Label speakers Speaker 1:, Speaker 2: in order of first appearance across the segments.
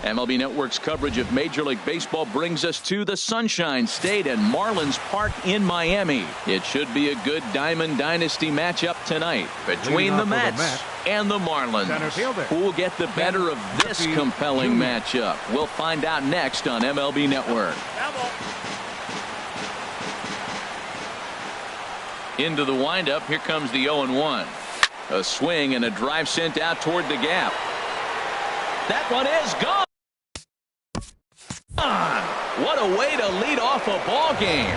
Speaker 1: MLB Network's coverage of Major League Baseball brings us to the Sunshine State and Marlins Park in Miami. It should be a good Diamond Dynasty matchup tonight between the Mets and the Marlins. Who will get the better of this compelling matchup? We'll find out next on MLB Network. Into the windup, here comes the 0-1. A swing and a drive sent out toward the gap. That one is gone. What a way to lead off a ball game.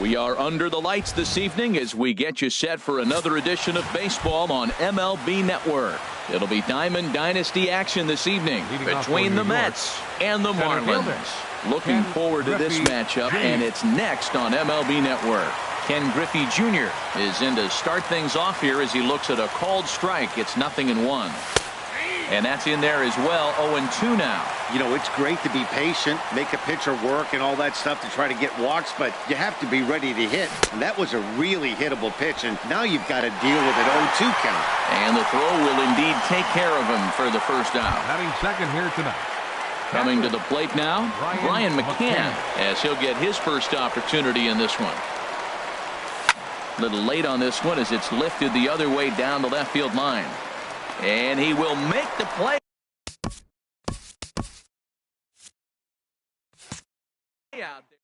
Speaker 1: We are under the lights this evening as we get you set for another edition of baseball on MLB Network. It'll be Diamond Dynasty action this evening between the Mets and the Marlins. Looking forward to this matchup, and it's next on MLB Network. Ken Griffey Jr. is in to start things off here as he looks at a called strike. It's 0-1. And that's in there as well. 0-2 now.
Speaker 2: You know, it's great to be patient, make a pitcher work and all that stuff to try to get walks, but you have to be ready to hit. And that was a really hittable pitch, and now you've got to deal with an 0-2 count.
Speaker 1: And the throw will indeed take care of him for the first out.
Speaker 3: Having second here tonight.
Speaker 1: Coming to the plate now, Brian McCann, as he'll get his first opportunity in this one. A little late on this one as it's lifted the other way down the left field line. And he will make the play. Out there.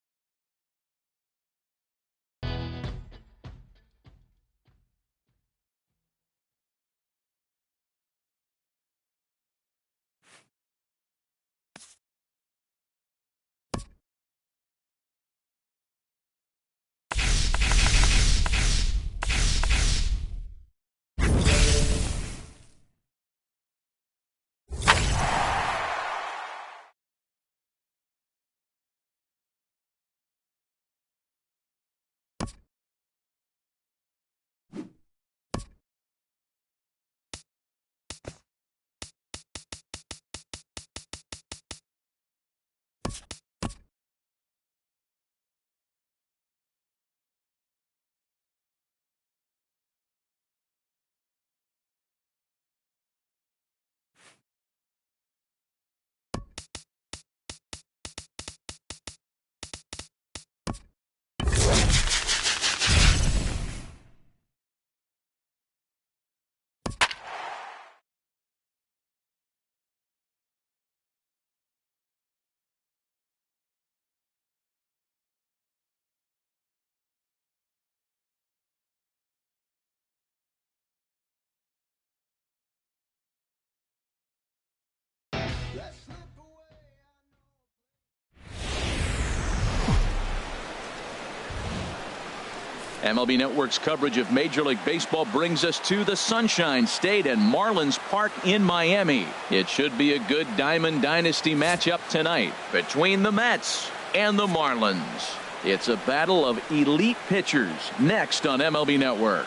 Speaker 1: MLB Network's coverage of Major League Baseball brings us to the Sunshine State and Marlins Park in Miami. It should be a good Diamond Dynasty matchup tonight between the Mets and the Marlins. It's a battle of elite pitchers next on MLB Network.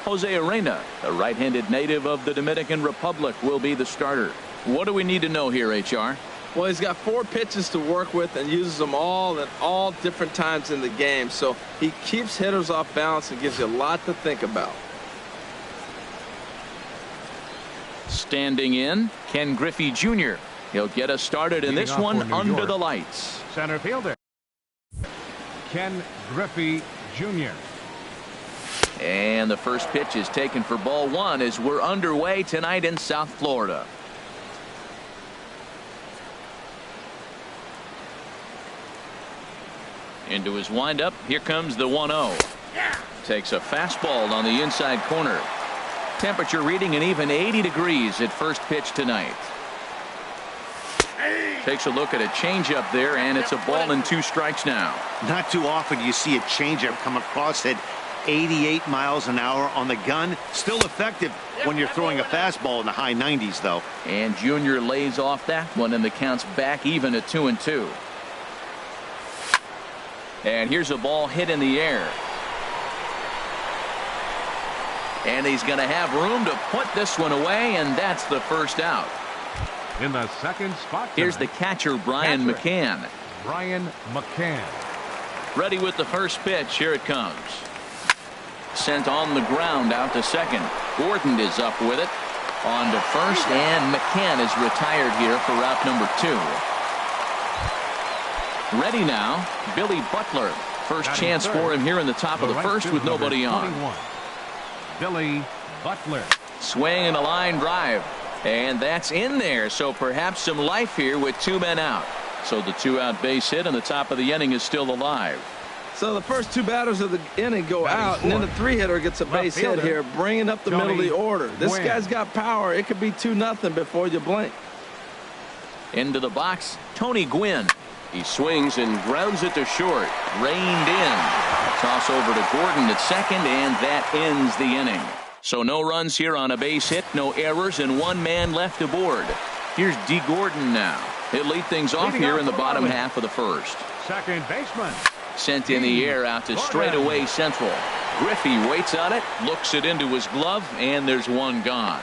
Speaker 1: Jose Arena, a right-handed native of the Dominican Republic, will be the starter. What do we need to know here, HR?
Speaker 3: Well, he's got 4 pitches to work with and uses them all at all different times in the game. So he keeps hitters off balance and gives you a lot to think about.
Speaker 1: Standing in, Ken Griffey Jr. He'll get us started in this one under the lights.
Speaker 4: Center fielder, Ken Griffey Jr.
Speaker 1: And the first pitch is taken for ball 1 as we're underway tonight in South Florida. Into his windup. Here comes the 1-0. Takes a fastball on the inside corner. Temperature reading an even 80 degrees at first pitch tonight. Takes a look at a changeup there, and it's a ball and 2 strikes now.
Speaker 2: Not too often you see a changeup come across at 88 miles an hour on the gun. Still effective when you're throwing a fastball in the high 90s, though.
Speaker 1: And Junior lays off that one, and the count's back even at 2-2. And here's a ball hit in the air. And he's going to have room to put this one away, and that's the first out.
Speaker 4: In the second spot tonight,
Speaker 1: here's the catcher, Brian McCann.
Speaker 4: Brian McCann.
Speaker 1: Ready with the first pitch. Here it comes. Sent on the ground out to second. Gordon is up with it. On to first, and McCann is retired here for route number 2. Ready now, Billy Butler. First chance for him here in the top of the first with nobody on.
Speaker 4: Billy Butler.
Speaker 1: Swing and a line drive. And that's in there, so perhaps some life here with 2 men out. So the 2-out base hit and the top of the inning is still alive.
Speaker 3: So the first 2 batters of the inning go out, and then the 3-hitter gets a base hit here, bringing up the middle of the order. This guy's got power. It could be 2-0 before you blink.
Speaker 1: Into the box, Tony Gwynn. He swings and grounds it to short. Reined in. Toss over to Gordon at second, and that ends the inning. So no runs here on a base hit, no errors, and 1 man left aboard. Here's D. Gordon now. He'll lead things off here in the bottom half of the first.
Speaker 4: Second baseman.
Speaker 1: Sent in the air out to straightaway central. Griffey waits on it, looks it into his glove, and there's 1 gone.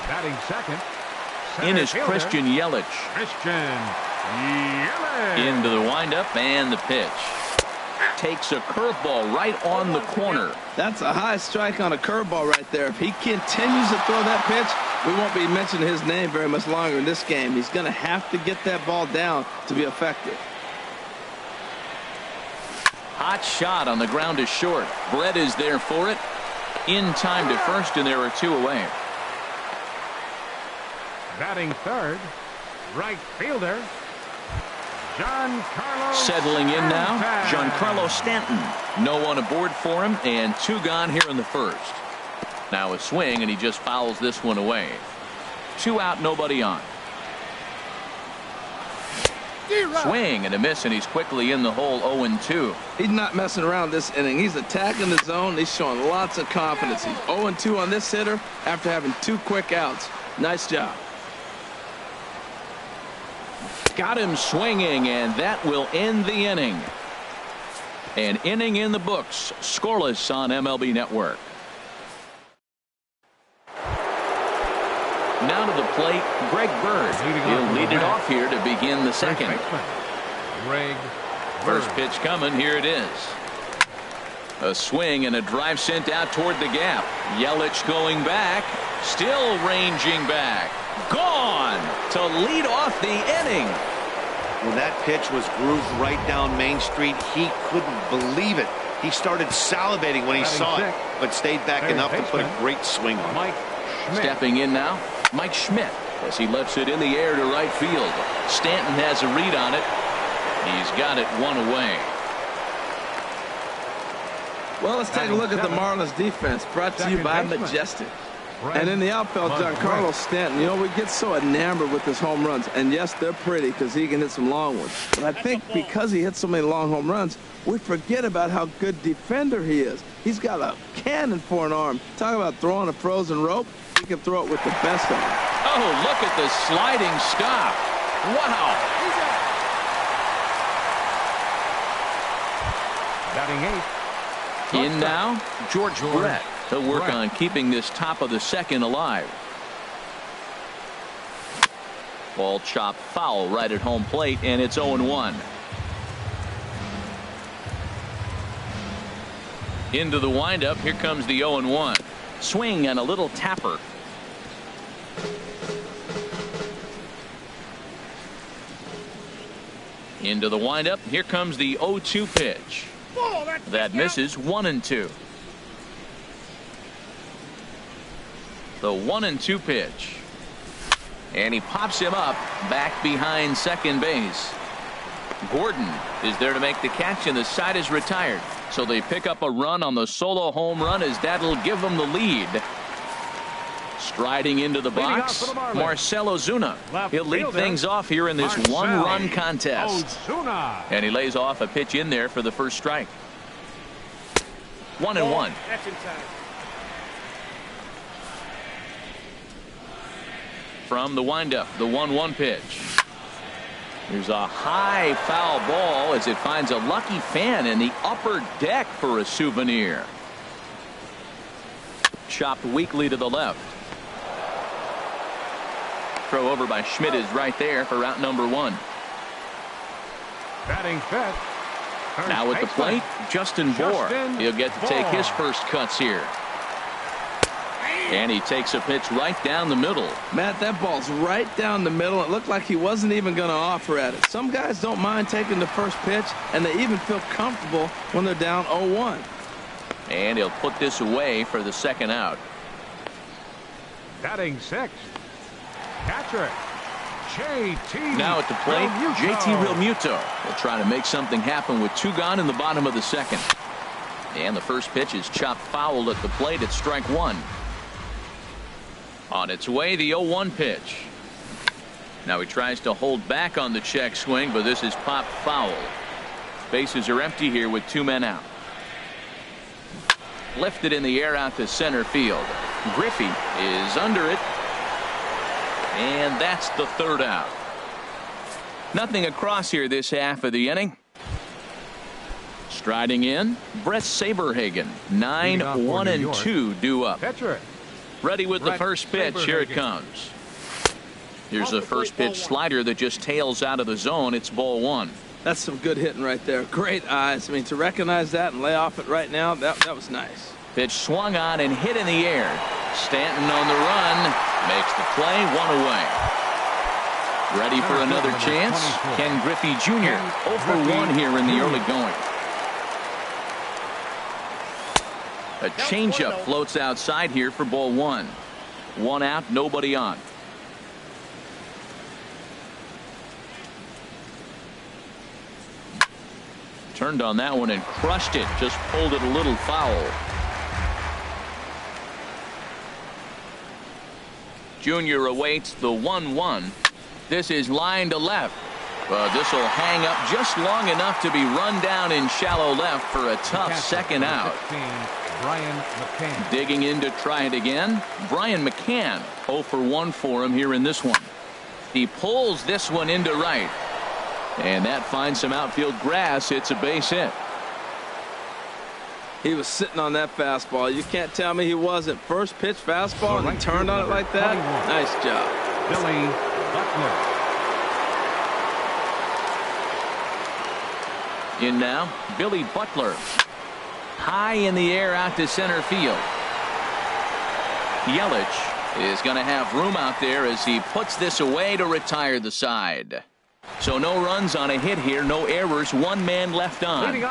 Speaker 4: Batting second.
Speaker 1: In is Christian Yelich. Into the windup and the pitch. Takes a curveball right on the corner.
Speaker 3: That's a high strike on a curveball right there. If he continues to throw that pitch, we won't be mentioning his name very much longer in this game. He's going to have to get that ball down to be effective.
Speaker 1: Hot shot on the ground is short. Brett is there for it. In time to first, and there are 2 away.
Speaker 4: Batting third, right fielder, Giancarlo.
Speaker 1: Settling in now, Giancarlo Stanton. No one aboard for him, and 2 gone here in the first. Now a swing, and he just fouls this one away. 2 out, nobody on. Swing and a miss, and he's quickly in the hole. 0-2.
Speaker 3: He's not messing around this inning. He's attacking the zone. He's showing lots of confidence. He's 0-2 on this hitter after having 2 quick outs. Nice job.
Speaker 1: Got him swinging, and that will end the inning. An inning in the books, scoreless on MLB Network. Now to the plate, Greg Bird. He'll lead it off here to begin the second.
Speaker 4: Greg Bird.
Speaker 1: First pitch coming, here it is. A swing and a drive sent out toward the gap. Yelich going back, still ranging back. Gone to lead off the inning.
Speaker 2: Well, that pitch was grooved right down Main Street. He couldn't believe it. He started salivating when he saw it, but stayed back enough to put a great swing on it.
Speaker 1: Stepping in now, Mike Schmidt, as he lifts it in the air to right field. Stanton has a read on it. He's got it 1 away.
Speaker 3: Well, let's take a look at the Marlins defense, brought to you by Majestic. And in the outfield, Giancarlo Stanton, you know, we get so enamored with his home runs. And yes, they're pretty because he can hit some long ones. But I think because he hits so many long home runs, we forget about how good defender he is. He's got a cannon for an arm. Talk about throwing a frozen rope. He can throw it with the best of them.
Speaker 1: Oh, look at the sliding stop. Wow.
Speaker 4: Batting 8.
Speaker 1: In now, George Brett. He'll work on keeping this top of the second alive. Ball chopped foul right at home plate, and it's 0-1. Into the windup. Here comes the 0-1. Swing and a little tapper. Into the windup. Here comes the 0-2 pitch. That misses. 1-2. The 1-2 pitch. And he pops him up back behind second base. Gordon is there to make the catch, and the side is retired. So they pick up a run on the solo home run, as that'll give them the lead. Striding into the box, Marcell Ozuna. He'll lead things off here in this one-run contest. And he lays off a pitch in there for the first strike. 1-1. From the windup, the 1-1 pitch. There's a high foul ball as it finds a lucky fan in the upper deck for a souvenir. Chopped weakly to the left. Throw over by Schmidt is right there for out number 1.
Speaker 4: Batting fifth.
Speaker 1: Now at the plate, Justin Bour. He'll get to take his first cuts here. And he takes a pitch right down the middle.
Speaker 3: Matt, that ball's right down the middle. It looked like he wasn't even going to offer at it. Some guys don't mind taking the first pitch, and they even feel comfortable when they're down 0-1.
Speaker 1: And he'll put this away for the second out.
Speaker 4: Batting sixth. Catcher. JT.
Speaker 1: Now at the plate, JT Realmuto will try to make something happen with 2 gone in the bottom of the second. And the first pitch is chopped foul at the plate at strike 1. On its way, the 0-1 pitch. Now he tries to hold back on the check swing, but this is popped foul. Bases are empty here with 2 men out. Lifted in the air out to center field. Griffey is under it. And that's the third out. Nothing across here this half of the inning. Striding in, Brett Saberhagen. 9-1-2 due up.
Speaker 4: Pitcher.
Speaker 1: Ready with the first pitch. Here it comes. Here's the first pitch slider that just tails out of the zone. It's ball 1.
Speaker 3: That's some good hitting right there. Great eyes. I mean, to recognize that and lay off it right now, that was nice.
Speaker 1: Pitch swung on and hit in the air. Stanton on the run. Makes the play. 1 away. Ready for another chance. Ken Griffey Jr. 0 for 1 here in the early going. A changeup floats outside here for ball 1. 1 out, nobody on. Turned on that one and crushed it. Just pulled it a little foul. Junior awaits the 1-1. This is line to left. But this will hang up just long enough to be run down in shallow left for a tough second out.
Speaker 4: Brian McCann.
Speaker 1: Digging in to try it again. Brian McCann. 0 for 1 for him here in this one. He pulls this one into right. And that finds some outfield grass. It's a base hit.
Speaker 3: He was sitting on that fastball. You can't tell me he wasn't. First pitch fastball and he turned on it like that. Nice job.
Speaker 4: Billy Butler.
Speaker 1: In now, Billy Butler. High in the air out to center field. Yelich is going to have room out there as he puts this away to retire the side. So no runs on a hit here, no errors, 1 man left on.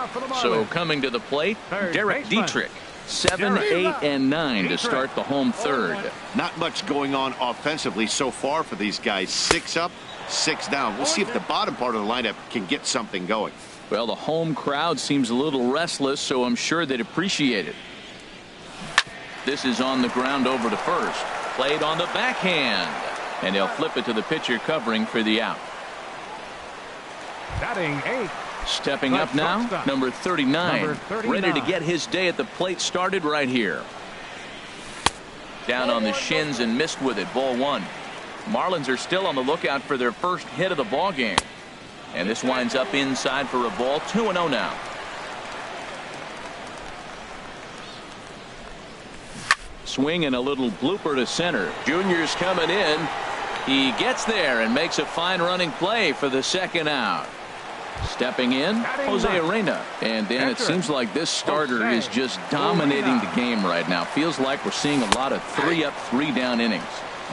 Speaker 1: So coming to the plate, Derek Dietrich. 7, 8, and 9 to start the home third.
Speaker 2: Not much going on offensively so far for these guys. 6 up, 6 down. We'll see if the bottom part of the lineup can get something going.
Speaker 1: Well, the home crowd seems a little restless, so I'm sure they'd appreciate it. This is on the ground over to first. Played on the backhand. And he'll flip it to the pitcher covering for the out.
Speaker 4: Batting 8.
Speaker 1: Stepping up now, number 39. Ready to get his day at the plate started right here. Down on the shins and missed with it. Ball 1. Marlins are still on the lookout for their first hit of the ball game. And this winds up inside for a ball. 2-0 now. Swing and a little blooper to center. Junior's coming in. He gets there and makes a fine running play for the second out. Stepping in, Jose Arena. And Dan, it seems like this starter is just dominating the game right now. Feels like we're seeing a lot of 3-up, 3-down innings.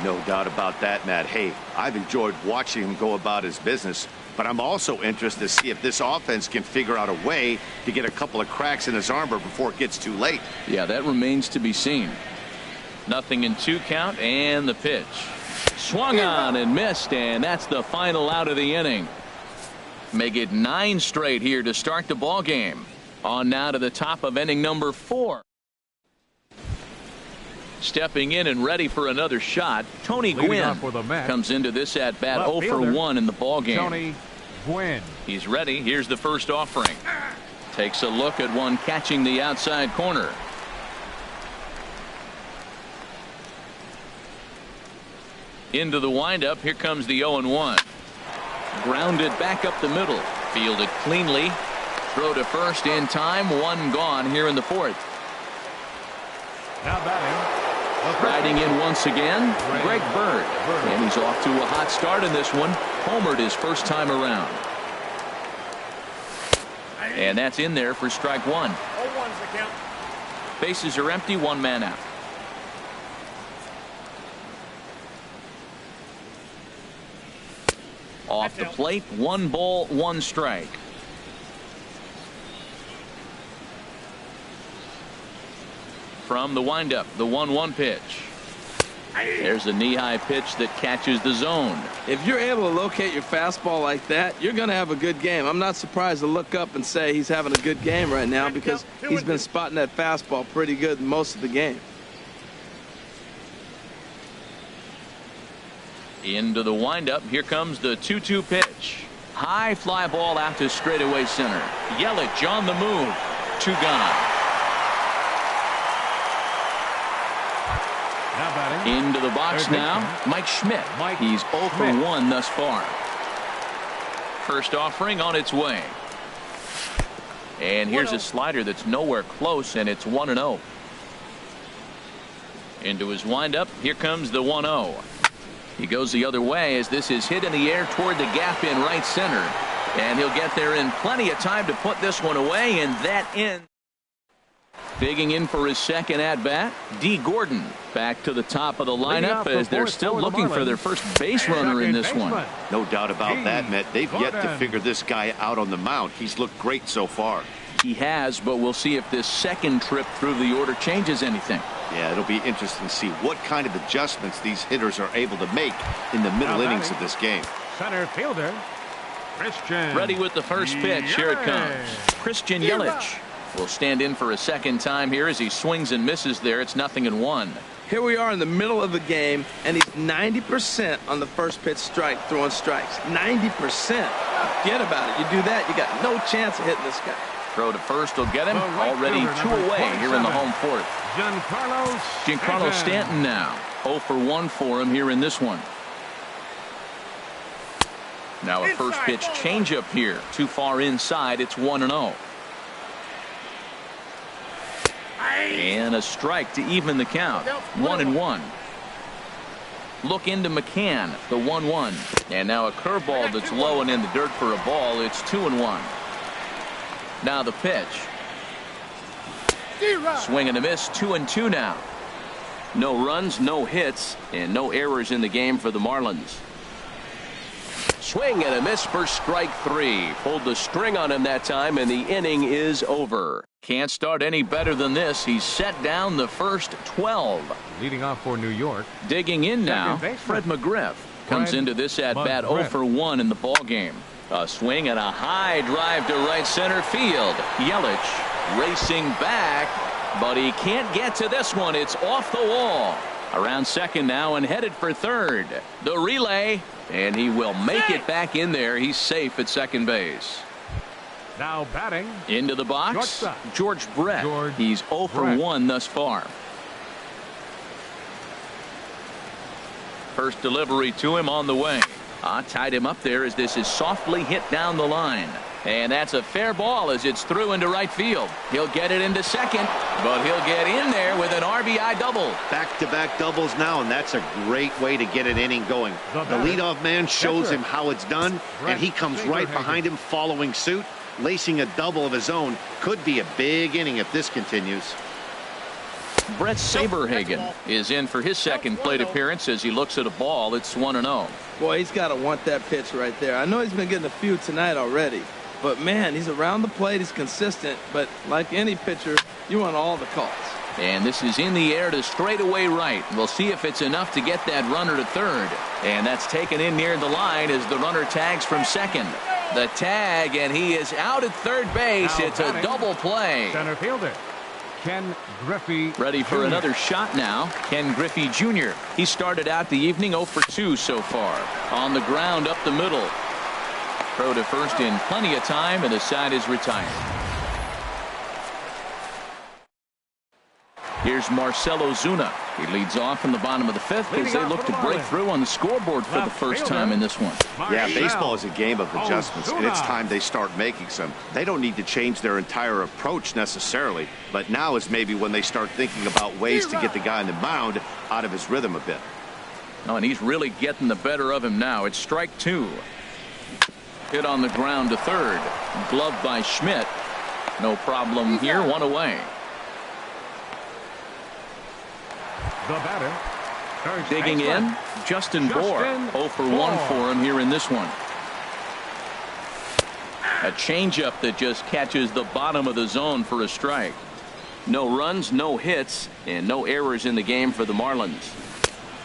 Speaker 2: No doubt about that, Matt. Hey, I've enjoyed watching him go about his business, but I'm also interested to see if this offense can figure out a way to get a couple of cracks in his armor before it gets too late.
Speaker 1: Yeah, that remains to be seen. 0-2 count, and the pitch. Swung on and missed, and that's the final out of the inning. Make it 9 straight here to start the ball game. On now to the top of inning number 4. Stepping in and ready for another shot, Tony Gwynn comes into this at bat 0 for 1 in the ball game.
Speaker 4: Tony Gwynn.
Speaker 1: He's ready. Here's the first offering. Takes a look at one catching the outside corner. Into the windup. Here comes the 0-1. Grounded back up the middle. Fielded cleanly. Throw to first in time. 1 gone here in the 4th.
Speaker 4: Now batting.
Speaker 1: Riding in once again, Greg Bird. And he's off to a hot start in this one. Homered his first time around. And that's in there for strike 1. Bases are empty. 1 man out. Off the plate, 1 ball, 1 strike. From the windup, the 1-1 pitch. There's a knee-high pitch that catches the zone.
Speaker 3: If you're able to locate your fastball like that, you're going to have a good game. I'm not surprised to look up and say he's having a good game right now because he's been spotting that fastball pretty good most of the game.
Speaker 1: Into the windup. Here comes the 2-2 pitch. High fly ball out to straightaway center. Yelich on the move. 2 gone.
Speaker 4: Now batting.
Speaker 1: Into the box now, Mike Schmidt. He's 0 for 1 thus far. First offering on its way. And here's a slider that's nowhere close, and it's 1-0. Into his windup. Here comes the 1-0. He goes the other way as this is hit in the air toward the gap in right center. And he'll get there in plenty of time to put this one away, and that ends. Digging in for his second at-bat, D. Gordon back to the top of the lineup as they're still looking for their first base runner in this one.
Speaker 2: No doubt about that, Matt. They've yet to figure this guy out on the mound. He's looked great so far.
Speaker 1: He has, but we'll see if this second trip through the order changes anything.
Speaker 2: Yeah, it'll be interesting to see what kind of adjustments these hitters are able to make in the middle innings of this game.
Speaker 4: Center fielder, Christian.
Speaker 1: Ready with the first pitch. Here it comes. Christian Yelich will stand in for a second time here as he swings and misses there. It's 0-1.
Speaker 3: Here we are in the middle of the game, and he's 90% on the first pitch strike, throwing strikes. 90%. Forget about it. You do that, you got no chance of hitting this guy.
Speaker 1: Throw to first will get him. Already 2 away here in the home 4th. Giancarlo Stanton now. 0 for 1 for him here in this one. Now a first pitch changeup here. Too far inside. It's 1-0. And a strike to even the count. 1-1. Look into McCann, the 1-1. And now a curveball that's low and in the dirt for a ball. It's 2-1. Now the pitch. Swing and a miss. 2-2 now. No runs, no hits, and no errors in the game for the Marlins. Swing and a miss for strike 3. Pulled the string on him that time, and the inning is over. Can't start any better than this. He's set down the first 12.
Speaker 4: Leading off for New York.
Speaker 1: Digging in now, Fred McGriff comes into this at-bat 0 for 1 in the ballgame. A swing and a high drive to right center field. Yelich racing back, But he can't get to this one. It's off the wall. Around second now and headed for third. The relay, and he will make it back in there. He's safe at second base.
Speaker 4: Now batting.
Speaker 1: Into the box,
Speaker 4: Shortstop.
Speaker 1: George Brett. He's 0 for 1 thus far. First delivery to him on the way. Tied him up there as this is softly hit down the line. And that's a fair ball as it's through into right field. He'll get it into second, but he'll get in there with an RBI double.
Speaker 2: Back-to-back doubles now, and that's a great way to get an inning going. The leadoff man shows him how it's done, and he comes right behind him following suit. Lacing a double of his own could be a big inning if this continues.
Speaker 1: Brett Saberhagen is in for his second plate appearance as he looks at a ball. It's 1-0.
Speaker 3: Boy, he's got to want that pitch right there. I know he's been getting a few tonight already, but man, he's around the plate. He's consistent, but like any pitcher, you want all the calls.
Speaker 1: And this is in the air to straightaway right. We'll see if it's enough to get that runner to third. And that's taken in near the line as the runner tags from second. The tag, and he is out at third base. It's a double play.
Speaker 4: Center fielder Ken Griffey
Speaker 1: ready for
Speaker 4: Jr.
Speaker 1: another shot now. Ken Griffey Jr. He started out the evening 0 for 2 so far. On the ground up the middle. Throw to first in plenty of time, and the side is retired. Here's Marcell Ozuna. He leads off in the bottom of the fifth as they look to break through on the scoreboard for the first time in this one.
Speaker 2: Yeah, baseball is a game of adjustments, and it's time they start making some. They don't need to change their entire approach necessarily, but now is maybe when they start thinking about ways to get the guy on the mound out of his rhythm a bit.
Speaker 1: Oh, and he's really getting the better of him now. It's strike 2. Hit on the ground to third. Gloved by Schmidt. No problem here. One away.
Speaker 4: The batter.
Speaker 1: Digging in, Justin Bour. 0 for 1 for him here in this one. A changeup that just catches the bottom of the zone for a strike. No runs, no hits, and no errors in the game for the Marlins.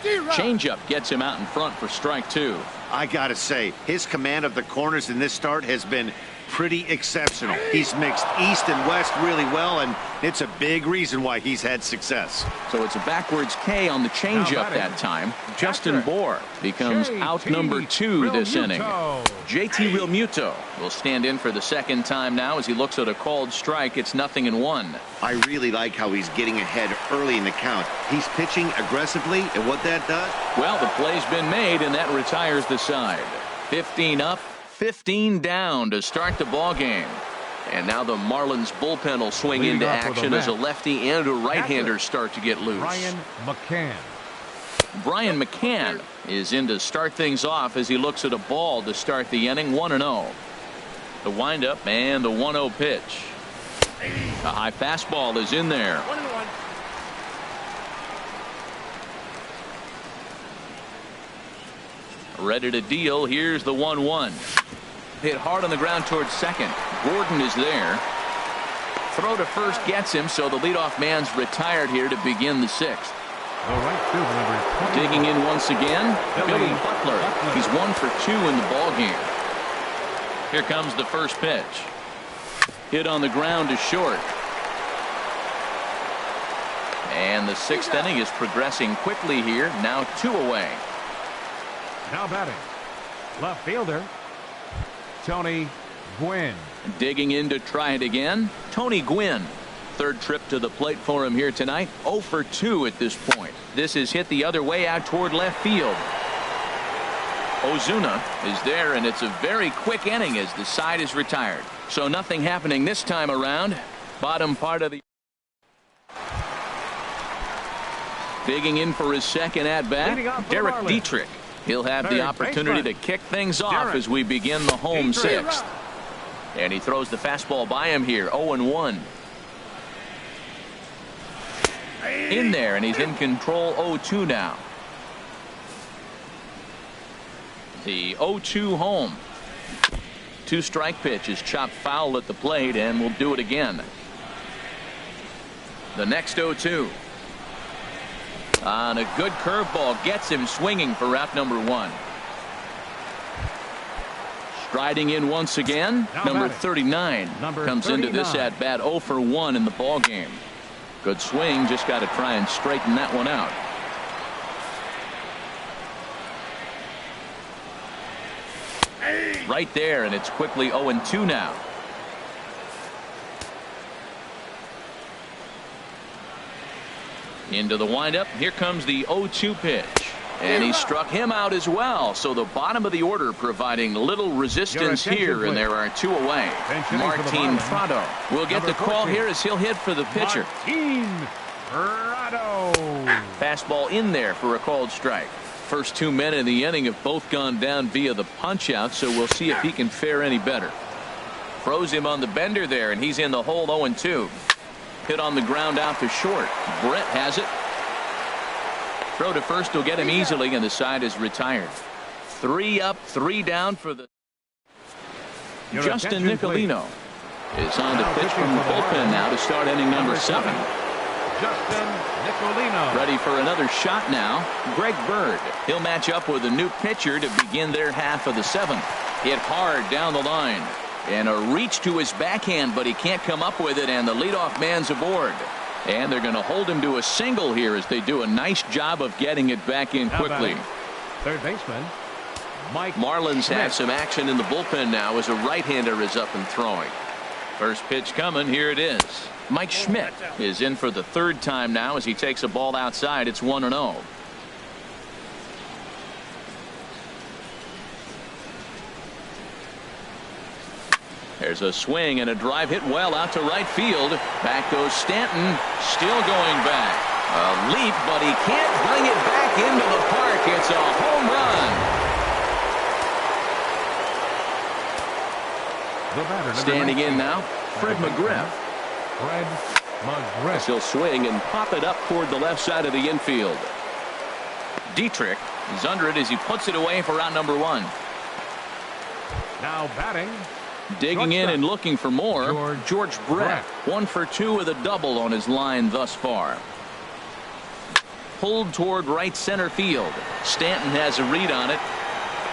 Speaker 1: Changeup gets him out in front for strike 2.
Speaker 2: I gotta say, his command of the corners in this start has been pretty exceptional. He's mixed east and west really well, and it's a big reason why he's had success.
Speaker 1: So it's a backwards K on the changeup that time. Justin Bour becomes out number 2 this inning. JT Realmuto will stand in for the second time now as he looks at a called strike. It's 0-1.
Speaker 2: I really like how he's getting ahead early in the count. He's pitching aggressively, and what that does?
Speaker 1: Well, the play's been made, and that retires the side. 15 up, 15 down to start the ball game. And now the Marlins bullpen will swing into action as a lefty and a right-hander start to get loose. Brian McCann is in to start things off as he looks at a ball to start the inning. 1-0. The windup and the 1-0 pitch. A high fastball is in there.
Speaker 4: 1-1.
Speaker 1: Ready to deal. Here's the 1-1. Hit hard on the ground towards second. Gordon is there. Throw to first gets him, so the leadoff man's retired here to begin the 6th. Digging in once again, Billy Butler. He's 1 for 2 in the ball game. Here comes the first pitch. Hit on the ground to short. And the 6th inning is progressing quickly here. Now 2 away.
Speaker 4: Now batting, left fielder Tony Gwynn.
Speaker 1: Digging in to try it again, Tony Gwynn. Third trip to the plate for him here tonight. 0 for 2 at this point. This is hit the other way out toward left field. Ozuna is there, and it's a very quick inning as the side is retired. So nothing happening this time around. Bottom part of the digging in for his second at bat, Derek Dietrich. He'll have the opportunity to kick things off as we begin the home 6th. And he throws the fastball by him here. 0-1. In there, and he's in control. 0-2 now. The 0-2 home. 2-strike pitch is chopped foul at the plate, and we'll do it again. The next 0-2. On a good curveball gets him swinging for out number 1. Striding in once again, number 39 comes into this at bat 0 for 1 in the ball game. Good swing, just got to try and straighten that one out. Right there, and it's quickly 0-2 now. Into the windup. Here comes the 0-2 pitch. And he struck him out as well. So the bottom of the order providing little resistance here, and there are 2 away. Martin Prado will get the call here as he'll hit for the pitcher.
Speaker 4: Martin Prado.
Speaker 1: Fastball in there for a called strike. First 2 men in the inning have both gone down via the punch out, so we'll see if he can fare any better. Throws him on the bender there, and he's in the hole. 0-2. Hit on the ground out to short. Brett has it. Throw to first will get him easily, and the side is retired. 3 up, 3 down for the. Justin Nicolino is on the pitch from the bullpen now to start inning number 7.
Speaker 4: Justin Nicolino.
Speaker 1: Ready for another shot now. Greg Bird. He'll match up with a new pitcher to begin their half of the 7th. Hit hard down the line. And a reach to his backhand, but he can't come up with it, and the leadoff man's aboard. And they're going to hold him to a single here as they do a nice job of getting it back in quickly.
Speaker 4: Third baseman Mike
Speaker 1: Marlins
Speaker 4: Smith.
Speaker 1: have some action in the bullpen now as a right-hander is up and throwing. First pitch coming. Here it is. Mike Schmidt is in for the 3rd time now as he takes a ball outside. It's 1-0. There's a swing and a drive hit well out to right field. Back goes Stanton. Still going back. A leap, but he can't bring it back into the park. It's a home run. Standing in now, Fred McGriff.
Speaker 4: Fred McGriff.
Speaker 1: He'll swing and pop it up toward the left side of the infield. Dietrich is under it as he puts it away for out number 1.
Speaker 4: Now batting.
Speaker 1: Digging in and looking for more. George Brett. 1 for 2 with a double on his line thus far. Pulled toward right center field. Stanton has a read on it,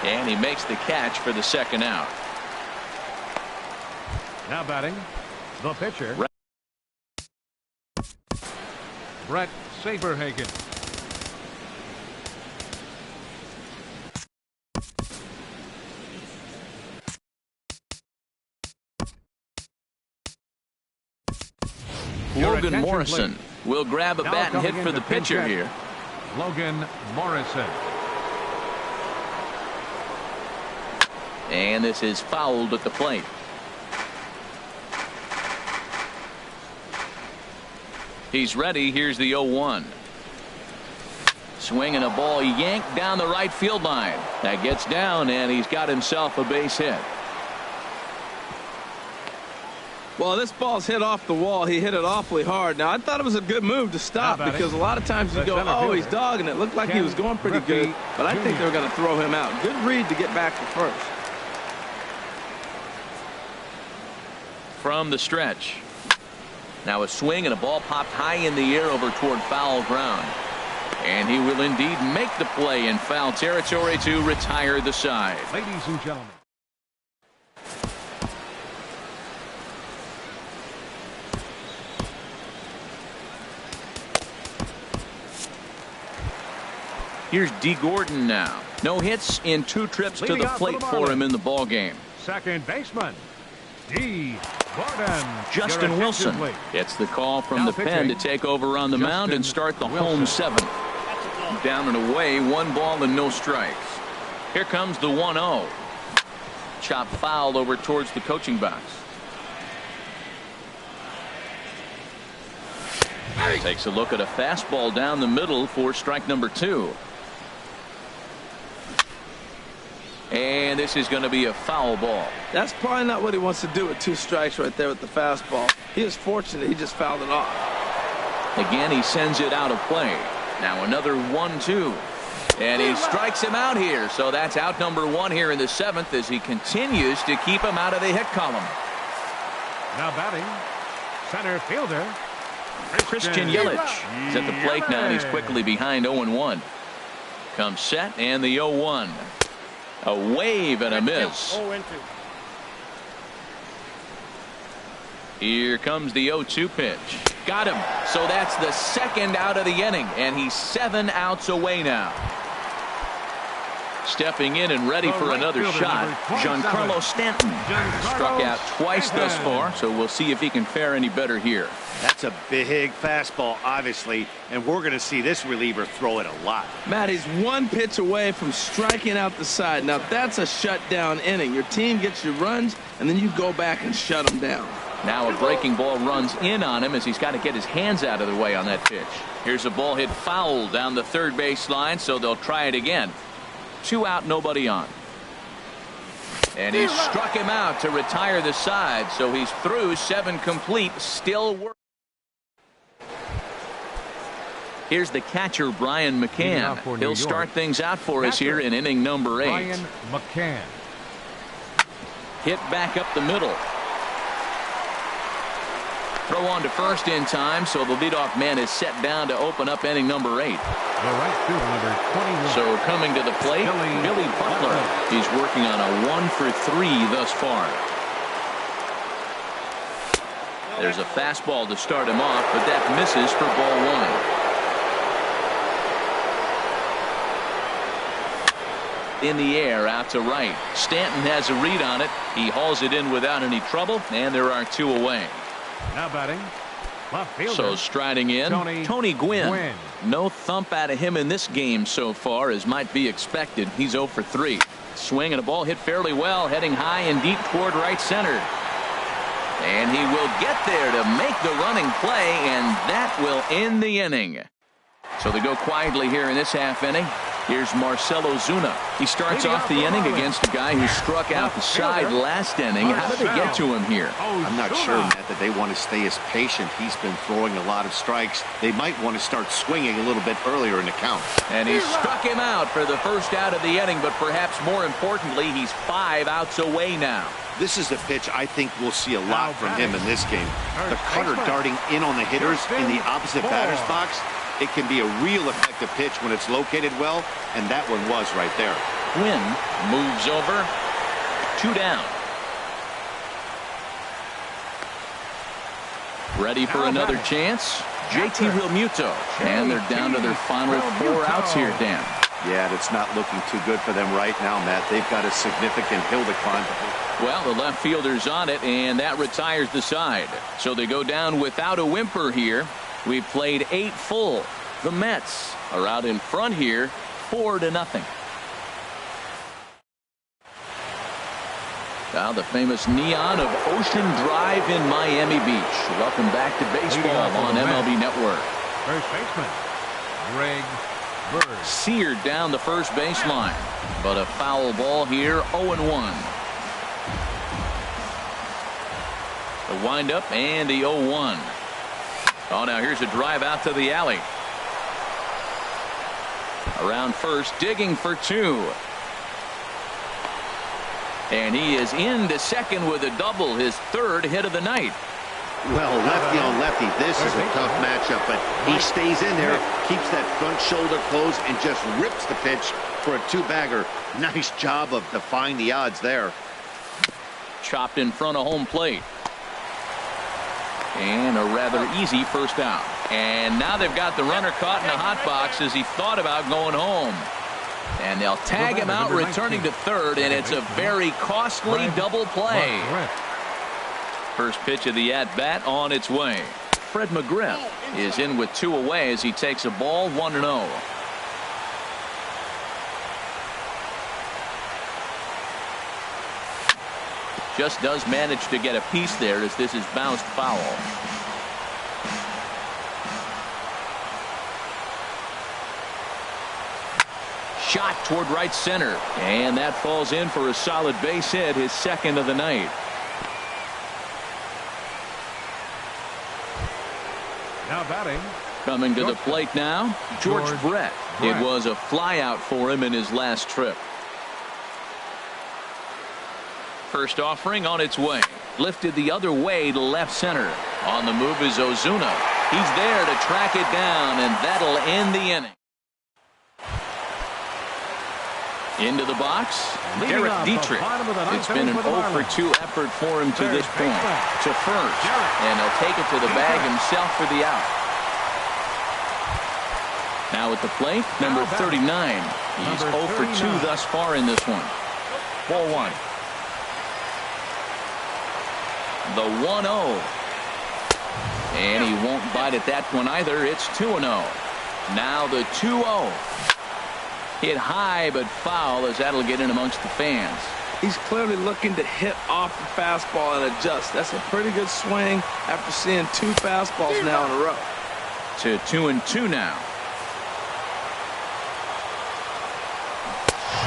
Speaker 1: and he makes the catch for the 2nd out.
Speaker 4: Now batting the pitcher. Brett Saberhagen.
Speaker 1: Logan Morrison will grab a bat and hit for the pitcher here.
Speaker 4: Logan Morrison.
Speaker 1: And this is fouled at the plate. He's ready. Here's the 0-1. Swinging a ball yanked down the right field line. That gets down, and he's got himself a base hit.
Speaker 3: Well, this ball's hit off the wall. He hit it awfully hard. Now, I thought it was a good move to stop because a lot of times you go, oh, he's dogging it. Looked like he was going pretty good, but I think they were going to throw him out. Good read to get back to first.
Speaker 1: From the stretch. Now a swing and a ball popped high in the air over toward foul ground. And he will indeed make the play in foul territory to retire the side.
Speaker 4: Ladies and gentlemen.
Speaker 1: Here's D. Gordon now. No hits in 2 trips to the plate for him in the ball game.
Speaker 4: Second baseman D. Gordon.
Speaker 1: Justin Wilson gets the call from the pen to take over on the mound and start the home 7th. Down and away, 1 ball and no strikes. Here comes the 1-0. Chop foul over towards the coaching box. Takes a look at a fastball down the middle for strike number 2. And this is going to be a foul ball.
Speaker 3: That's probably not what he wants to do with 2 strikes right there with the fastball. He is fortunate he just fouled it off.
Speaker 1: Again, he sends it out of play. Now another 1-2. And he strikes him out here. So that's out number 1 here in the 7th as he continues to keep him out of the hit column.
Speaker 4: Now batting center fielder
Speaker 1: Christian Yelich is at the plate now. He's quickly behind 0-1. Comes set and the 0-1. A wave and a miss. Here comes the 0-2 pitch. Got him. So that's the second out of the inning, and he's 7 outs away now. Stepping in and ready for another shot, Giancarlo Stanton. Struck out twice thus far, so we'll see if he can fare any better here.
Speaker 2: That's a big fastball, obviously, and we're going to see this reliever throw it a lot.
Speaker 3: Matt, he's 1 pitch away from striking out the side. Now, that's a shutdown inning. Your team gets your runs, and then you go back and shut them down.
Speaker 1: Now a breaking ball runs in on him as he's got to get his hands out of the way on that pitch. Here's a ball hit foul down the third base line, so they'll try it again. 2 out, nobody on. And he struck him out to retire the side, so he's through 7 complete, still working. Here's the catcher, Brian McCann. He'll start things out for us here in inning number 8.
Speaker 4: Brian McCann.
Speaker 1: Hit back up the middle. Throw on to first in time, so the leadoff man is set down to open up inning number 8.
Speaker 4: The right fielder, number 21.
Speaker 1: So coming to the plate, Billy Butler. He's working on a 1 for 3 thus far. There's a fastball to start him off, but that misses for ball 1. In the air, out to right. Stanton has a read on it. He hauls it in without any trouble, and there are 2 away.
Speaker 4: Now batting, left fielder.
Speaker 1: So striding in, Tony Gwynn. No thump out of him in this game so far, as might be expected. He's 0 for 3. Swing and a ball hit fairly well, heading high and deep toward right center. And he will get there to make the running play, and that will end the inning. So they go quietly here in this half inning. Here's Marcell Ozuna. He starts off the inning against a guy who struck out the side last inning. How did they get to him here?
Speaker 2: I'm not sure, Matt, that they want to stay as patient. He's been throwing a lot of strikes. They might want to start swinging a little bit earlier in the count.
Speaker 1: And he struck him out for the first out of the inning, but perhaps more importantly, he's 5 outs away now.
Speaker 2: This is the pitch I think we'll see a lot from him in this game. The cutter darting in on the hitters in the opposite batter's box. It can be a real effective pitch when it's located well, and that one was right there.
Speaker 1: Gwynn moves over. 2 down. Ready for another chance. JT Realmuto. And they're down to their final 4 outs here, Dan.
Speaker 2: Yeah, it's not looking too good for them right now, Matt. They've got a significant hill to climb.
Speaker 1: Well, the left fielder's on it, and that retires the side. So they go down without a whimper here. We've played 8 full. The Mets are out in front here, 4-0. Now the famous neon of Ocean Drive in Miami Beach. Welcome back to baseball on MLB Network.
Speaker 4: First baseman, Greg Bird.
Speaker 1: Seared down the first baseline, but a foul ball here, 0-1. The windup and the 0-1. Oh, now here's a drive out to the alley. Around first, digging for 2. And he is into second with a double, his 3rd hit of the night.
Speaker 2: Well, lefty on lefty, this is a tough matchup, but he stays in there, keeps that front shoulder closed, and just rips the pitch for a 2-bagger. Nice job of defying the odds there.
Speaker 1: Chopped in front of home plate. And a rather easy first out. And now they've got the runner caught in the hot box as he thought about going home. And they'll tag him out returning to third, and it's a very costly double play. First pitch of the at-bat on its way. Fred McGriff is in with 2 away as he takes a ball 1-0. Just does manage to get a piece there as this is bounced foul. Shot toward right center, and that falls in for a solid base hit, his 2nd of the night.
Speaker 4: Now batting.
Speaker 1: Coming to the plate now, George Brett. It was a flyout for him in his last trip. First offering on its way. Lifted the other way to left center. On the move is Ozuna. He's there to track it down, and that'll end the inning. Into the box,
Speaker 4: Leading
Speaker 1: Derek
Speaker 4: off the
Speaker 1: Dietrich.
Speaker 4: bottom of the ninth
Speaker 1: It's been an
Speaker 4: inning for the
Speaker 1: 0 for
Speaker 4: Marlins.
Speaker 1: 2 effort for him to
Speaker 4: Third
Speaker 1: this point.
Speaker 4: baseman.
Speaker 1: To first,
Speaker 4: Derek.
Speaker 1: and he'll take it to the bag himself for the out. Now at the plate, number
Speaker 4: Now batting.
Speaker 1: 39. He's
Speaker 4: Number
Speaker 1: 0 for 2
Speaker 4: 39.
Speaker 1: thus far in this one. Ball one. The 1-0. And he won't bite at that one either. It's 2-0. Now the 2-0. Hit high but foul, as that'll get in amongst the fans.
Speaker 3: He's clearly looking to hit off the fastball and adjust. That's a pretty good swing after seeing 2 fastballs now in a row.
Speaker 1: To 2-2 now.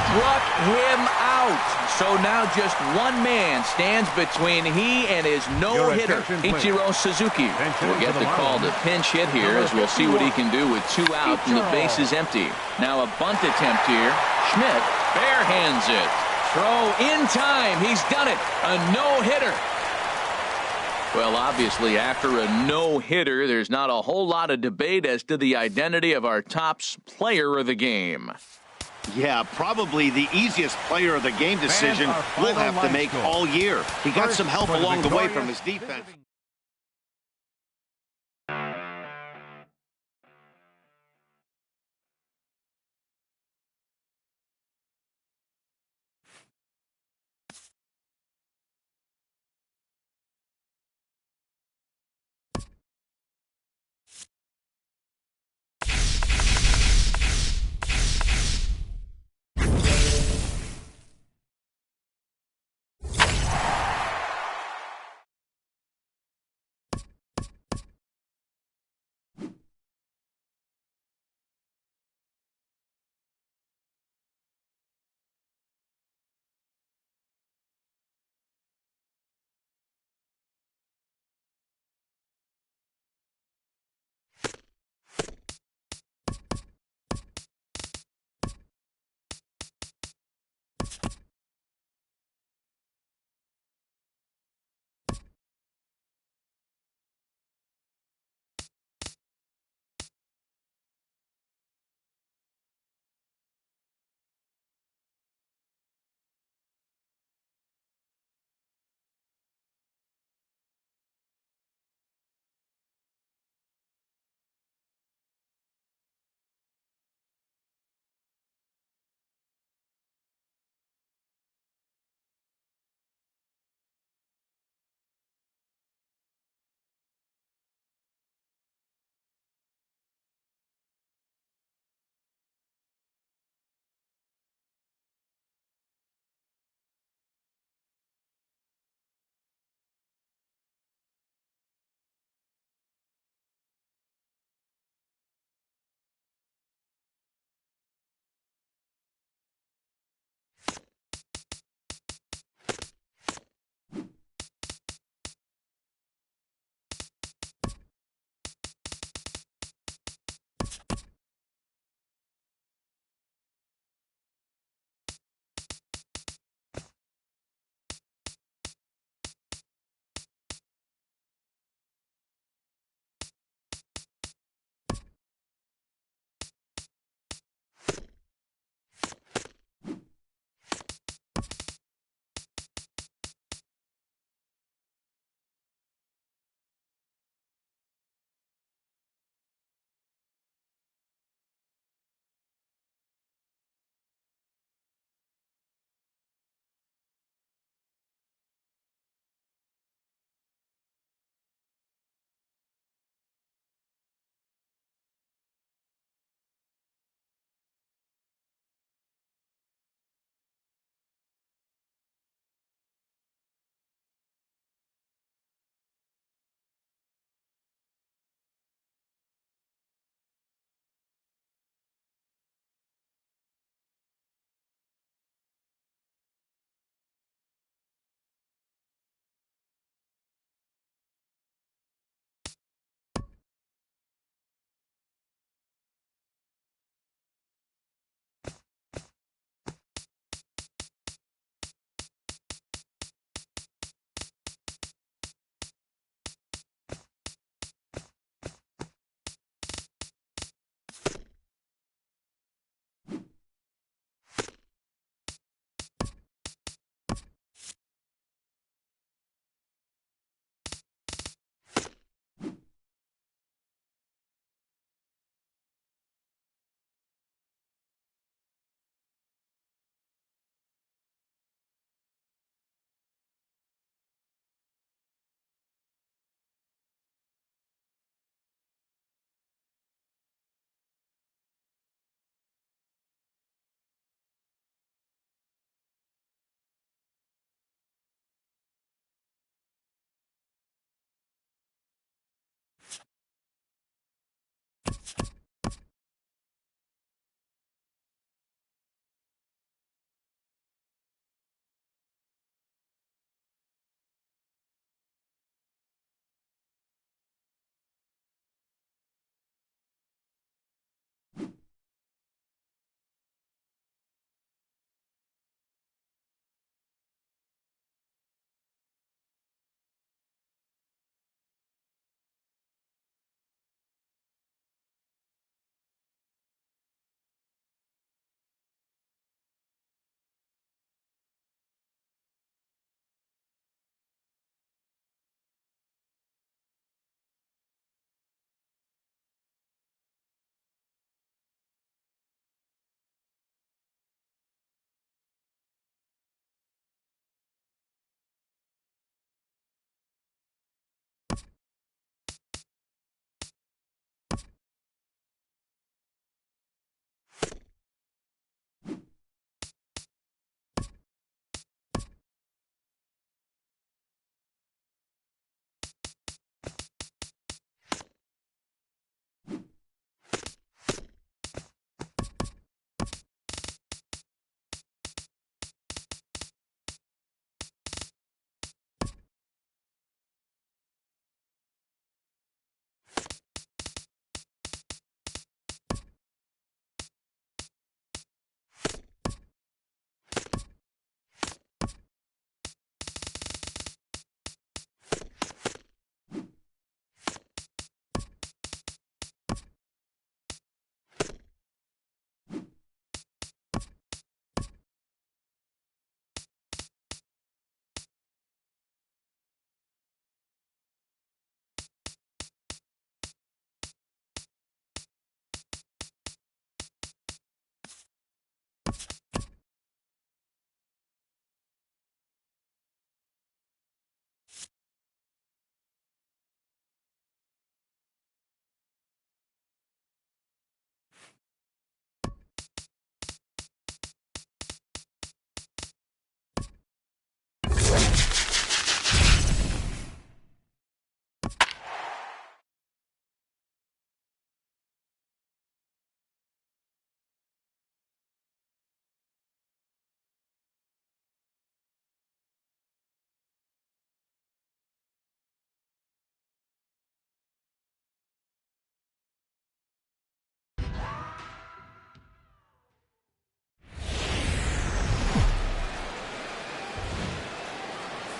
Speaker 1: Struck him out. So now just one man stands between he and his no-hitter, Ichiro Suzuki. We'll get the call to pinch hit here, as we'll see what he can do with 2 out and the base is empty. Now a bunt attempt here. Schmidt barehands it. Throw in time. He's done it. A no-hitter. Well, obviously, after a no-hitter, there's not a whole lot of debate as to the identity of our top player of the game.
Speaker 2: Yeah, probably the easiest player of the game decision we'll have to make all year. He got some help along the way from his defense.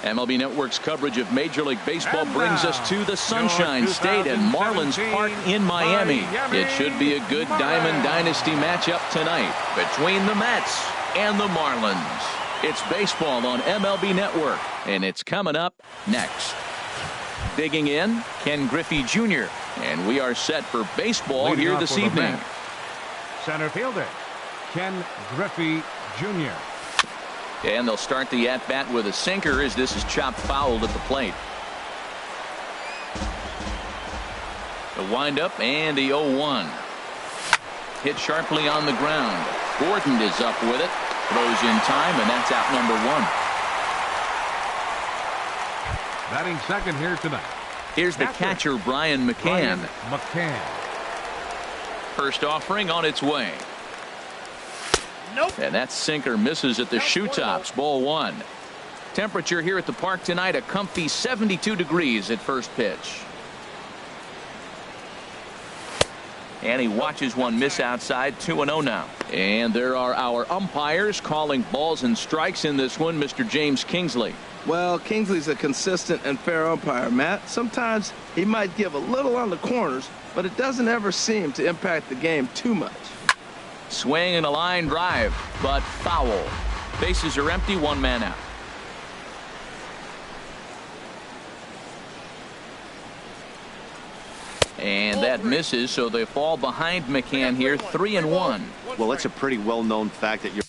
Speaker 1: MLB Network's coverage of Major League Baseball
Speaker 4: And
Speaker 1: brings us to the Sunshine State and Marlins Park in Miami. It should be a good Diamond Dynasty matchup tonight between the Mets and the Marlins. It's baseball on MLB Network, and it's coming up next. Digging in, Ken Griffey Jr., and we are set for baseball
Speaker 4: Leading
Speaker 1: here
Speaker 4: off
Speaker 1: this
Speaker 4: for the
Speaker 1: evening.
Speaker 4: Mets, center fielder Ken Griffey Jr.
Speaker 1: And they'll start the at-bat with a sinker as this is chopped fouled at the plate. The windup and the 0-1. Hit sharply on the ground. Gordon is up with it. Throws in time, and that's out number 1.
Speaker 4: Batting second here tonight.
Speaker 1: Here's the catcher, Brian McCann. First offering on its way. And that sinker misses at the shoe tops. Ball 1. Temperature here at the park tonight, a comfy 72 degrees at first pitch. And he watches one miss outside. 2-0 now. And there are our umpires calling balls and strikes in this one. Mr. James Kingsley.
Speaker 3: Well, Kingsley's a consistent and fair umpire, Matt. Sometimes he might give a little on the corners, but it doesn't ever seem to impact the game too much.
Speaker 1: Swing and a line drive, but foul. Bases are empty, 1 man out. And that misses, so they fall behind McCann here, 3-1.
Speaker 2: Well, it's a pretty well-known fact that you're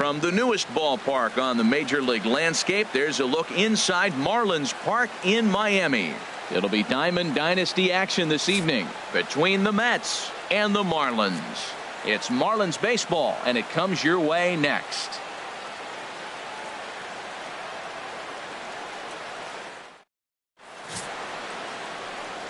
Speaker 1: From the newest ballpark on the Major League landscape, there's a look inside Marlins Park in Miami. It'll be Diamond Dynasty action this evening between the Mets and the Marlins. It's Marlins baseball, and it comes your way next.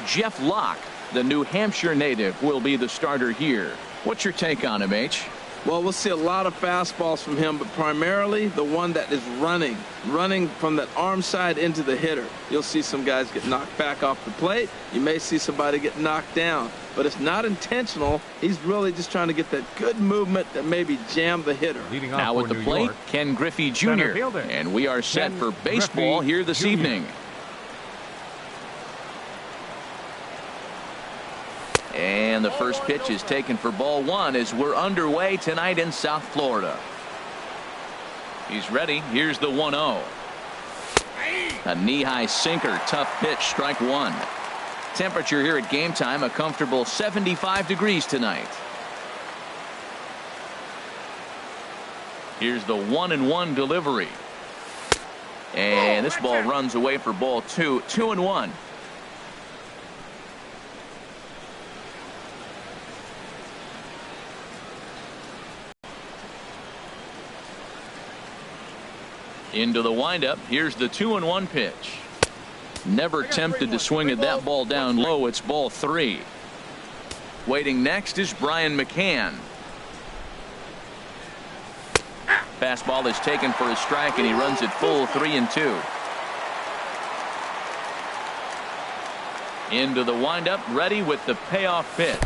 Speaker 1: Jeff Locke, the New Hampshire native, will be the starter here. What's your take on him, H?
Speaker 3: Well, we'll see a lot of fastballs from him, but primarily the one that is running from that arm side into the hitter. You'll see some guys get knocked back off the plate. You may see somebody get knocked down, but it's not intentional. He's really just trying to get that good movement that maybe jam the hitter.
Speaker 1: Now at the plate, Ken Griffey Jr., and we are set for baseball here this evening. And the first pitch is taken for ball 1 as we're underway tonight in South Florida. He's ready. Here's the 1-0. A knee-high sinker. Tough pitch. Strike 1. Temperature here at game time, a comfortable 75 degrees tonight. Here's the 1-1 delivery. And this ball runs away for ball 2. 2-1. Into the windup. Here's the 2-1 pitch. Never tempted to swing at that ball down low. It's ball 3. Waiting next is Brian McCann. Fastball is taken for a strike, and he runs it full 3-2. Into the windup, ready with the payoff pitch.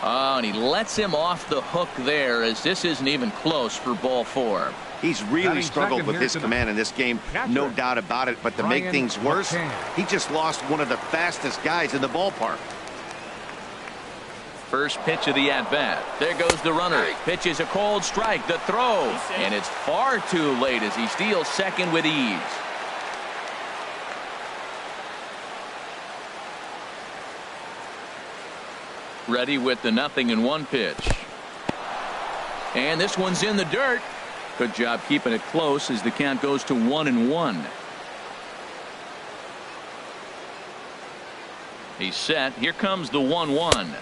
Speaker 1: Oh, and he lets him off the hook there, as this isn't even close for ball 4.
Speaker 2: He's really struggled with his command in this game, no doubt about it. But to make things worse, he just lost one of the fastest guys in the ballpark.
Speaker 1: First pitch of the at-bat. There goes the runner. Pitch is a cold strike. The throw. And it's far too late as he steals second with ease. Ready with the 0-1 pitch. And this one's in the dirt. Good job keeping it close as the count goes to 1-1. He's set. Here comes the 1-1.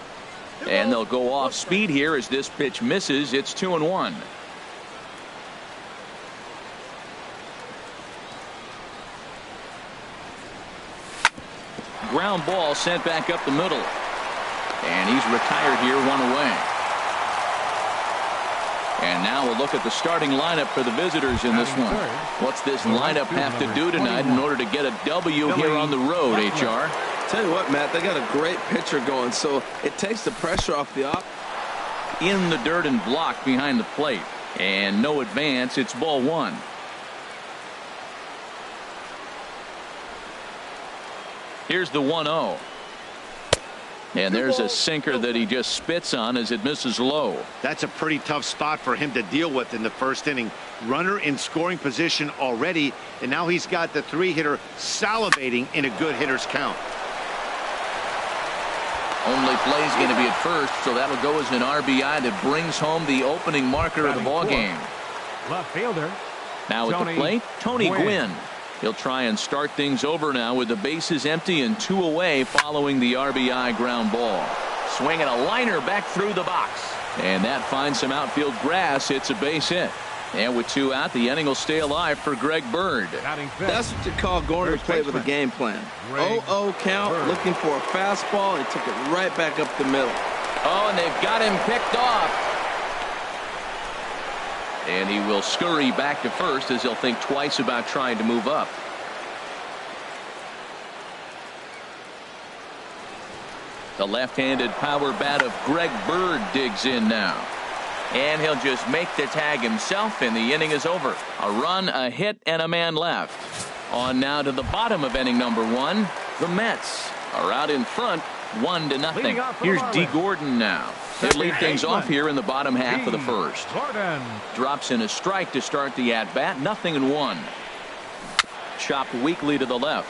Speaker 1: And they'll go off speed here as this pitch misses. It's 2-1. Ground ball sent back up the middle. And he's retired here, 1 away. And now we'll look at the starting lineup for the visitors in this one. What's this lineup have to do tonight in order to get a W here on the road, HR?
Speaker 3: Tell you what, Matt, they got a great pitcher going, so it takes the pressure off the op.
Speaker 1: In the dirt and blocked behind the plate. And no advance. It's ball 1. Here's the 1-0. And there's a sinker that he just spits on as it misses low.
Speaker 2: That's a pretty tough spot for him to deal with in the first inning. Runner in scoring position already, and now he's got the 3-hitter salivating in a good hitter's count.
Speaker 1: Only play's going to be at first, so that'll go as an RBI that brings home the opening marker of the ball game.
Speaker 4: Left fielder.
Speaker 1: Now at the plate, Tony Gwynn. He'll try and start things over now with the bases empty and 2 away following the RBI ground ball. Swinging a liner back through the box. And that finds some outfield grass. It's a base hit. And with 2 out, the inning will stay alive for Greg Bird.
Speaker 3: That's what you call going to play with a game plan. 0-0 count, looking for a fastball. He took it right back up the middle.
Speaker 1: Oh, and they've got him picked off. And he will scurry back to first as he'll think twice about trying to move up. The left-handed power bat of Greg Bird digs in now. And he'll just make the tag himself, and the inning is over. A run, a hit, and a man left. On now to the bottom of inning number 1. The Mets are out in front, 1-0. Here's D. Gordon now. He'll lead things off here in the bottom half of the first. Drops in a strike to start the at-bat. 0-1. Chopped weakly to the left.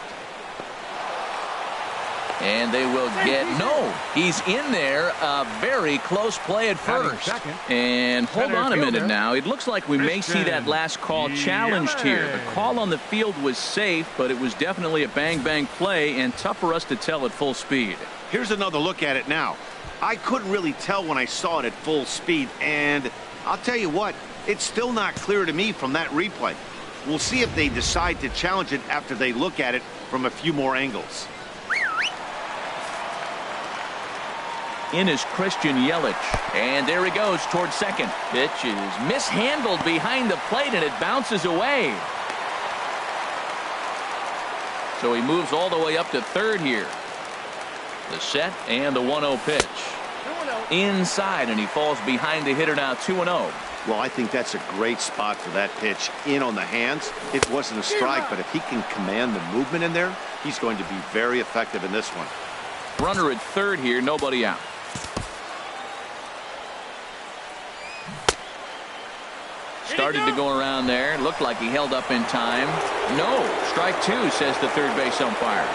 Speaker 1: And they will get no. He's in there. A very close play at first. And hold on a minute now. It looks like we may see that last call challenged here. The call on the field was safe, but it was definitely a bang-bang play and tough for us to tell at full speed.
Speaker 2: Here's another look at it now. I couldn't really tell when I saw it at full speed, and I'll tell you what, it's still not clear to me from that replay. We'll see if they decide to challenge it after they look at it from a few more angles.
Speaker 1: In is Christian Yelich, and there he goes towards second. Pitch is mishandled behind the plate, and it bounces away. So he moves all the way up to third here. The set and the 1-0 pitch. Inside, and he falls behind the hitter now. 2-0.
Speaker 2: Well, I think that's a great spot for that pitch. In on the hands. It wasn't a strike, but if he can command the movement in there, he's going to be very effective in this one.
Speaker 1: Runner at third here, nobody out. Started to go around there. Looked like he held up in time. No. Strike 2, says the third base umpire.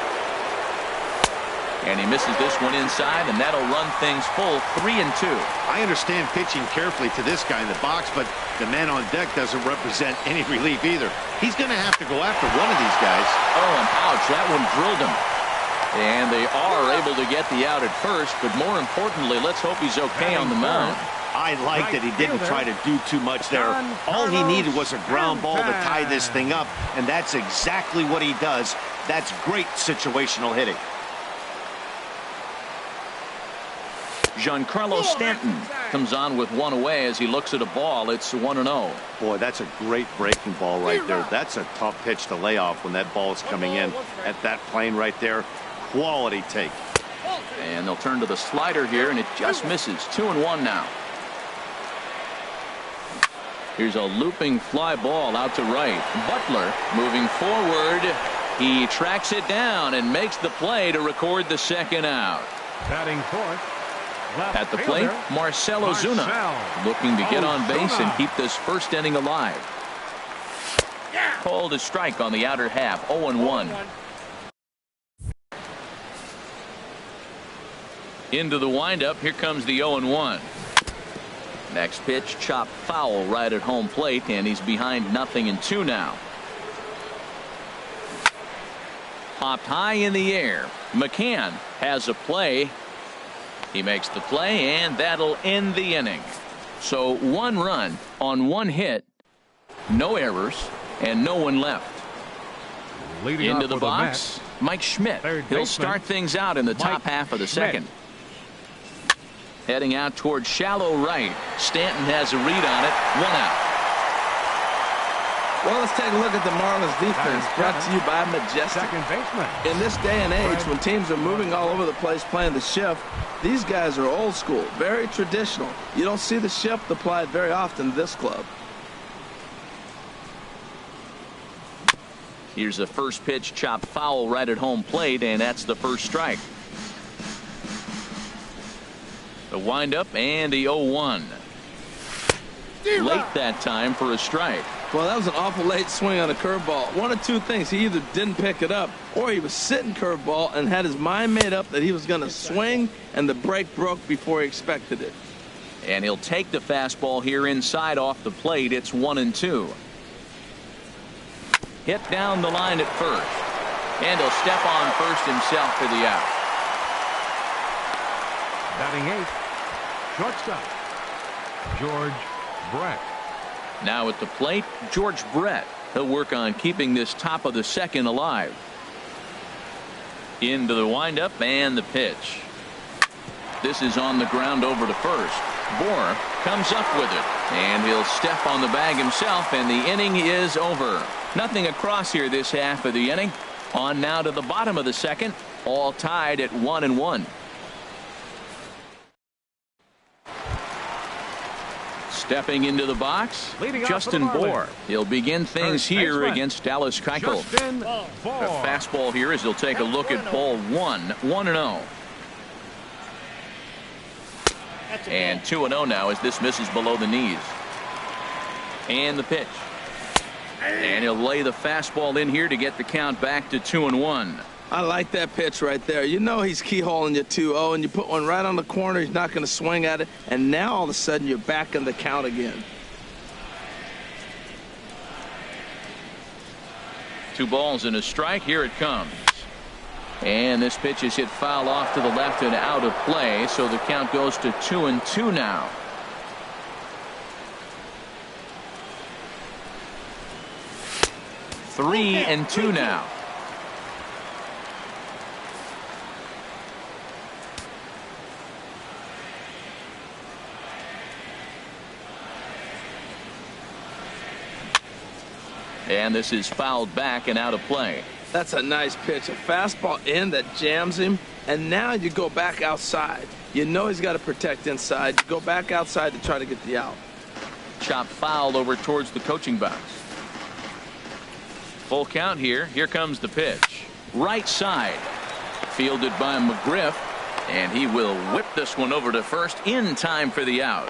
Speaker 1: And he misses this one inside, and that'll run things full 3-2.
Speaker 2: I understand pitching carefully to this guy in the box, but the man on deck doesn't represent any relief either. He's going to have to go after one of these guys.
Speaker 1: Oh, and ouch, that one drilled him. And they are able to get the out at first, but more importantly, let's hope he's okay on the mound.
Speaker 2: I like that he didn't try to do too much there. All he needed was a ground ball to tie this thing up, and that's exactly what he does. That's great situational hitting.
Speaker 1: Giancarlo Stanton comes on with one away as he looks at a ball. It's 1-0.
Speaker 2: Boy, that's a great breaking ball right there. That's a tough pitch to lay off when that ball is coming in at that plane right there. Quality take.
Speaker 1: And they'll turn to the slider here, and it just misses. 2-1 now. Here's a looping fly ball out to right. Butler moving forward. He tracks it down and makes the play to record the second out.
Speaker 4: Batting fourth.
Speaker 1: At the plate, Marcell Ozuna looking to get on base and keep this first inning alive. Called a strike on the outer half. 0-1. Into the windup. Here comes the 0-1. Next pitch, chop foul right at home plate, and he's behind 0-2 now. Popped high in the air. McCann has a play. He makes the play, and that'll end the inning. So 1 run on 1 hit, no errors, and no one left.
Speaker 4: Leading
Speaker 1: into the box, Mike Schmidt. He'll start things out in the top half of the second. Heading out towards shallow right. Stanton has a read on it. 1 out.
Speaker 3: Well, let's take a look at the Marlins defense, brought to you by Majestic.
Speaker 4: Second baseman.
Speaker 3: In this day and age, when teams are moving all over the place playing the shift, these guys are old school, very traditional. You don't see the shift applied very often in this club.
Speaker 1: Here's a first pitch chop foul right at home plate, and that's the first strike. The windup and the 0-1. Late that time for a strike.
Speaker 3: Well, that was an awful late swing on a curveball. One of two things. He either didn't pick it up or he was sitting curveball and had his mind made up that he was going to swing, and the break broke before he expected it.
Speaker 1: And he'll take the fastball here inside off the plate. It's 1-2. Hit down the line at first. And he'll step on first himself for the out.
Speaker 4: Batting 8th. Shortstop. George Brett.
Speaker 1: Now at the plate, George Brett. He'll work on keeping this top of the second alive. Into the windup and the pitch. This is on the ground over to first. Bohr comes up with it, and he'll step on the bag himself, and the inning is over. Nothing across here this half of the inning. On now to the bottom of the second, all tied at 1-1. Stepping into the box, Justin Bohr. He'll begin things here against Dallas Keuchel. A fastball here as he'll take a look at ball 1. 1-0. And 2-0 now as this misses below the knees. And the pitch. And he'll lay the fastball in here to get the count back to 2-1.
Speaker 3: I like that pitch right there. You know he's keyholing you 2-0, and you put one right on the corner. He's not going to swing at it. And now all of a sudden you're back in the count again.
Speaker 1: 2 balls and a strike. Here it comes. And this pitch is hit foul off to the left and out of play. So the count goes to 2-2 now. Three and 2 now. And this is fouled back and out of play.
Speaker 3: That's a nice pitch. A fastball in that jams him. And now you go back outside. You know he's got to protect inside. You go back outside to try to get the out.
Speaker 1: Chop foul over towards the coaching box. Full count here. Here comes the pitch. Right side. Fielded by McGriff. And he will whip this one over to first in time for the out.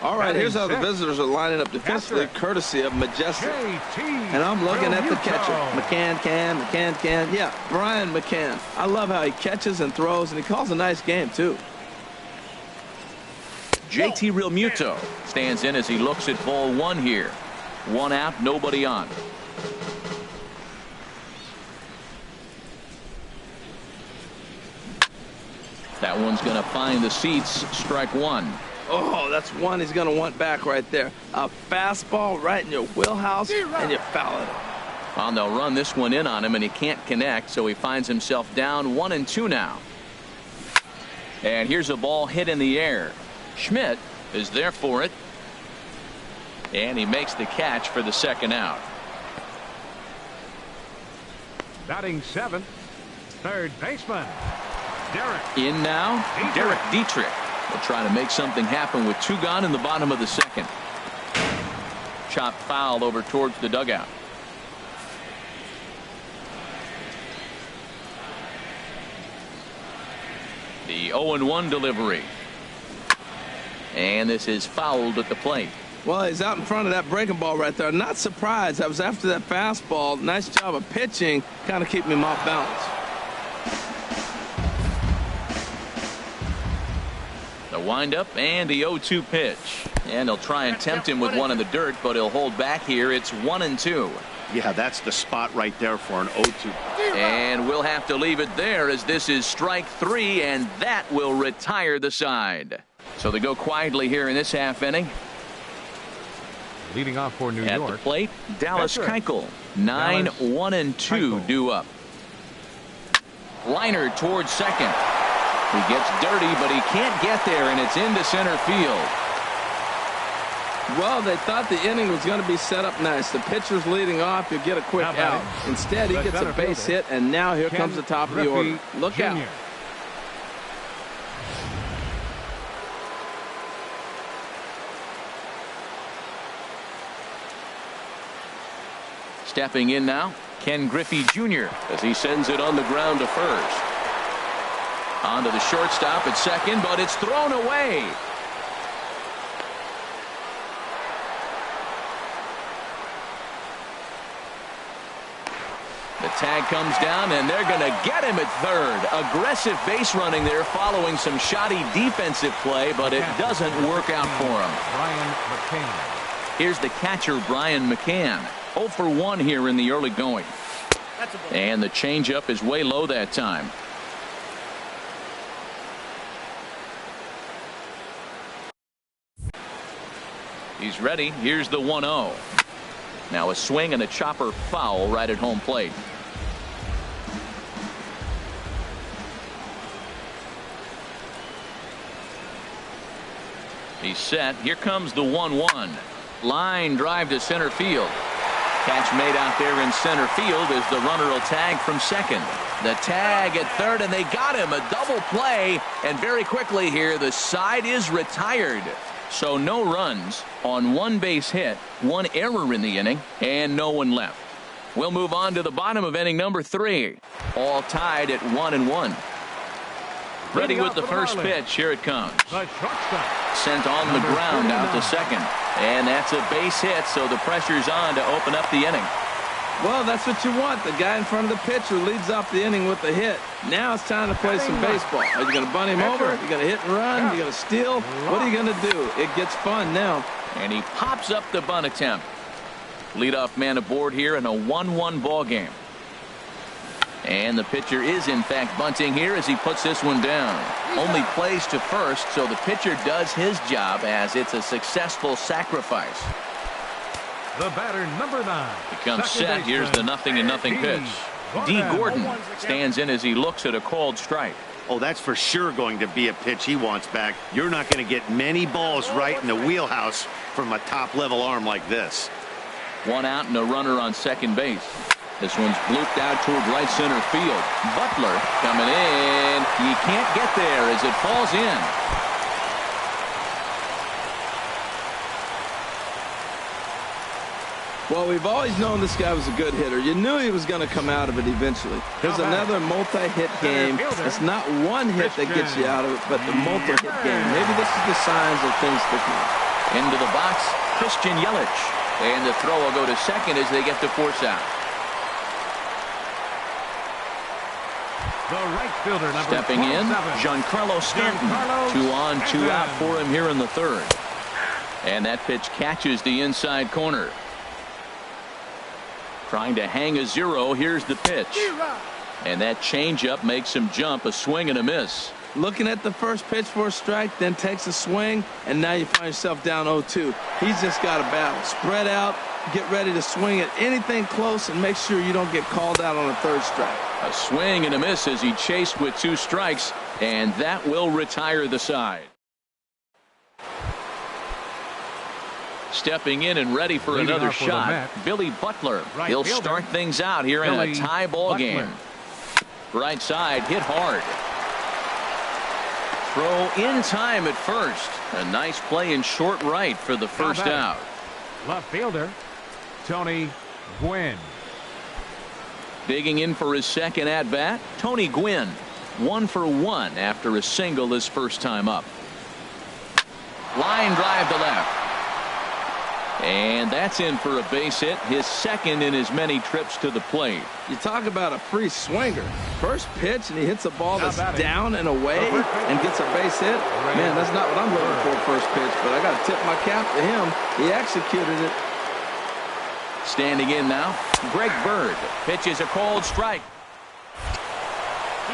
Speaker 3: All right, here's how the visitors are lining up defensively, courtesy of Majestic. And I'm looking at the catcher. McCann can. Yeah, Brian McCann. I love how he catches and throws, and he calls a nice game, too.
Speaker 1: JT Realmuto stands in as he looks at ball 1 here. 1 out, nobody on. That one's going to find the seats. Strike 1.
Speaker 3: Oh, that's one he's going to want back right there. A fastball right in your wheelhouse, and you foul it.
Speaker 1: Well, they'll run this one in on him, and he can't connect, so he finds himself down 1-2 now. And here's a ball hit in the air. Schmidt is there for it. And he makes the catch for the second out.
Speaker 4: Batting 7th, third baseman, Derek.
Speaker 1: In now, Derek Dietrich will try to make something happen with 2 gone in the bottom of the second. Chopped foul over towards the dugout. The 0-1 delivery. And this is fouled at the plate.
Speaker 3: Well, he's out in front of that breaking ball right there. Not surprised. I was after that fastball. Nice job of pitching, kind of keeping him off balance.
Speaker 1: The windup and the 0-2 pitch. And they'll try and tempt him with one in the dirt, but he'll hold back here. It's 1-2.
Speaker 2: Yeah, that's the spot right there for an 0-2.
Speaker 1: And we'll have to leave it there as this is strike 3, and that will retire the side. So they go quietly here in this half inning.
Speaker 4: Leading off for New
Speaker 1: At
Speaker 4: York.
Speaker 1: the plate, Dallas Keuchel. 9-1-2 due up. Liner towards second. He gets dirty, but he can't get there, and it's into center field.
Speaker 3: Well, they thought the inning was going to be set up nice. The pitcher's leading off, you get a quick out. Instead, he gets a base hit, and now here comes the top of the order. Look out.
Speaker 1: Stepping in now, Ken Griffey Jr. as he sends it on the ground to first. On to the shortstop at second, but it's thrown away. The tag comes down, and they're going to get him at third. Aggressive base running there following some shoddy defensive play, but it doesn't work out for him.
Speaker 4: Brian McCann.
Speaker 1: Here's the catcher, Brian McCann. 0 for 1 here in the early going. And the changeup is way low that time. He's ready. Here's the 1-0. Now a swing and a chopper foul right at home plate. He's set. Here comes the 1-1. Line drive to center field. Catch made out there in center field as the runner will tag from second. The tag at third, and they got him. A double play, and very quickly here the side is retired. So no runs on 1 base hit, 1 error in the inning, and no one left. We'll move on to the bottom of inning number 3. All tied at 1-1. Ready with the first pitch. Here it comes. Sent on the ground out to second. And that's a base hit, so the pressure's on to open up the inning.
Speaker 3: Well, that's what you want. The guy in front of the pitcher leads off the inning with a hit. Now it's time to play some baseball. Are you going to bunt him over? Are you going to hit and run? Are you going to steal? What are you going to do? It gets fun now.
Speaker 1: And he pops up the bunt attempt. Leadoff man aboard here in a 1-1 ball game. And the pitcher is in fact bunting here as he puts this one down. Only plays to first, so the pitcher does his job as it's a successful sacrifice.
Speaker 4: The batter, number 9.
Speaker 1: He comes set. Here's the 0-0 pitch. D. Gordon stands in as he looks at a called strike.
Speaker 2: Oh, that's for sure going to be a pitch he wants back. You're not going to get many balls right in the wheelhouse from a top-level arm like this.
Speaker 1: 1 out and a runner on second base. This one's blooped out toward right center field. Butler coming in. He can't get there as it falls in.
Speaker 3: Well, we've always known this guy was a good hitter. You knew he was going to come out of it eventually. There's another multi-hit game. It's not one hit that gets you out of it, but the multi-hit game. Maybe this is the signs of things to come.
Speaker 1: Into the box, Christian Yelich. And the throw will go to second as they get to force out.
Speaker 4: The right fielder, number
Speaker 1: Stepping in, Giancarlo Stanton. 2 on, 2 out for him here in the third. And that pitch catches the inside corner. Trying to hang a 0. Here's the pitch. And that changeup makes him jump. A swing and a miss.
Speaker 3: looking at the first pitch for a strike, then takes a swing, and now you find yourself down 0-2. He's just got to battle. Spread out, get ready to swing at anything close, and make sure you don't get called out on a third strike.
Speaker 1: A swing and a miss as he chased with 2 strikes, and that will retire the side. Stepping in and ready for another shot, Billy Butler. He'll start things out here in a tie ball game. Right side, hit hard. Throw in time at first. A nice play in short right for the first out.
Speaker 4: Left fielder, Tony Gwynn.
Speaker 1: Digging in for his second at bat, Tony Gwynn. 1 for 1 after a single his first time up. Line drive to left. And that's in for a base hit, his second in as many trips to the plate.
Speaker 3: You talk about a free swinger. First pitch, and he hits a ball that's down and away and gets a base hit. Man, that's not what I'm looking for first pitch, but I got to tip my cap to him. He executed it.
Speaker 1: Standing in now, Greg Bird pitches a called strike.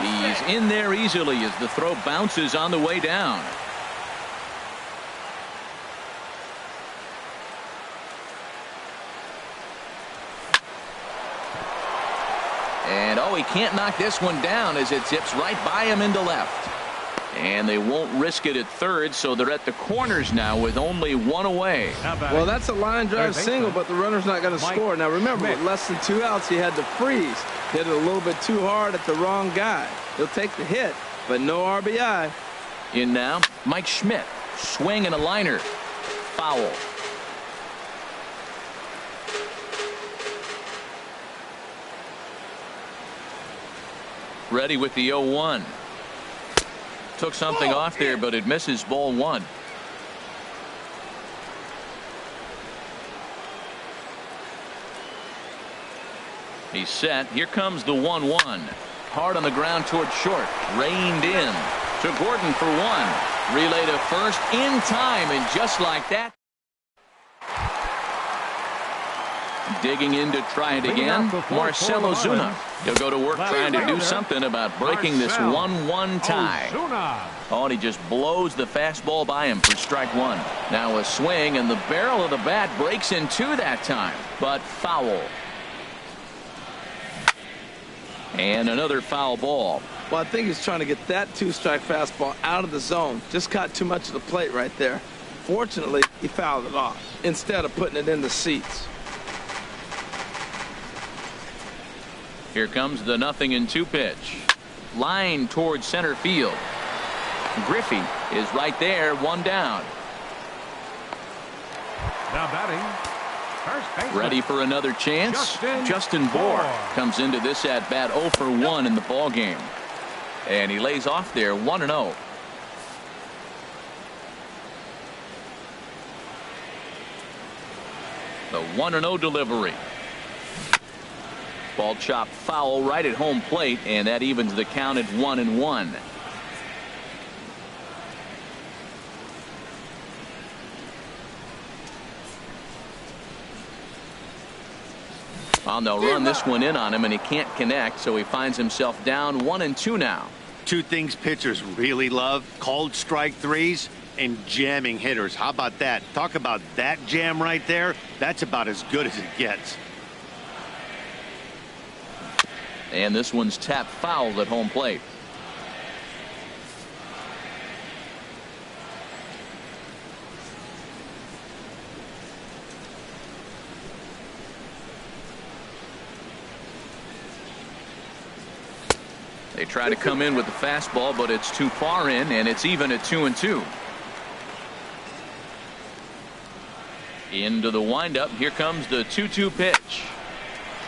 Speaker 1: He's in there easily as the throw bounces on the way down. And oh, he can't knock this one down as it zips right by him into left. And they won't risk it at third, so they're at the corners now with only 1 away.
Speaker 3: Well, that's a line drive single, but the runner's not going to score. Now remember, with less than 2 outs, he had to freeze. Hit it a little bit too hard at the wrong guy. He'll take the hit, but no RBI.
Speaker 1: In now, Mike Schmidt. Swing and a liner. Foul. Ready with the 0-1. Took something off there, but it misses ball 1. He's set. Here comes the 1-1. Hard on the ground towards short. Reined in to Gordon for 1. Relay to first in time, and just like that. Digging in to try it again, Marcell Ozuna. He'll go to work trying to do something about breaking this 1-1 tie. Oh, and he just blows the fastball by him for strike 1. Now a swing, and the barrel of the bat breaks in 2 that time, but foul. And another foul ball.
Speaker 3: Well, I think he's trying to get that 2-strike fastball out of the zone. Just caught too much of the plate right there. Fortunately, he fouled it off instead of putting it in the seats.
Speaker 1: Here comes the 0-2 pitch. Line towards center field. Griffey is right there, 1 down.
Speaker 4: Now batting, first baseman.
Speaker 1: Ready for another chance. Justin Bour comes into this at bat 0 for 1 in the ball game. And he lays off there 1-0. The 1-0 delivery. Ball chopped foul right at home plate, and that evens the count at 1-1. Well, they'll run this one in on him, and he can't connect, so he finds himself down 1-2 now.
Speaker 2: 2 things pitchers really love: called strike threes and jamming hitters. How about that? Talk about that jam right there. That's about as good as it gets.
Speaker 1: And this one's tapped foul at home plate. They try to come in with the fastball, but it's too far in, and it's even at 2-2. Into the windup. Here comes the 2-2 pitch.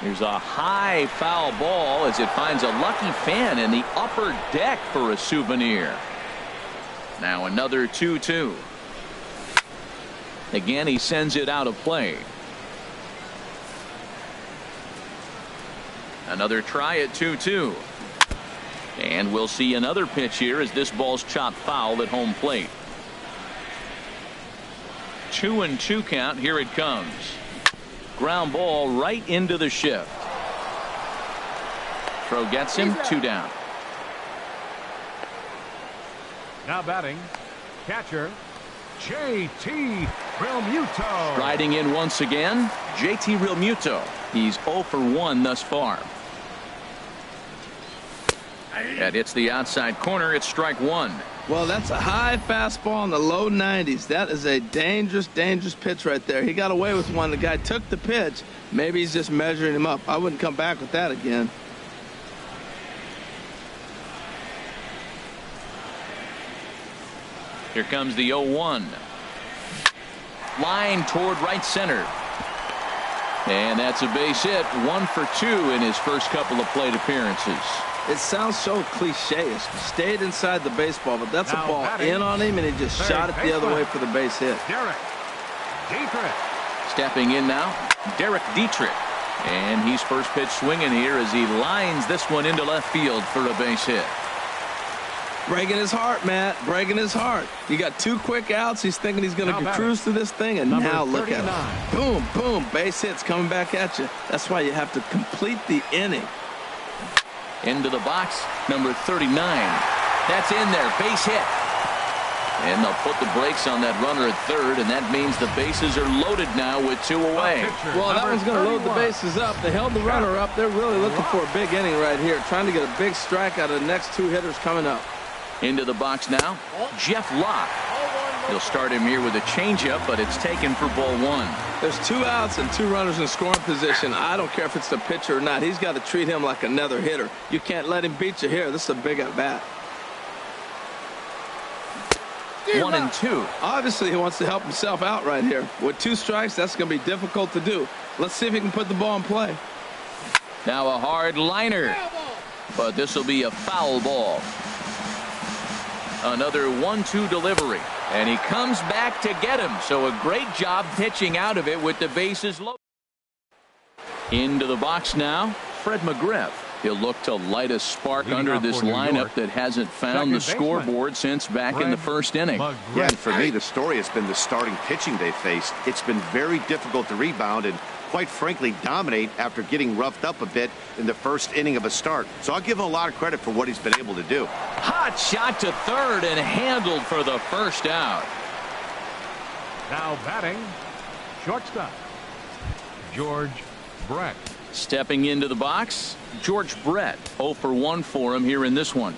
Speaker 1: There's a high foul ball as it finds a lucky fan in the upper deck for a souvenir. Now another 2-2. Again, he sends it out of play. Another try at 2-2. And we'll see another pitch here as this ball's chopped foul at home plate. 2-2 count. Here it comes. Ground ball right into the shift. Throw gets him, 2 down.
Speaker 4: Now batting, catcher, J.T. Realmuto.
Speaker 1: Riding in once again, J.T. Realmuto. He's 0 for 1 thus far. That hits the outside corner. It's strike one.
Speaker 3: Well, that's a high fastball in the low 90s. That is a dangerous, dangerous pitch right there. He got away with one. The guy took the pitch. Maybe he's just measuring him up. I wouldn't come back with that again.
Speaker 1: Here comes the 0-1. Line toward right center. And that's a base hit. 1 for 2 in his first couple of plate appearances.
Speaker 3: It sounds so cliche. It stayed inside the baseball, but that's
Speaker 4: Now
Speaker 3: a ball
Speaker 4: batting,
Speaker 3: in on him, and he just shot it the other way for the base hit.
Speaker 4: Derek Dietrich.
Speaker 1: Stepping in now, Derek Dietrich. And he's first pitch swinging here as he lines this one into left field for a base hit.
Speaker 3: Breaking his heart, Matt. Breaking his heart. You got 2 quick outs. He's thinking he's going to cruise through this thing, and
Speaker 4: Number
Speaker 3: now look
Speaker 4: 39.
Speaker 3: at him. Boom, boom. Base hits coming back at you. That's why you have to complete the inning.
Speaker 1: Into the box, number 39. That's in there, base hit. And they'll put the brakes on that runner at third, and that means the bases are loaded now with 2 away.
Speaker 3: Well, that one's going to load the bases up. They held the runner up. They're really looking for a big inning right here, trying to get a big strike out of the next 2 hitters coming up.
Speaker 1: Into the box now, Jeff Locke. He'll start him here with a changeup, but it's taken for ball 1.
Speaker 3: There's 2 outs and 2 runners in scoring position. I don't care if it's the pitcher or not. He's got to treat him like another hitter. You can't let him beat you here. This is a big at bat.
Speaker 1: 1 and 2.
Speaker 3: Obviously, he wants to help himself out right here. With 2 strikes, that's going to be difficult to do. Let's see if he can put the ball in play.
Speaker 1: Now a hard liner, but this will be a foul ball. Another 1-2 delivery, and he comes back to get him. So a great job pitching out of it with the bases loaded. Into the box now, Fred McGriff. He'll look to light a spark under this lineup that hasn't found the scoreboard since back in the first inning.
Speaker 2: Yeah, and for me, the story has been the starting pitching they faced. It's been very difficult to rebound and, quite frankly, dominate after getting roughed up a bit in the first inning of a start. So I'll give him a lot of credit for what he's been able to do.
Speaker 1: Hot shot to third and handled for the first out.
Speaker 4: Now batting, shortstop, George Brett.
Speaker 1: Stepping into the box, George Brett. 0 for 1 for him here in this one.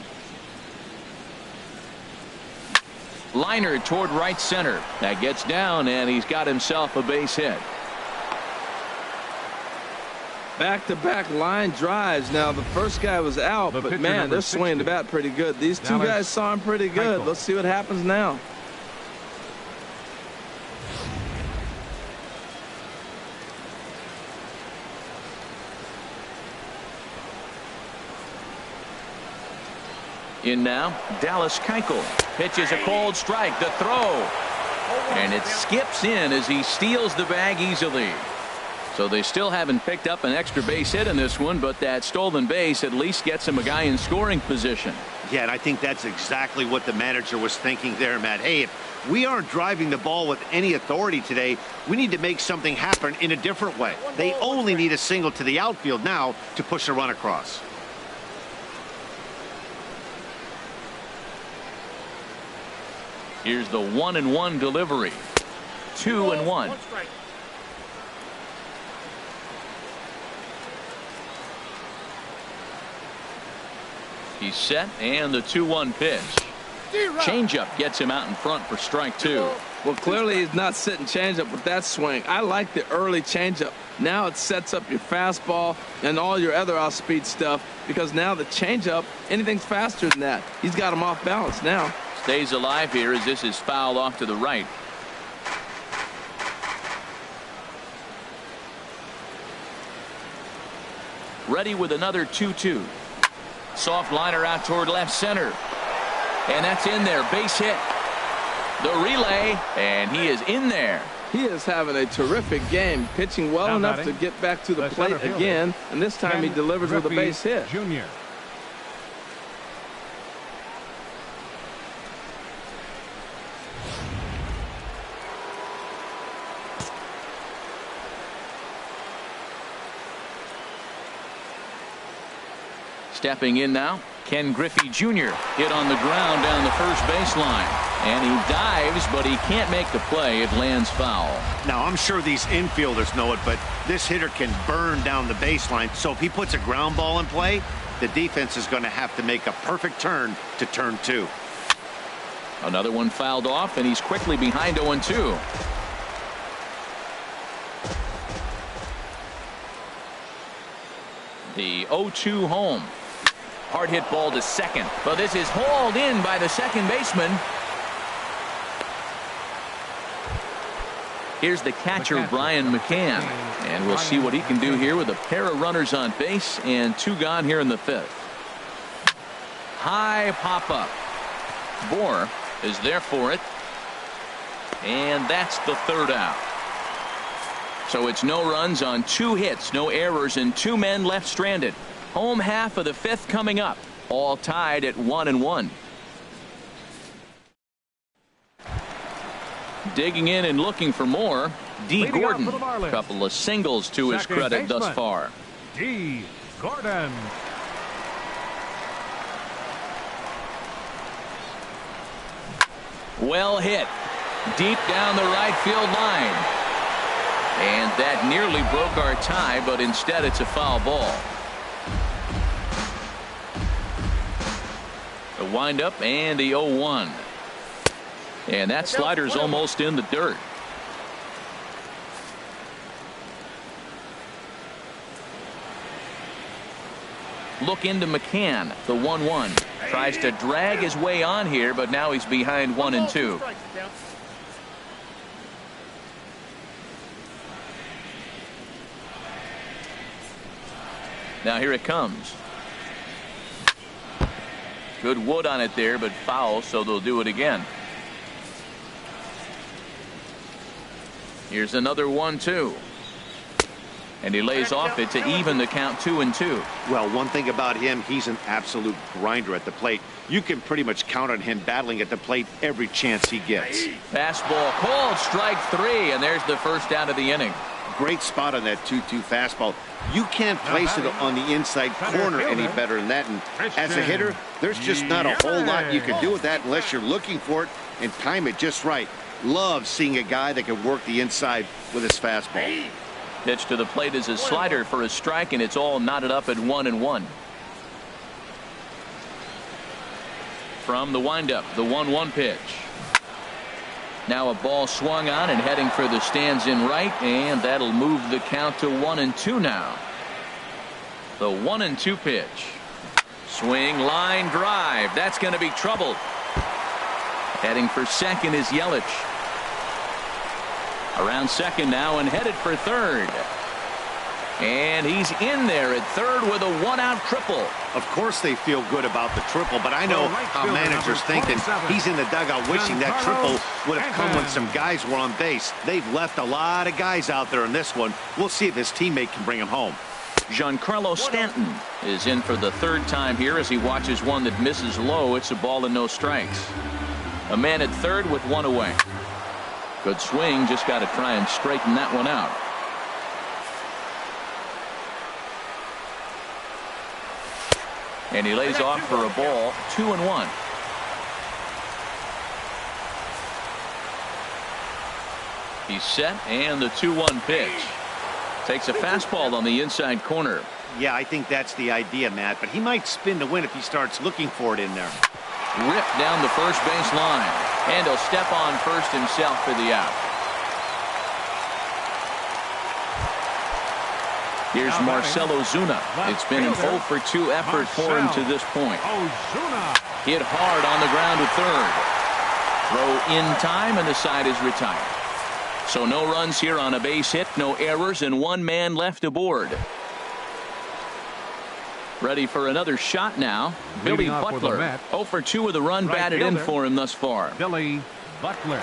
Speaker 1: Liner toward right center. That gets down, and he's got himself a base hit.
Speaker 3: Back-to-back line drives. Now, the first guy was out, but man, they're swinging the bat pretty good. These 2 guys saw him pretty good. Let's see what happens now.
Speaker 1: In now, Dallas Keuchel pitches a cold strike. The throw, and it skips in as he steals the bag easily. So they still haven't picked up an extra base hit in this one, but that stolen base at least gets him a guy in scoring position.
Speaker 2: Yeah, and I think that's exactly what the manager was thinking there, Matt. Hey, if we aren't driving the ball with any authority today, we need to make something happen in a different way. They only need a single to the outfield now to push a run across.
Speaker 1: Here's the 1-1 delivery. 2-1. He's set, and the 2-1 pitch. Changeup gets him out in front for strike 2.
Speaker 3: Well, clearly he's not sitting changeup with that swing. I like the early changeup. Now it sets up your fastball and all your other off-speed stuff, because now the changeup, anything's faster than that. He's got him off balance now.
Speaker 1: Stays alive here as this is fouled off to the right. Ready with another 2-2. Soft liner out toward left center. And that's in there. Base hit. The relay, and he is in there.
Speaker 3: He is having a terrific game, pitching well
Speaker 4: Now
Speaker 3: enough
Speaker 4: batting,
Speaker 3: to get back to the
Speaker 4: the
Speaker 3: plate
Speaker 4: center fielder,
Speaker 3: again, and this time he delivers with a base hit.
Speaker 4: Jr.
Speaker 1: Stepping in now, Ken Griffey Jr. hit on the ground down the first baseline. And he dives, but he can't make the play. It lands foul.
Speaker 2: Now, I'm sure these infielders know it, but this hitter can burn down the baseline. So if he puts a ground ball in play, the defense is going to have to make a perfect turn to turn 2.
Speaker 1: Another one fouled off, and he's quickly behind 0-2. The 0-2 home. Hard hit ball to second, but this is hauled in by the second baseman. Here's the catcher, Brian McCann, and we'll see what he can do here with a pair of runners on base and 2 gone here in the 5th. High pop up. Bohr is there for it, and that's the 3rd out. So it's no runs on 2 hits, no errors, and 2 men left stranded. Home half of the 5th coming up, all tied at 1-1. Digging in and looking for more, D. Gordon. A couple of singles to his credit thus far.
Speaker 4: D. Gordon.
Speaker 1: Well hit. Deep down the right field line. And that nearly broke our tie, but instead it's a foul ball. The windup and the 0-1. And that slider's almost in the dirt. Look into McCann, the 1-1. Tries to drag his way on here, but now he's behind 1-2. Now here it comes. Good wood on it there, but foul, so they'll do it again. Here's another 1-2. And he lays off it to even the count 2-2.
Speaker 2: Well, one thing about him, he's an absolute grinder at the plate. You can pretty much count on him battling at the plate every chance he gets.
Speaker 1: Fastball called, strike 3, and there's the first out of the inning.
Speaker 2: Great spot on that 2-2 fastball. You can't place it on the inside corner any better than that. And as a hitter, there's just not a whole lot you can do with that unless you're looking for it and time it just right. Love seeing a guy that can work the inside with his fastball.
Speaker 1: Pitch to the plate is a slider for a strike, and it's all knotted up at 1-1. From the windup, the 1-1 pitch. Now a ball swung on and heading for the stands in right, and that'll move the count to 1-2 now. The 1-2 pitch. Swing, line drive. That's going to be trouble. Heading for second is Yelich. Around second now and headed for third. And he's in there at third with a 1-out triple.
Speaker 2: Of course they feel good about the triple, but I know how managers think, and he's in the dugout wishing that triple would have come when some guys were on base. They've left a lot of guys out there in this one. We'll see if his teammate can bring him home.
Speaker 1: Giancarlo Stanton is in for the 3rd time here as he watches one that misses low. It's a ball and no strikes. A man at third with 1 away. Good swing, just got to try and straighten that one out. And he lays off for a ball, 2-1. He's set, and the 2-1 pitch. Takes a fastball on the inside corner.
Speaker 2: Yeah, I think that's the idea, Matt, but he might spin to win if he starts looking for it in there.
Speaker 1: Ripped down the first base line, and he'll step on first himself for the out. Here's Marcell Ozuna. It's been an 0-for-2 effort for him to this point. Hit hard on the ground to third. Throw in time, and the side is retired. So no runs here on a base hit, no errors, and 1 man left aboard. Ready for another shot now. Billy Butler. 0-for-2 with a run batted in for him thus far.
Speaker 4: Billy Butler.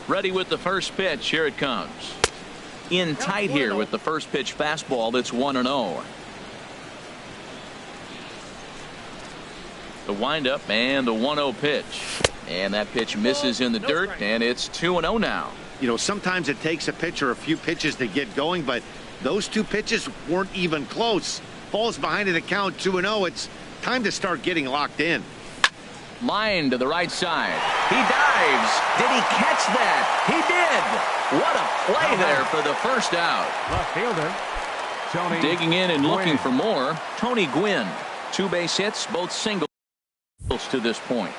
Speaker 1: Ready with the first pitch. Here it comes. In tight here with the first pitch fastball. That's 1-0. The windup and the 1-0 pitch. And that pitch misses in the dirt, and it's 2-0 now.
Speaker 2: You know, sometimes it takes a pitcher a few pitches to get going, but those two pitches weren't even close. Falls behind in the count 2-0. It's time to start getting locked in.
Speaker 1: Line to the right side. He dives. Did he catch that? He did. What a play there for the first out.
Speaker 4: Left fielder, Tony
Speaker 1: Digging in and looking
Speaker 4: Gwynn.
Speaker 1: for more. Tony Gwynn. 2 base hits, both singles to this point.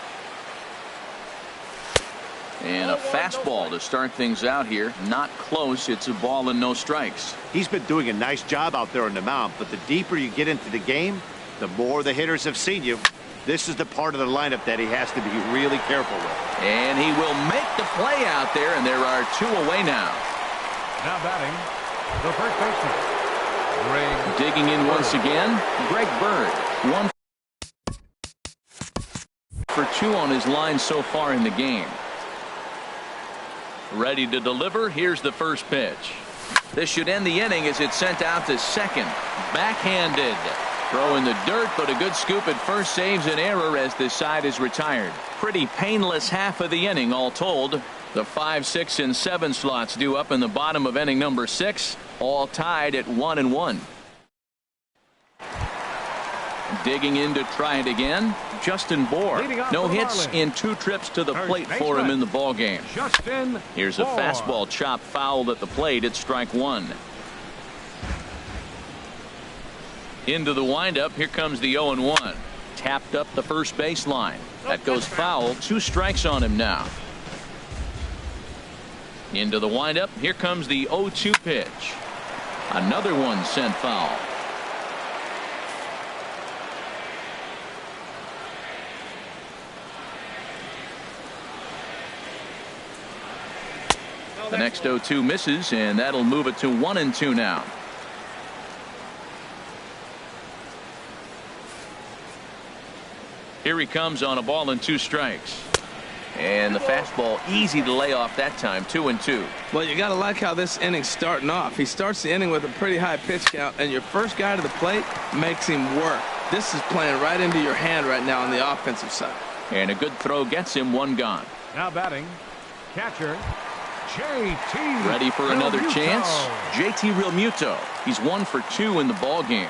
Speaker 1: And a fastball to start things out here. Not close. It's a ball and no strikes.
Speaker 2: He's been doing a nice job out there on the mound, but the deeper you get into the game, the more the hitters have seen you. This is the part of the lineup that he has to be really careful with.
Speaker 1: And he will make the play out there, and there are 2 away now.
Speaker 4: Now batting, the first baseman, Greg.
Speaker 1: Digging in once again, Greg Bird. 1 for 2 on his line so far in the game. Ready to deliver. Here's the first pitch. This should end the inning as it's sent out to second. Backhanded. Throw in the dirt, but a good scoop at first saves an error as this side is retired. Pretty painless half of the inning all told. The 5, 6, and 7 slots due up in the bottom of inning number 6, all tied at 1-1. Digging in to try it again, Justin Bohr. No hits in 2 trips to the plate for him in the ball game.
Speaker 4: Justin
Speaker 1: Here's a
Speaker 4: Bohr.
Speaker 1: fastball chopped foul at the plate. It's strike 1. Into the windup. Here comes the 0-1. Tapped up the first baseline. That goes foul. 2 strikes on him now. Into the windup. Here comes the 0-2 pitch. Another one sent foul. The next 0-2 misses, and that'll move it to 1-2 now. Here he comes on a ball and 2 strikes. And the fastball easy to lay off that time. 2-2.
Speaker 3: Well, you got to like how this inning's starting off. He starts the inning with a pretty high pitch count, and your first guy to the plate makes him work. This is playing right into your hand right now on the offensive side.
Speaker 1: And a good throw gets him 1 gone.
Speaker 4: Now batting, catcher JT.
Speaker 1: Ready for another
Speaker 4: Realmuto.
Speaker 1: chance. JT Realmuto. He's 1 for 2 in the ball game.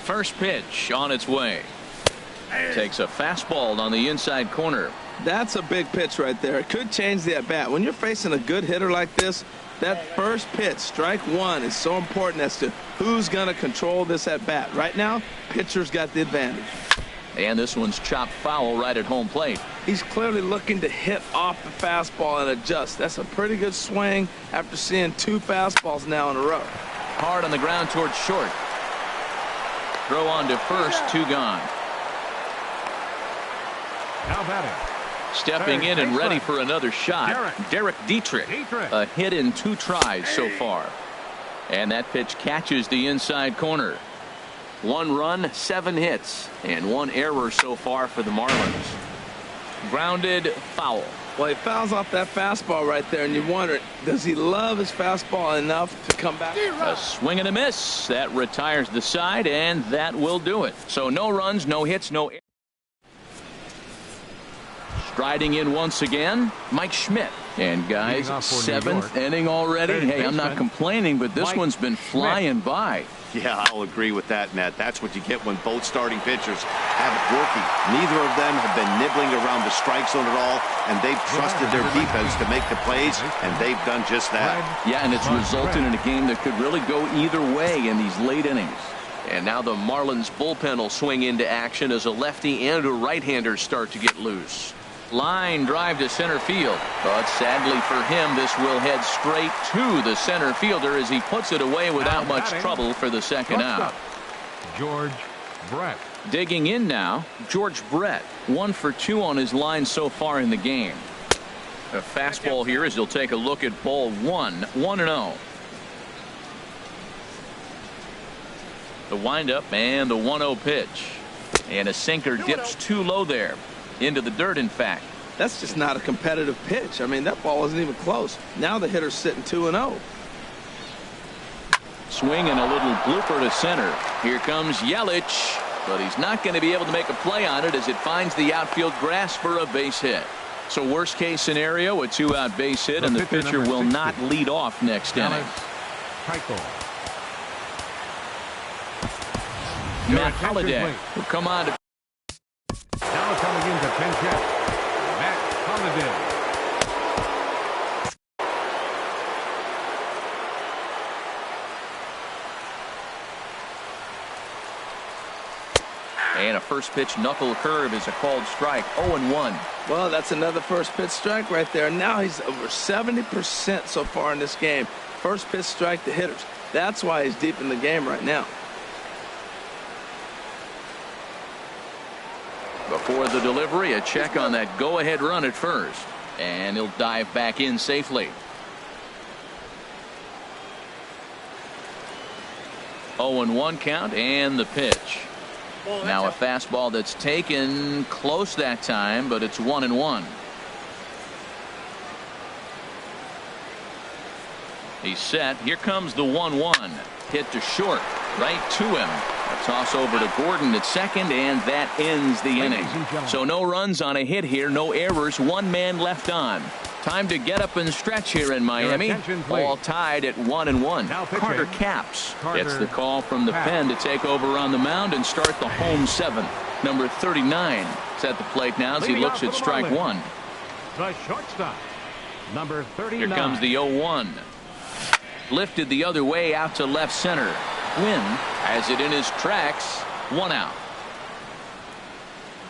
Speaker 1: First pitch on its way. Takes a fastball on the inside corner.
Speaker 3: That's a big pitch right there. It could change the at-bat. When you're facing a good hitter like this, that first pitch, strike 1, is so important as to who's going to control this at-bat. Right now, pitcher's got the advantage.
Speaker 1: And this one's chopped foul right at home plate.
Speaker 3: He's clearly looking to hit off the fastball and adjust. That's a pretty good swing after seeing 2 fastballs now in a row.
Speaker 1: Hard on the ground towards short. Throw on to first, 2 gone.
Speaker 4: Now batting,
Speaker 1: Stepping in and ready for another shot, Derek Dietrich. A hit in 2 tries so far. And that pitch catches the inside corner. 1 run, 7 hits, and 1 error so far for the Marlins. Grounded, foul.
Speaker 3: Well, he fouls off that fastball right there, and you wonder, does he love his fastball enough to come back?
Speaker 1: A swing and a miss. That retires the side, and that will do it. So no runs, no hits, no errors. Striding in once again, Mike Schmidt. And guys, 7th inning already. Hey, I'm not complaining, but this one's been flying by.
Speaker 2: Yeah, I'll agree with that, Matt. That's what you get when both starting pitchers have it working. Neither of them have been nibbling around the strike zone at all, and they've trusted their defense to make the plays, and they've done just that.
Speaker 1: Yeah, and it's resulted in a game that could really go either way in these late innings. And now the Marlins bullpen will swing into action as a lefty and a right-hander start to get loose. Line drive to center field, but sadly for him, this will head straight to the center fielder as he puts it away without much trouble for the second out.
Speaker 4: George Brett.
Speaker 1: Digging in now, George Brett. 1 for 2 on his line so far in the game. A fastball here as he'll take a look at ball 1. 1-0. The windup and the 1-0 pitch. And a sinker dips too low there. Into the dirt, in fact.
Speaker 3: That's just not a competitive pitch. I mean, that ball wasn't even close. Now the hitter's sitting 2-0.
Speaker 1: Swing and a little blooper to center. Here comes Yelich. but he's not going to be able to make a play on it as it finds the outfield grass for a base hit. So worst case scenario, a 2-out base hit, and the pitcher will not lead off next inning. Matt Holliday will come on to.
Speaker 4: Now coming into pinch hit, Matt Holliday.
Speaker 1: And a first pitch knuckle curve is a called strike. 0-1.
Speaker 3: Well, that's another first pitch strike right there. Now he's over 70% so far in this game. First pitch strike to hitters. That's why he's deep in the game right now.
Speaker 1: Before the delivery, a check on that go-ahead run at first. And he'll dive back in safely. 0-1 count and the pitch. Now a fastball that's taken close that time, but it's 1-1. He's set. Here comes the 1-1. Hit to short. Right to him. A toss over to Gordon at second, and that ends the inning. So no runs on a hit here. No errors. One man left on. Time to get up and stretch here in Miami. All tied at 1-1. Carter Capps gets the call from the pen to take over on the mound and start the home seventh. Number 39 is at the plate now as he looks at strike one.
Speaker 4: The shortstop, number 39.
Speaker 1: Here comes the 0-1. Lifted the other way out to left center. Gwynn has it in his tracks. 1 out.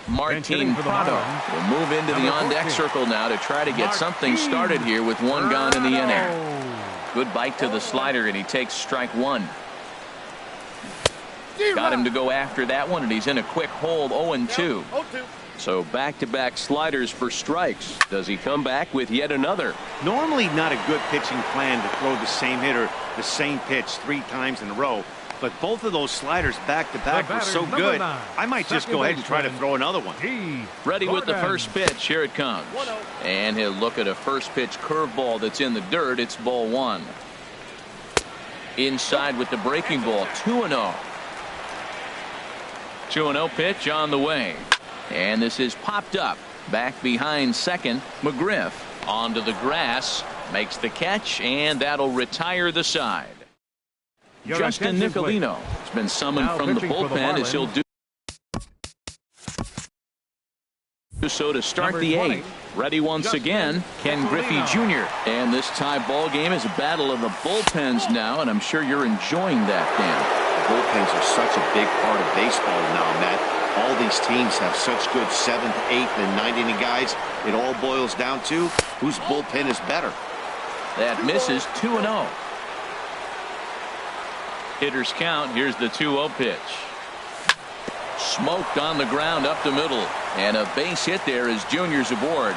Speaker 1: Martin Prado will move into the on-deck circle now to try to get something started here with one gone in the inning. Good bite to the slider, and he takes strike one. Got him to go after that one, and he's in a quick hold. 0-2. So back-to-back sliders for strikes. Does he come back with yet another?
Speaker 2: Normally not a good pitching plan to throw the same hitter the same pitch 3 times in a row. But both of those sliders back-to-back were so good, I might just go ahead and try to throw another one.
Speaker 1: Ready with the first pitch. Here it comes. And he'll look at a first pitch curveball that's in the dirt. It's ball 1. Inside with the breaking ball. 2-0. 2-0 pitch on the way. And this is popped up. Back behind second. McGriff onto the grass. Makes the catch, and that'll retire the side. Justin Nicolino has been summoned from the bullpen as he'll do so to start the 8th. Ready once again, Ken Griffey Jr. And this tie ball game is a battle of the bullpens now, and I'm sure you're enjoying that, Dan.
Speaker 2: The bullpens are such a big part of baseball now, Matt. All these teams have such good 7th, 8th, and 9th inning guys. It all boils down to whose bullpen is better.
Speaker 1: That misses. 2-0. Hitters count. Here's the 2-0 pitch. Smoked on the ground up the middle, and a base hit there as Junior's aboard.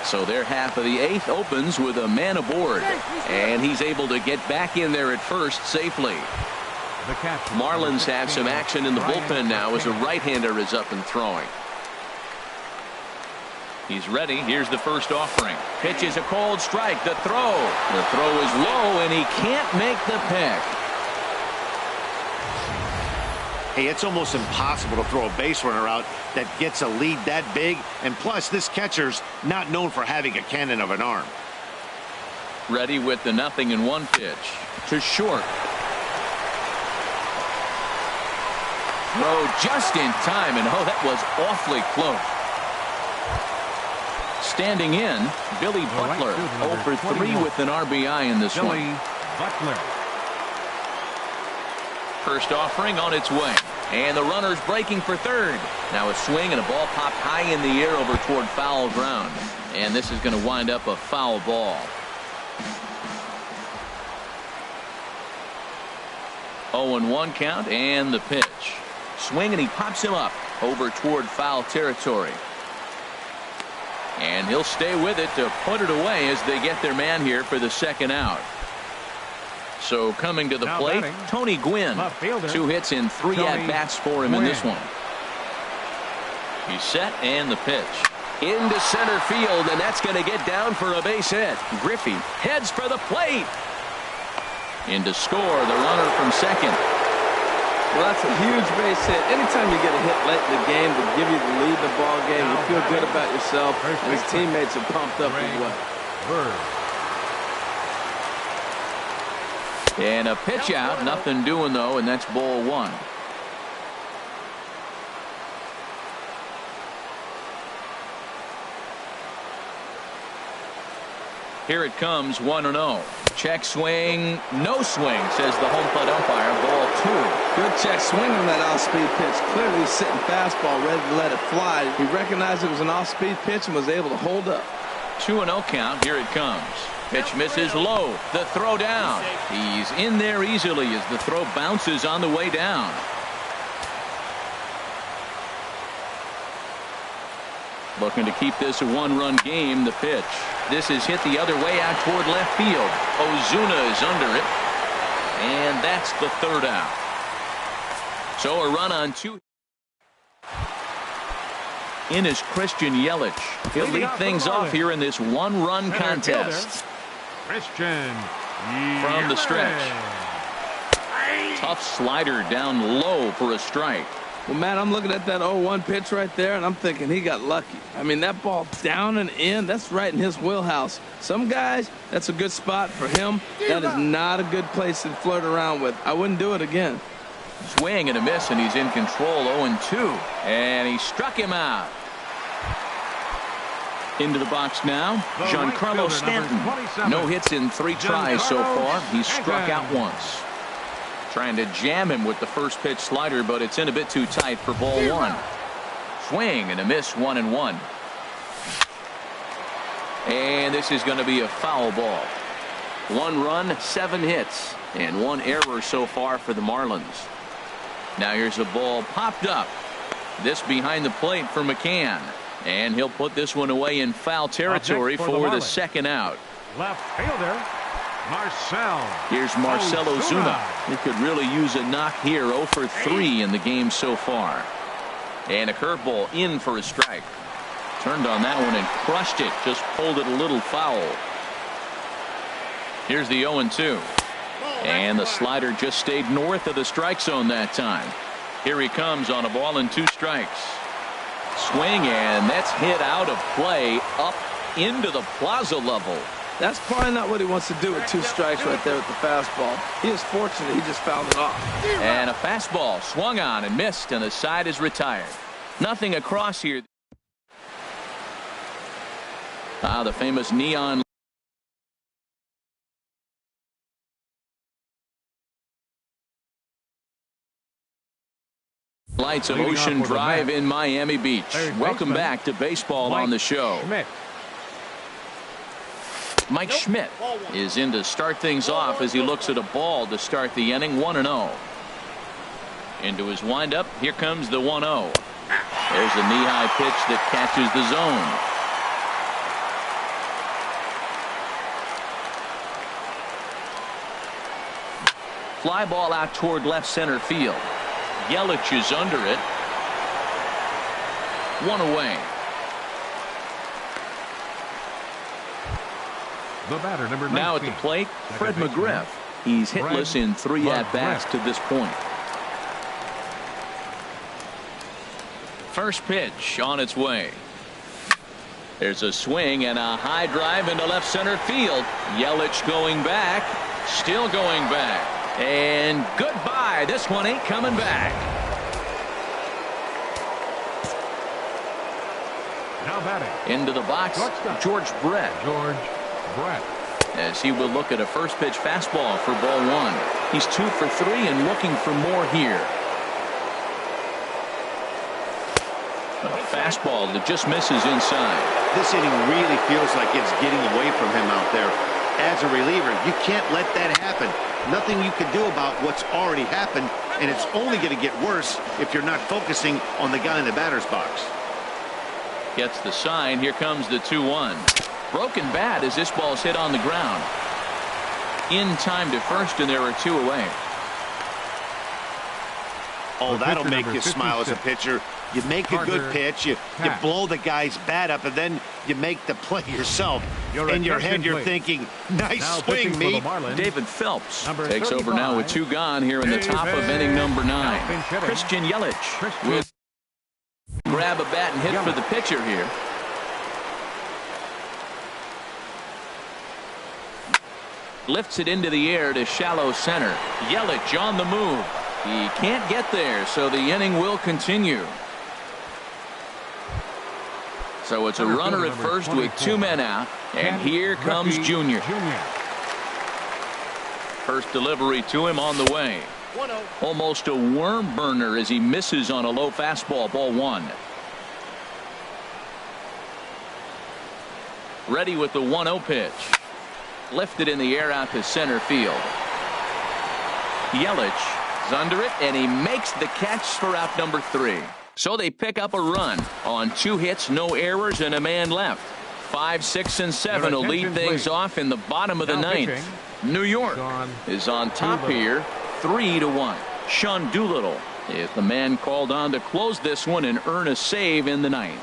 Speaker 1: So their half of the 8th opens with a man aboard, and he's able to get back in there at first safely. Marlins have some action in the bullpen now as a right-hander is up and throwing. He's ready. Here's the first offering. Pitch is a cold strike. The throw. The throw is low, and he can't make the pick.
Speaker 2: Hey, it's almost impossible to throw a base runner out that gets a lead that big. And plus, this catcher's not known for having a cannon of an arm.
Speaker 1: Ready with the 0-1 pitch. To short. Throw just in time, and oh, that was awfully close. Standing in, Billy Butler, 0 for 3 with an RBI in this one.
Speaker 4: Butler.
Speaker 1: First offering on its way, and the runner's breaking for third. Now a swing and a ball popped high in the air over toward foul ground, and this is going to wind up a foul ball. 0-1 count and the pitch. Swing, and he pops him up over toward foul territory. And he'll stay with it to put it away as they get their man here for the second out. So coming to the plate, Tony Gwynn. 2 hits in 3 at-bats for him in this one. He's set, and the pitch. Into center field, and that's going to get down for a base hit. Griffey heads for the plate. In to score, the runner from second.
Speaker 3: Well, that's a huge base hit. Anytime you get a hit late in the game to give you the lead in the ball game, you feel good about yourself, and his teammates are pumped up as well.
Speaker 1: And a pitch out, nothing doing though, and that's ball one. Here it comes, 1-0. Check swing, no swing, says the home plate umpire. Ball two.
Speaker 3: Good check swing on that off-speed pitch. Clearly sitting fastball, ready to let it fly. He recognized it was an off-speed pitch and was able to hold up.
Speaker 1: 2-0 count. Here it comes. Pitch misses low. The throw down. He's in there easily as the throw bounces on the way down. Looking to keep this a one-run game. The pitch. This is hit the other way out toward left field. Ozuna is under it. And that's the third out. So a run on two. In is Christian Yelich. He'll lead things off here in this one-run contest.
Speaker 4: Christian
Speaker 1: From the stretch. Tough slider down low for a strike.
Speaker 3: Well, Matt, I'm looking at that 0-1 pitch right there, and I'm thinking he got lucky. I mean, that ball down and in, that's right in his wheelhouse. Some guys, that's a good spot for him. That is not a good place to flirt around with. I wouldn't do it again.
Speaker 1: Swing and a miss, and he's in control. 0-2. And he struck him out. Into the box now, Giancarlo Stanton. No hits in 3 tries so far. He's struck out once. Trying to jam him with the first pitch slider, but it's in a bit too tight for ball one. Swing and a miss, 1-1. And this is going to be a foul ball. 1 run, 7 hits, and 1 error so far for the Marlins. Now here's a ball popped up. This behind the plate for McCann. And he'll put this one away in foul territory for the second out.
Speaker 4: Left fielder. Marcell.
Speaker 1: Here's Marcell Ozuna. He could really use a knock here. 0 for 3 in the game so far. And a curveball in for a strike. Turned on that one and crushed it. Just pulled it a little foul. Here's the 0-2. And the slider just stayed north of the strike zone that time. Here he comes on a ball and 2 strikes. Swing, and that's hit out of play up into the plaza level.
Speaker 3: That's probably not what he wants to do with 2 strikes right there with the fastball. He is fortunate he just fouled it off.
Speaker 1: And a fastball swung on and missed, and the side is retired. Nothing across here. The famous neon lights of Ocean Drive in Miami Beach. Welcome back to baseball on the show. Mike Schmidt is in to start things off as he looks at a ball to start the inning. 1-0. Into his windup. Here comes the 1-0. There's a knee-high pitch that catches the zone. Fly ball out toward left center field. Yelich is under it. 1 away.
Speaker 4: The batter, number 19.
Speaker 1: Now at the plate, Fred McGriff. He's hitless in 3 at-bats to this point. First pitch on its way. There's a swing and a high drive into left center field. Yelich going back. Still going back. And goodbye. This one ain't coming back.
Speaker 4: Now batting.
Speaker 1: Into the box, George Brett. As he will look at a first pitch fastball for ball 1. He's 2 for 3 and looking for more here. A fastball that just misses inside.
Speaker 2: This inning really feels like it's getting away from him out there. As a reliever, you can't let that happen. Nothing you can do about what's already happened, and it's only going to get worse if you're not focusing on the guy in the batter's box.
Speaker 1: Gets the sign. Here comes the 2-1. Broken bat as this ball's hit on the ground. In time to first, and there are 2 away.
Speaker 2: Oh, that'll
Speaker 4: pitcher
Speaker 2: make
Speaker 4: number
Speaker 2: you smile as a
Speaker 4: 56.
Speaker 2: pitcher. You make a good pitch, you
Speaker 4: Pass.
Speaker 2: blow the guy's bat up, and then you make the play yourself. In your head, you're thinking, nice
Speaker 4: Now
Speaker 2: swing,
Speaker 4: pitching for the
Speaker 2: me.
Speaker 4: Marlins,
Speaker 1: David Phelps
Speaker 4: Number
Speaker 1: takes over now with 2 gone here in the top of inning number 9.
Speaker 4: Now pinch hitting.
Speaker 1: Christian Yelich
Speaker 4: Christian.
Speaker 1: will grab a bat and hit for the pitcher here. Lifts it into the air to shallow center. Yelich on the move. He can't get there, so the inning will continue. So it's a runner at first with 2 men out, and here comes Junior. First delivery to him on the way. Almost a worm burner as he misses on a low fastball, ball 1. Ready with the 1-0 pitch. Lifted in the air out to center field. Yelich is under it, and he makes the catch for out number 3. So they pick up a run on 2 hits, no errors, and a man left. 5, 6, and 7 will lead things off in the bottom of the 9th. New York is on top here, 3-1. Sean Doolittle is the man called on to close this one and earn a save in the 9th.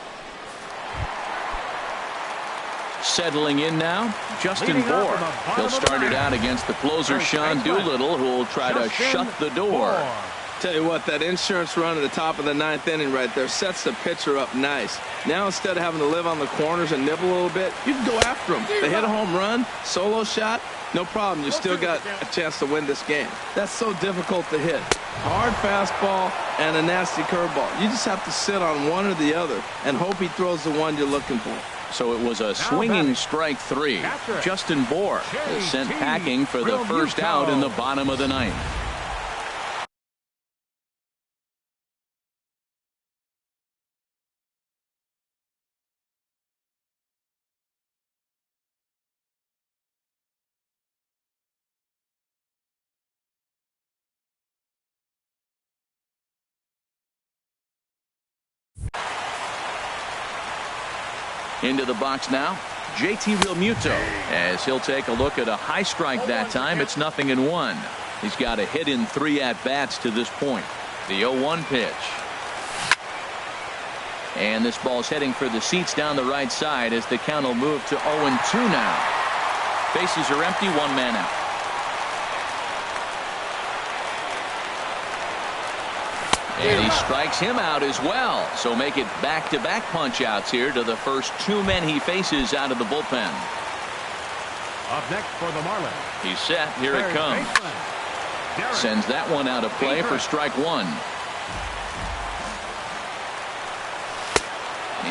Speaker 1: Settling in now, Justin Bour. He'll start it out against the closer, Sean Doolittle, who will try to shut the door.
Speaker 3: Tell you what, that insurance run at the top of the 9th inning right there sets the pitcher up nice. Now instead of having to live on the corners and nibble a little bit, you can go after them. They hit a home run, solo shot, no problem. You still got a chance to win this game. That's so difficult to hit. Hard fastball and a nasty curveball. You just have to sit on one or the other and hope he throws the one you're looking for.
Speaker 1: So it was a swinging strike 3. Justin Bour is sent packing for the first out in the bottom of the 9th. Into the box now, JT Realmuto, as he'll take a look at a high strike that time. It's 0-1. He's got a hit in 3 at-bats to this point. The 0-1 pitch. And this ball's heading for the seats down the right side as the count will move to 0-2 now. Bases are empty, 1 man out. And he strikes him out as well. So make it back-to-back punch-outs here to the first 2 men he faces out of the bullpen.
Speaker 4: Up next for the Marlins.
Speaker 1: He's set. Here it comes. Sends that one out of play for strike 1.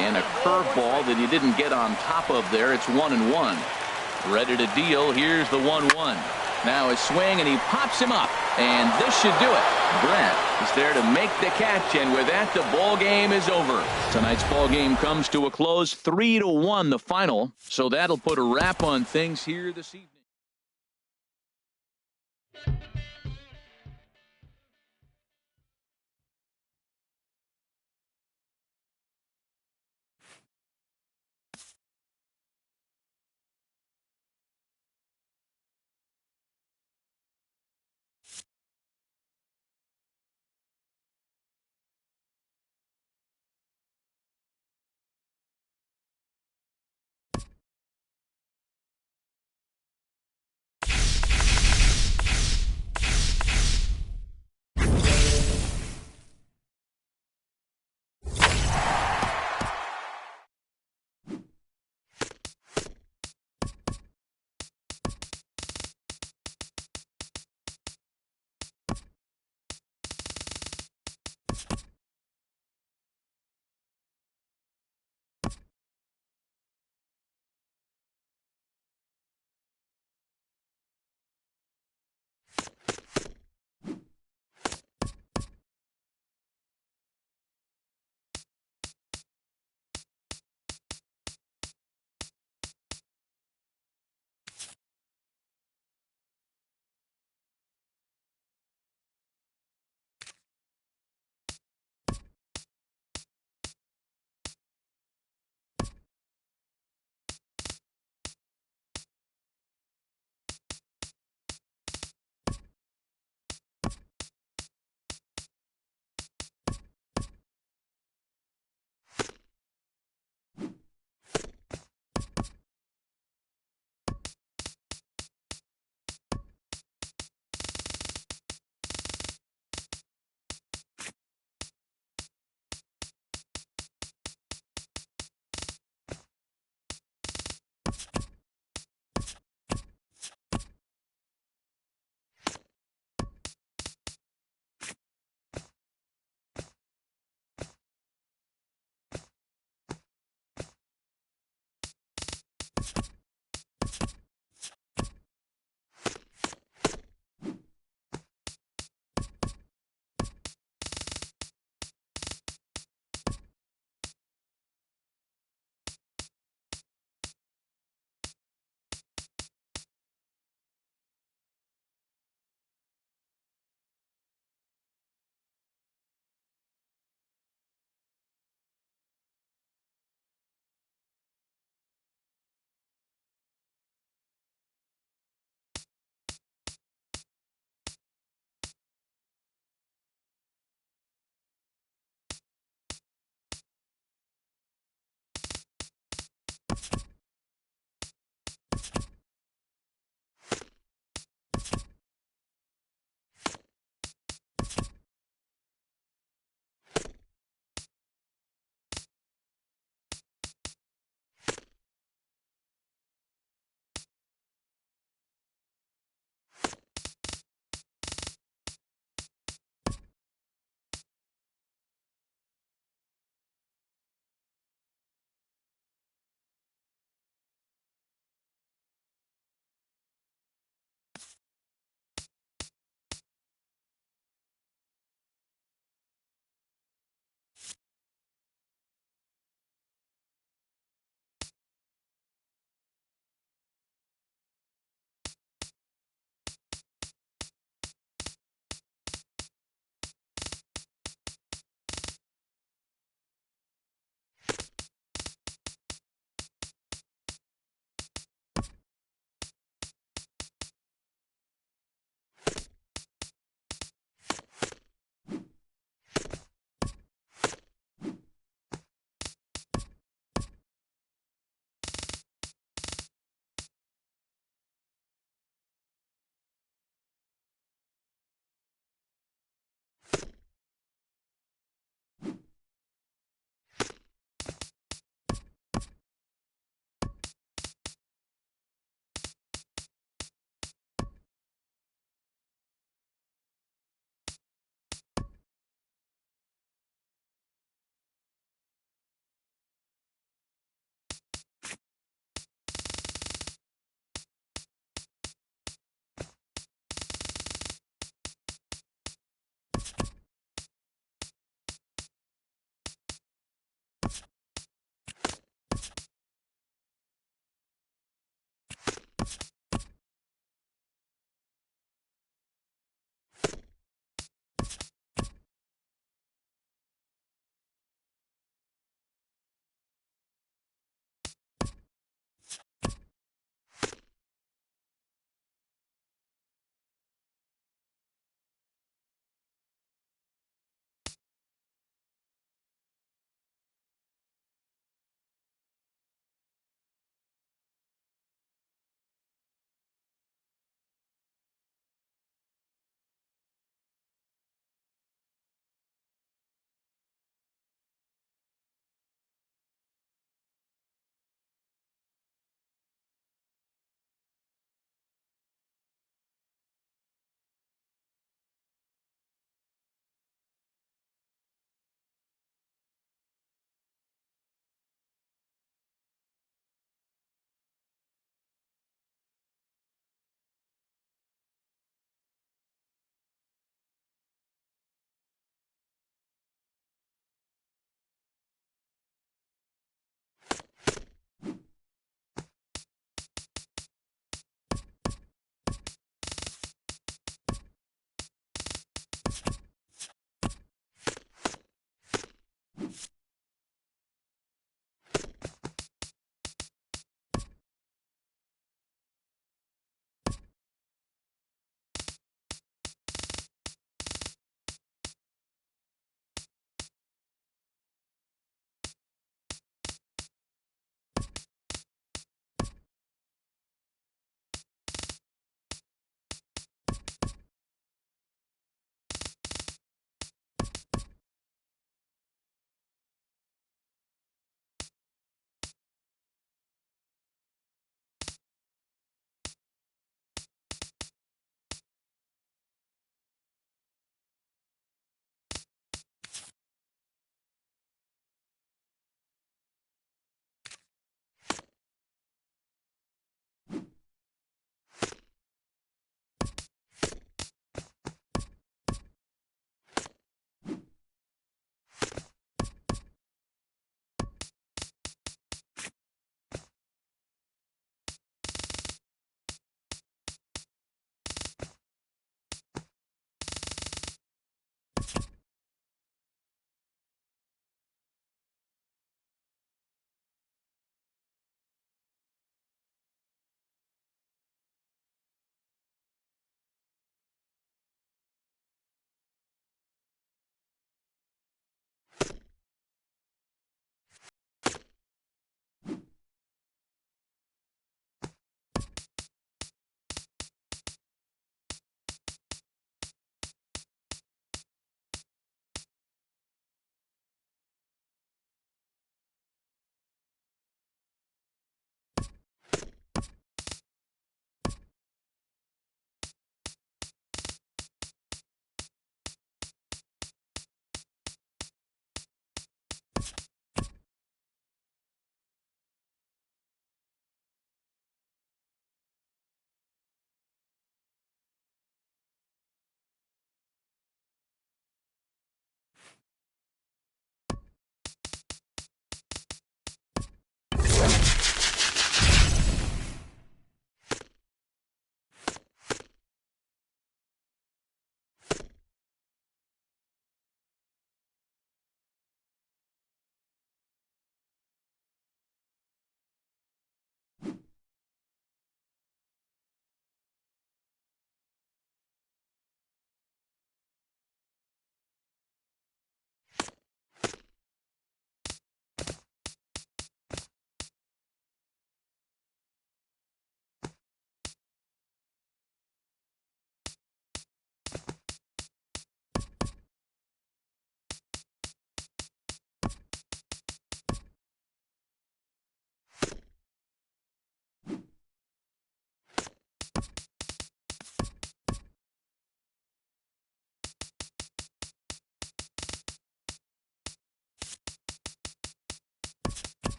Speaker 1: And a curveball that he didn't get on top of there. It's 1-1. Ready to deal. Here's the 1-1. Now his swing, and he pops him up. And this should do it. Brett is there to make the catch, and with that, the ball game is over. Tonight's ball game comes to a close, 3-1 the final. So that'll put a wrap on things here this evening.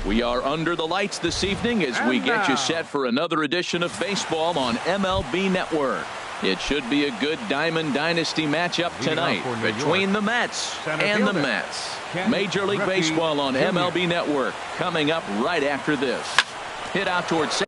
Speaker 1: We are under the lights this evening as we get you set for another edition of baseball on MLB Network. It should be a good Diamond Dynasty matchup tonight between the Mets and the Mets. Major League Baseball on MLB Network coming up right after this. Hit out towards second.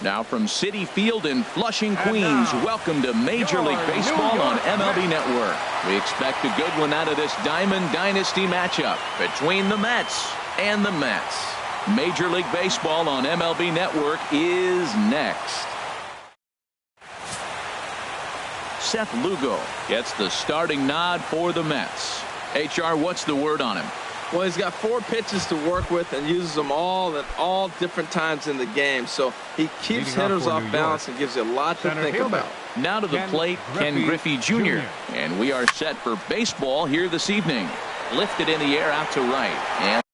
Speaker 1: Now from Citi Field in Flushing, Queens, welcome to Major League Baseball on MLB Network. We expect a good one out of this Diamond Dynasty matchup between the Mets and the Mets. Major League Baseball on MLB Network is next. Seth Lugo gets the starting nod for the Mets. HR, what's the word on him?
Speaker 3: Well, he's got 4 pitches to work with and uses them all at all different times in the game. So he keeps hitters off balance and gives you a lot to think about.
Speaker 1: Now to the plate, Ken Griffey Jr. And we are set for baseball here this evening. Lifted in the air out to right. And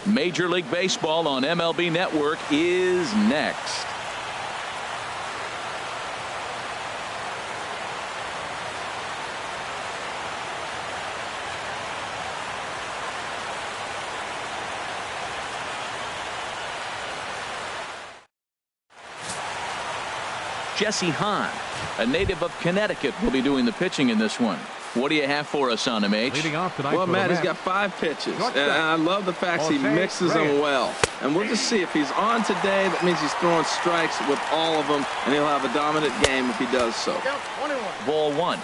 Speaker 1: Major League Baseball on MLB Network is next. Jesse Hahn, a native of Connecticut, will be doing the pitching in this one. What do you have for us on him, H?
Speaker 4: Leading off tonight,
Speaker 3: well, Matt, he's got 5 pitches, and I love the fact he mixes them well. And we'll just see if he's on today. That means he's throwing strikes with all of them, and he'll have a dominant game if he does so.
Speaker 1: Ball 1.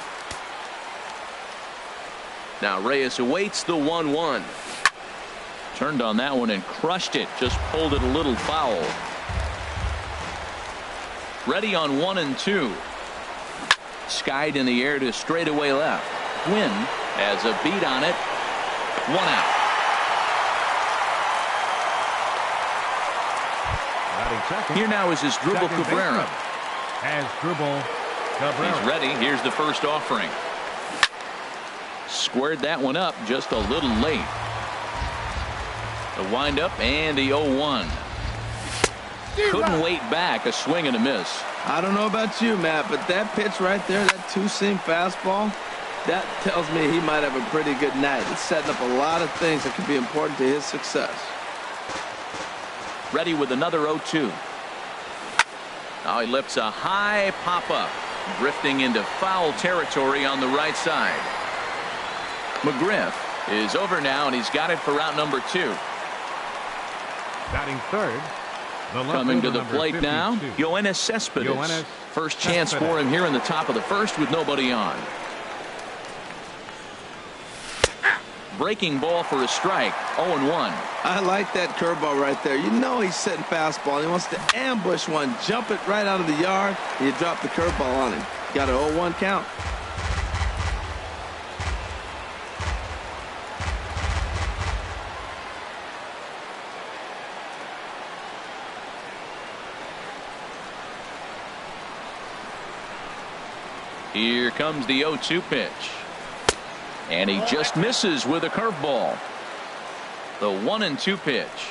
Speaker 1: Now Reyes awaits the 1-1. Turned on that one and crushed it. Just pulled it a little foul. Ready on 1 and 2. Skied in the air to straightaway left. Gwynn has a beat on it. 1 out. Here now is his Dribble Cabrera. He's ready. Here's the first offering. Squared that one up just a little late. The windup and the 0-1. Couldn't wait back. A swing and a miss.
Speaker 3: I don't know about you, Matt, but that pitch right there, that two-seam fastball, that tells me he might have a pretty good night. It's setting up a lot of things that could be important to his success.
Speaker 1: Ready with another 0-2. Now he lifts a high pop-up, drifting into foul territory on the right side. McGriff is over now, and he's got it for out number 2.
Speaker 4: Batting third.
Speaker 1: Coming to the plate now, Yoenis Cespedes. First chance for him here in the top of the first with nobody on. Breaking ball for a strike. 0-1.
Speaker 3: I like that curveball right there. You know he's setting fastball. He wants to ambush one, jump it right out of the yard, and you drop the curveball on him. Got an 0-1 count.
Speaker 1: Here comes the 0-2 pitch. And he just misses with a curveball. The 1-2 pitch.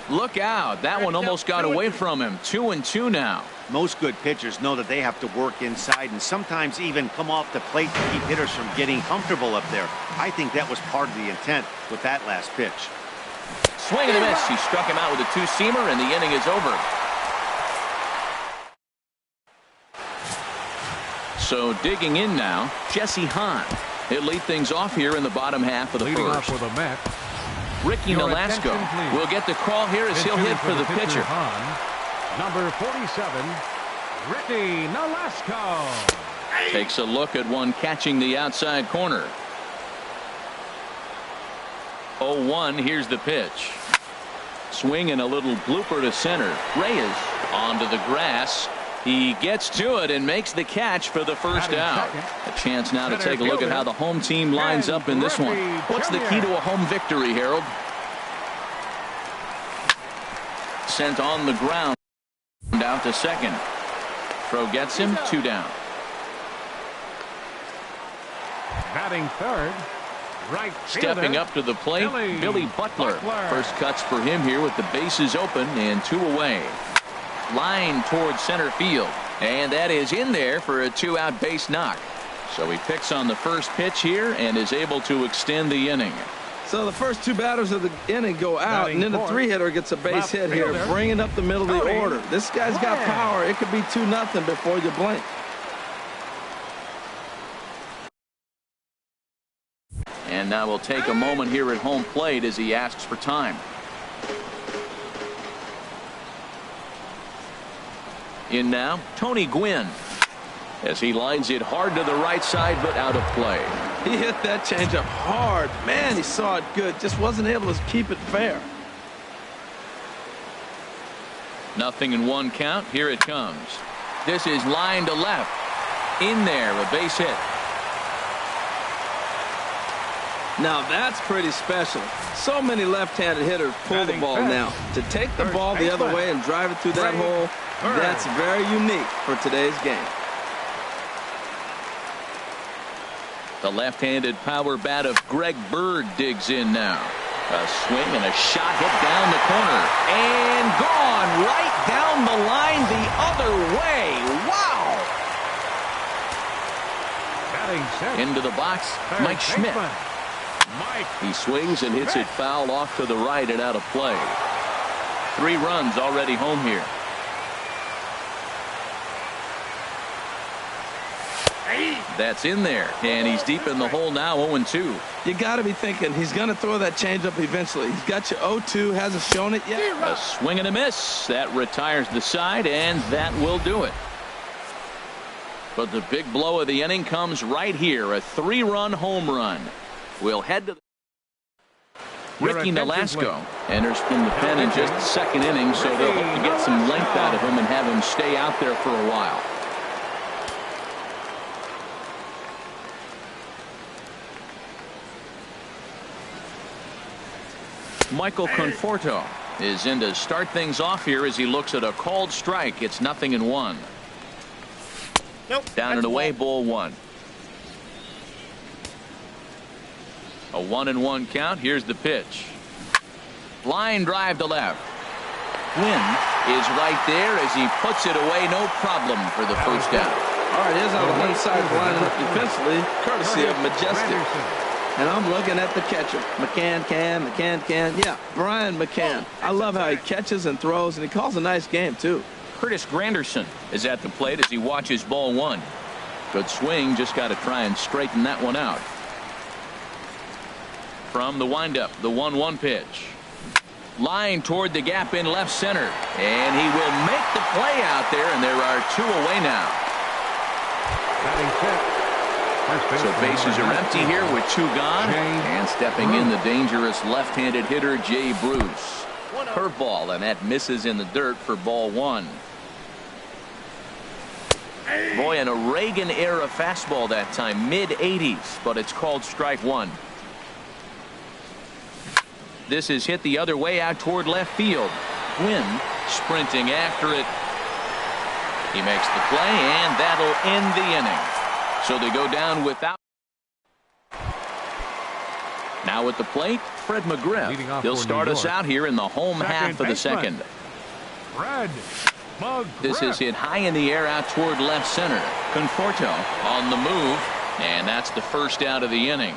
Speaker 1: Look out. That one almost got away from him. 2-2 now.
Speaker 2: Most good pitchers know that they have to work inside and sometimes even come off the plate to keep hitters from getting comfortable up there. I think that was part of the intent with that last pitch.
Speaker 1: Swing and a miss. He struck him out with a two-seamer, and the inning is over. So digging in now, Jesse Hahn. He'll lead things off here in the bottom half of the first.
Speaker 4: For the Mets,
Speaker 1: Ricky Nolasco will get the call here as he'll hit for the pitcher.
Speaker 4: Number 47, Ricky Nolasco.
Speaker 1: Takes a look at one catching the outside corner. 0-1. Here's the pitch. Swing and a little blooper to center. Reyes onto the grass. He gets to it and makes the catch for the first out. A chance now to take a look at how the home team lines up in this one. What's the key to a home victory, Harold? Sent on the ground. Out to second. Throw gets him. 2 down.
Speaker 4: Batting third. Right
Speaker 1: Stepping up to the plate, Billy Butler. First cuts for him here with the bases open and 2 away. Line towards center field, and that is in there for a 2-out base knock. So he picks on the first pitch here and is able to extend the inning.
Speaker 3: So the first 2 batters of the inning go out, and then the 3-hitter gets a base hit here, bringing up the middle of the order. This guy's got power. It could be 2-0 before you blink.
Speaker 1: And now we'll take a moment here at home plate as he asks for time. In now, Tony Gwynn, as he lines it hard to the right side, but out of play.
Speaker 3: He hit that changeup hard. Man, he saw it good. Just wasn't able to keep it fair.
Speaker 1: 0-1 count. Here it comes. This is line to left. In there, a base hit.
Speaker 3: Now that's pretty special. So many left-handed hitters pull the ball now. To take the ball the other way and drive it through that hole, that's very unique for today's game.
Speaker 1: The left-handed power bat of Greg Bird digs in now. A swing and a shot hit down the corner. And gone right down the line the other way. Wow! Into the box, Mike Schmidt. He swings and hits it foul off to the right and out of play. 3 runs already home here. That's in there, and he's deep in the hole now, 0-2.
Speaker 3: You got to be thinking he's going to throw that changeup eventually. He's got you 0-2, hasn't shown it yet.
Speaker 1: A swing and a miss. That retires the side, and that will do it. But the big blow of the inning comes right here, a 3-run home run. We'll head to Ricky Nolasco enters from the pen in just the second inning, so they'll hope to get some length out of him and have him stay out there for a while. Michael Conforto is in to start things off here as he looks at a called strike. It's 0-1. Down and away, ball 1. A 1-1 count. Here's the pitch. Line drive to left. Quinn is right there as he puts it away. No problem for the first out.
Speaker 3: All right, here's how the one side lining up defensively, courtesy of Majestic. And I'm looking at the catcher. McCann. Yeah, Brian McCann. I love how he catches and throws, and he calls a nice game, too.
Speaker 1: Curtis Granderson is at the plate as he watches ball 1. Good swing. Just got to try and straighten that one out. From the windup, the 1-1 pitch. Line toward the gap in left center. And he will make the play out there, and there are 2 away now. So bases are empty here with 2 gone. And stepping in, the dangerous left-handed hitter, Jay Bruce. Curveball, and that misses in the dirt for ball 1. Boy, in a Reagan-era fastball that time, mid-80s, but it's called strike 1. This is hit the other way out toward left field. Quinn sprinting after it. He makes the play, and that'll end the inning. So they go down without. Now at the plate, Fred McGriff. He'll start us out here in the home half of the second. This is hit high in the air out toward left center. Conforto on the move, and that's the first out of the inning.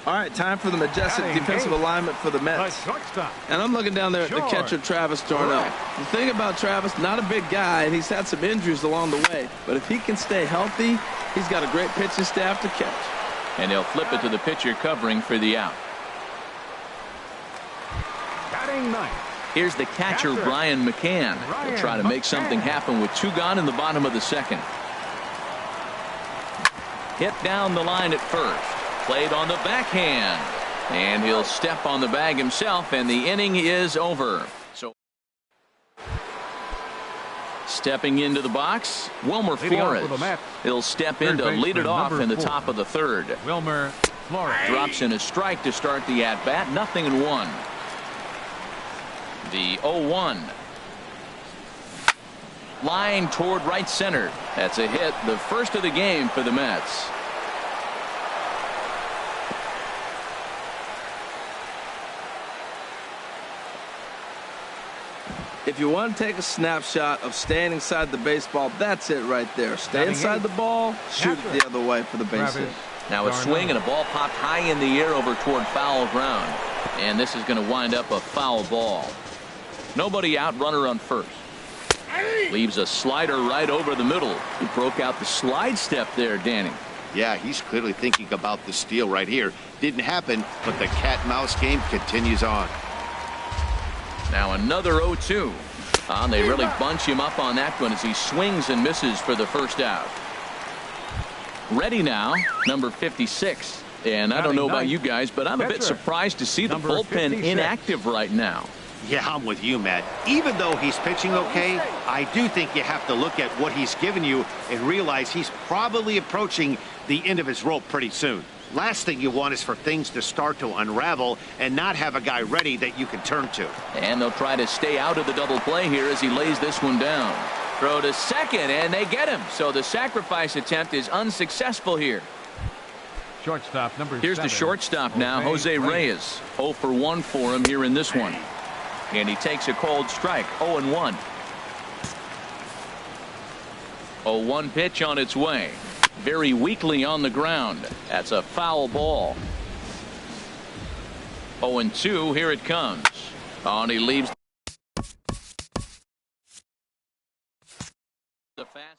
Speaker 3: All right, time for the Majestic defensive alignment for the Mets. And I'm looking down there at the catcher, Travis d'Arnaud. The thing about Travis, not a big guy, and he's had some injuries along the way. But if he can stay healthy, he's got a great pitching staff to catch.
Speaker 1: And he'll flip it to the pitcher covering for the out. Here's the catcher, Brian McCann. He'll try to make something happen with 2 gone in the bottom of the second. Hit down the line at first. Played on the backhand, and he'll step on the bag himself, and the inning is over. So stepping into the box, Wilmer Flores. He'll step in to lead it off in the top of the third.
Speaker 4: Wilmer Flores
Speaker 1: drops in a strike to start the at bat. 0-1. The 0-1. Line toward right center. That's a hit, the first of the game for the Mets.
Speaker 3: If you want to take a snapshot of staying inside the baseball, that's it right there. Stay inside the ball, shoot it the other way for the base hit.
Speaker 1: Now a swing and a ball popped high in the air over toward foul ground. And this is going to wind up a foul ball. Nobody out, runner on first. Leaves a slider right over the middle. He broke out the slide step there, Danny.
Speaker 2: Yeah, he's clearly thinking about the steal right here. Didn't happen, but the cat-mouse game continues on.
Speaker 1: Now another 0-2. They really bunch him up on that one as he swings and misses for the first out. Ready now, number 56. And I don't know about you guys, but I'm a bit surprised to see the bullpen inactive right now.
Speaker 2: Yeah, I'm with you, Matt. Even though he's pitching okay, I do think you have to look at what he's given you and realize he's probably approaching the end of his rope pretty soon. Last thing you want is for things to start to unravel and not have a guy ready that you can turn to.
Speaker 1: And they'll try to stay out of the double play here as he lays this one down. Throw to second, and they get him. So the sacrifice attempt is unsuccessful here.
Speaker 4: Shortstop number
Speaker 1: Here's
Speaker 4: 7.
Speaker 1: the shortstop now, Jose Reyes. 0 for 1 for him here in this one. And he takes a cold strike, 0-1. 0-1 pitch on its way. Very weakly on the ground. That's a foul ball. 0-2, here it comes. And he leaves the fast.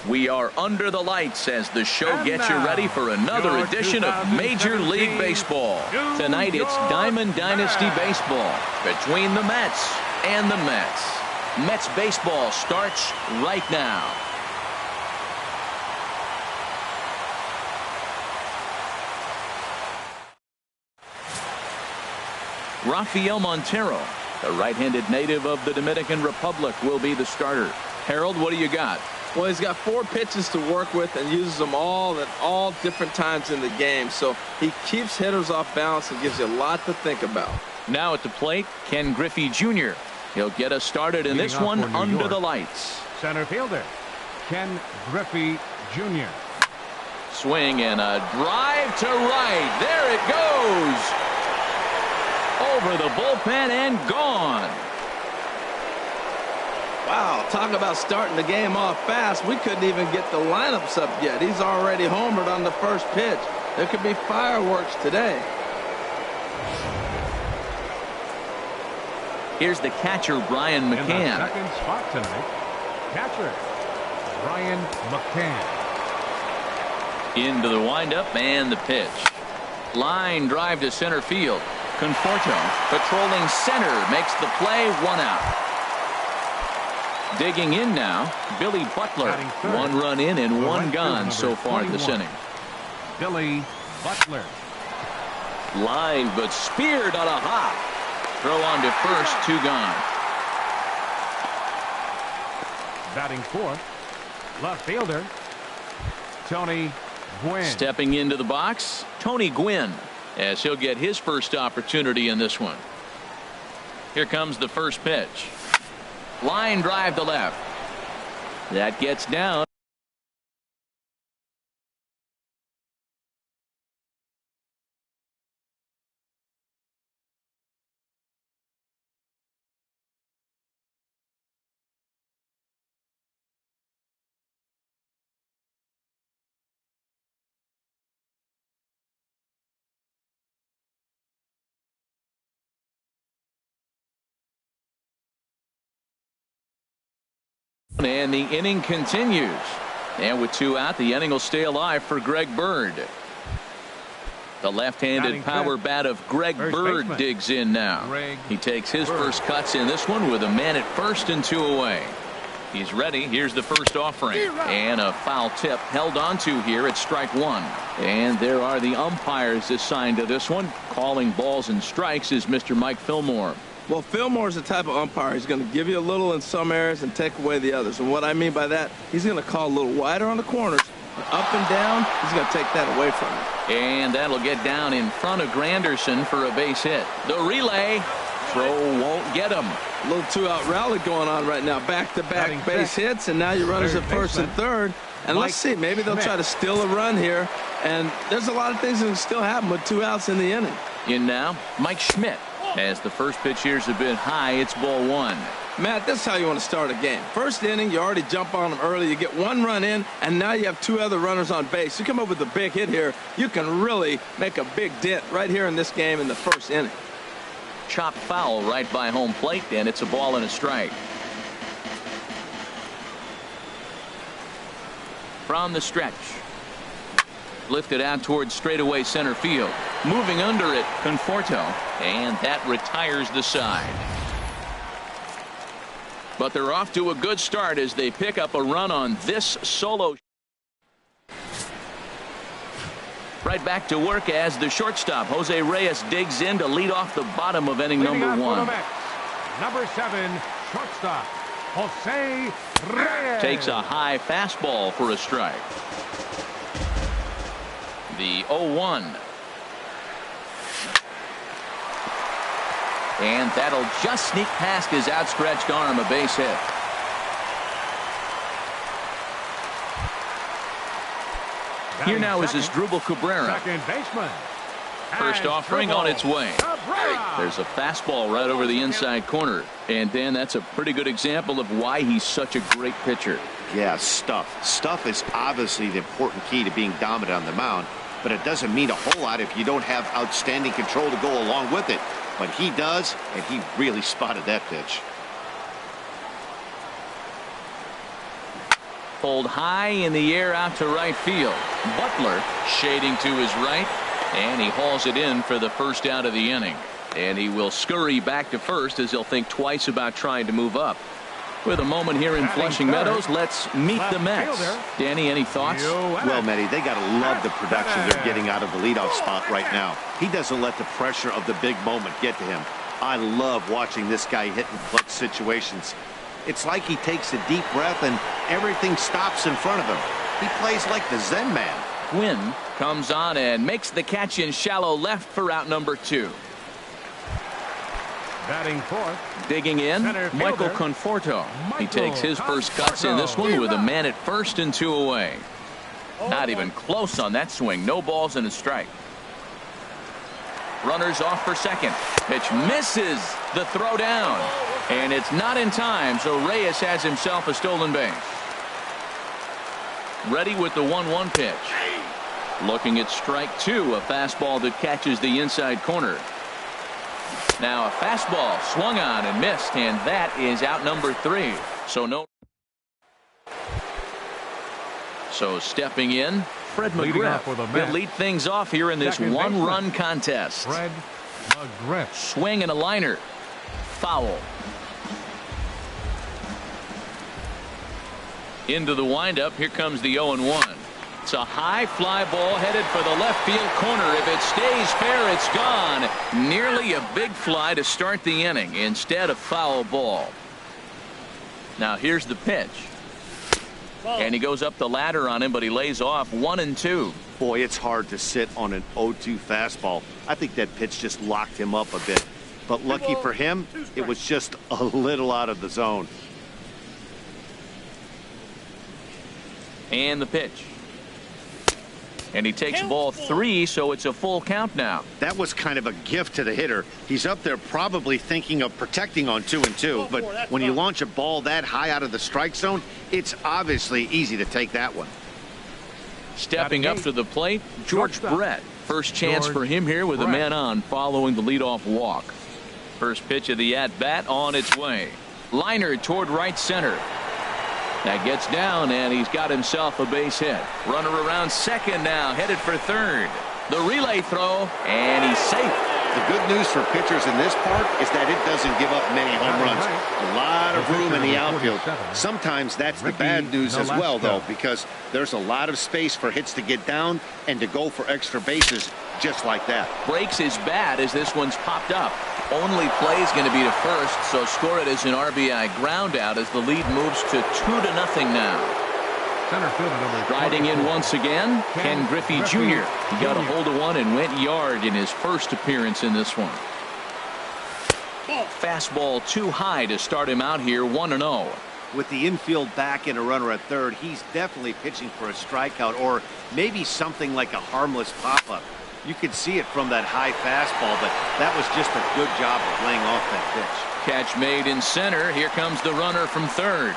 Speaker 1: We are under the lights as the show gets you ready for another edition of Major League Baseball. Tonight it's Diamond Dynasty Baseball between the Mets and the Mets. Mets baseball starts right now. Rafael Montero, the right-handed native of the Dominican Republic, will be the starter. Harold, what do you got?
Speaker 3: Well, he's got 4 pitches to work with and uses them all at all different times in the game. So he keeps hitters off balance and gives you a lot to think about.
Speaker 1: Now at the plate, Ken Griffey Jr. He'll get us started in this one under the lights.
Speaker 4: Center fielder, Ken Griffey Jr.
Speaker 1: Swing and a drive to right. There it goes. Over the bullpen and gone.
Speaker 3: Wow, talk about starting the game off fast. We couldn't even get the lineups up yet. He's already homered on the first pitch. There could be fireworks today.
Speaker 1: Here's the catcher, Brian McCann.
Speaker 4: In the second spot tonight, catcher Brian McCann.
Speaker 1: Into the windup and the pitch. Line drive to center field. Conforto patrolling center makes the play, 1 out. Digging in now, Billy Butler. 1 run in and 1 gone so far this inning.
Speaker 4: Billy Butler.
Speaker 1: Line but speared on a hop. Throw on to first, 2 gone.
Speaker 4: Batting 4th, left fielder Tony Gwynn.
Speaker 1: Stepping into the box, Tony Gwynn, as he'll get his first opportunity in this one. Here comes the first pitch. Line drive to left. That gets down. And the inning continues. And with 2 out, the inning will stay alive for Greg Bird. The left-handed power bat of Greg Bird digs in now. He takes his first cuts in this one with a man at first and 2 away. He's ready. Here's the first offering. And a foul tip held onto here at strike 1. And there are the umpires assigned to this one. Calling balls and strikes is Mr. Mike Fillmore.
Speaker 3: Well, Fillmore's the type of umpire. He's going to give you a little in some areas and take away the others. And what I mean by that, he's going to call a little wider on the corners. Up and down, he's going to take that away from you.
Speaker 1: And that'll get down in front of Granderson for a base hit. The relay. Throw won't get him.
Speaker 3: A little 2-out rally going on right now. Back-to-back base hits, and now your runners at first and third. And let's see, maybe they'll try to steal a run here. And there's a lot of things that can still happen with 2 outs in the inning.
Speaker 1: In now, Mike Schmidt. As the first pitch here's a bit high, it's ball 1.
Speaker 3: Matt, this is how you want to start a game. First inning, you already jump on them early. You get 1 run in, and now you have 2 other runners on base. You come up with a big hit here, you can really make a big dent right here in this game in the first inning.
Speaker 1: Chopped foul right by home plate, and it's a ball and a strike. From the stretch. Lifted out towards straightaway center field. Moving under it, Conforto, and that retires the side. But they're off to a good start as they pick up a run on this solo. Right back to work as the shortstop, Jose Reyes, digs in to lead off the bottom of inning number 1.
Speaker 4: Number 7, shortstop, Jose Reyes.
Speaker 1: Takes a high fastball for a strike. The 0-1. And that'll just sneak past his outstretched arm, a base hit. Here now is Asdrubal Cabrera.
Speaker 4: Second baseman.
Speaker 1: First offering on its way. There's a fastball right over the inside corner. And Dan, that's a pretty good example of why he's such a great pitcher.
Speaker 2: Yeah, stuff. Stuff is obviously the important key to being dominant on the mound, but it doesn't mean a whole lot if you don't have outstanding control to go along with it. But he does, and he really spotted that pitch.
Speaker 1: Pulled high in the air out to right field. Butler shading to his right, and he hauls it in for the first out of the inning. And he will scurry back to first as he'll think twice about trying to move up. With a moment here in Flushing Meadows, let's meet the Mets. Danny, any thoughts?
Speaker 2: Well, Matty, they got to love the production they're getting out of the leadoff spot right now. He doesn't let the pressure of the big moment get to him. I love watching this guy hit in clutch situations. It's like he takes a deep breath and everything stops in front of him. He plays like the Zen man.
Speaker 1: Quinn comes on and makes the catch in shallow left for out number 2.
Speaker 4: Batting fourth.
Speaker 1: Digging in, Michael Conforto. He takes his first cuts in this one with a man at first and 2 away. Not even close on that swing. No balls and a strike. Runners off for second. Pitch misses the throw down. And it's not in time, so Reyes has himself a stolen base. Ready with the 1-1 pitch. Looking at strike 2, a fastball that catches the inside corner. Now a fastball swung on and missed, and that is out number 3. So stepping in, Fred McGriff. He'll lead things off here in this one-run contest.
Speaker 4: Fred McGriff.
Speaker 1: Swing and a liner. Foul. Into the windup. Here comes the 0-1. It's a high fly ball headed for the left field corner. If it stays fair, it's gone. Nearly a big fly to start the inning. Instead, a foul ball. Now here's the pitch. And he goes up the ladder on him, but he lays off 1-2.
Speaker 2: Boy, it's hard to sit on an 0-2 fastball. I think that pitch just locked him up a bit. But lucky for him, it was just a little out of the zone.
Speaker 1: And the pitch. And he takes ball 3, so it's a full count now.
Speaker 2: That was kind of a gift to the hitter. He's up there probably thinking of protecting on 2-2, but when you launch a ball that high out of the strike zone, it's obviously easy to take that one.
Speaker 1: Stepping up to the plate, George Brett. First chance for him here with a man on following the leadoff walk. First pitch of the at-bat on its way. Liner toward right center. That gets down, and he's got himself a base hit. Runner around second now, headed for third. The relay throw, and he's safe.
Speaker 2: The good news for pitchers in this park is that it doesn't give up many home runs. A lot of room in the outfield. Sometimes that's the bad news as well, though, because there's a lot of space for hits to get down and to go for extra bases just like that.
Speaker 1: Breaks his bat as this one's popped up. Only play is going to be to first, so score it as an RBI ground out as the lead moves to 2-0 now.
Speaker 4: Center fielder number
Speaker 1: Riding in once again, Ken Griffey Jr. He got a hold of one and went yard in his first appearance in this one. Fastball too high to start him out here, 1-0.
Speaker 2: With the infield back and a runner at third, he's definitely pitching for a strikeout or maybe something like a harmless pop-up. You could see it from that high fastball, but that was just a good job of laying off that pitch.
Speaker 1: Catch made in center. Here comes the runner from third.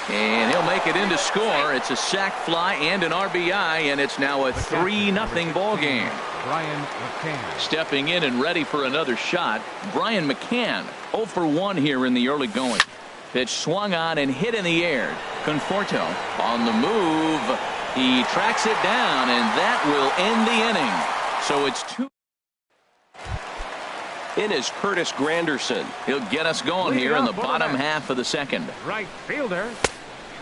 Speaker 1: And he'll make it in to score. It's a sac fly and an RBI, and it's now a 3-0 ball game.
Speaker 4: Brian McCann.
Speaker 1: Stepping in and ready for another shot, Brian McCann. 0 for 1 here in the early going. Pitch swung on and hit in the air. Conforto on the move. He tracks it down, and that will end the inning. So it's 2. In is Curtis Granderson. He'll get us going here in the bottom half of the second.
Speaker 4: Right fielder.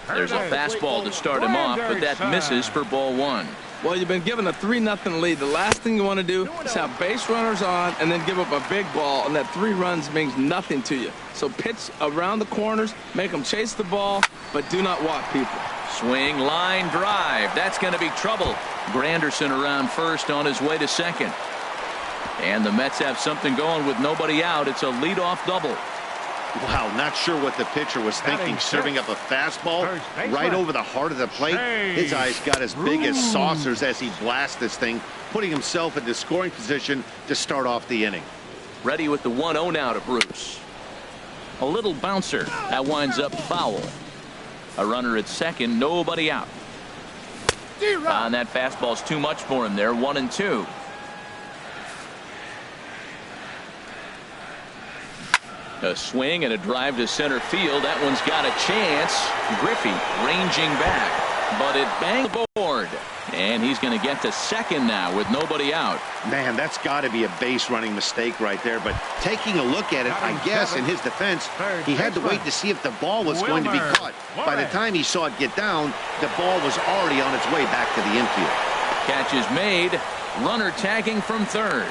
Speaker 1: There's a fastball to start him off, but that misses for ball 1.
Speaker 3: Well, you've been given a 3-0 lead. The last thing you want to do is have base runners on and then give up a big ball, and that 3 runs means nothing to you. So pitch around the corners, make them chase the ball, but do not walk people.
Speaker 1: Swing, line drive. That's going to be trouble. Granderson around first on his way to second. And the Mets have something going with nobody out. It's a leadoff double.
Speaker 2: Wow, not sure what the pitcher was thinking, serving up a fastball right over the heart of the plate. His eyes got as big as saucers as he blasts this thing, putting himself into scoring position to start off the inning.
Speaker 1: Ready with the 1-0 now to Bruce. A little bouncer. That winds up foul. A runner at second, nobody out. And that fastball's too much for him there, 1-2. A swing and a drive to center field. That one's got a chance. Griffey ranging back, but it banged the board. And he's going to get to second now with nobody out.
Speaker 2: Man, that's got to be a base running mistake right there. But taking a look at it, I guess in his defense, he had to wait to see if the ball was going to be caught. By the time he saw it get down, the ball was already on its way back to the infield.
Speaker 1: Catch is made. Runner tagging from third.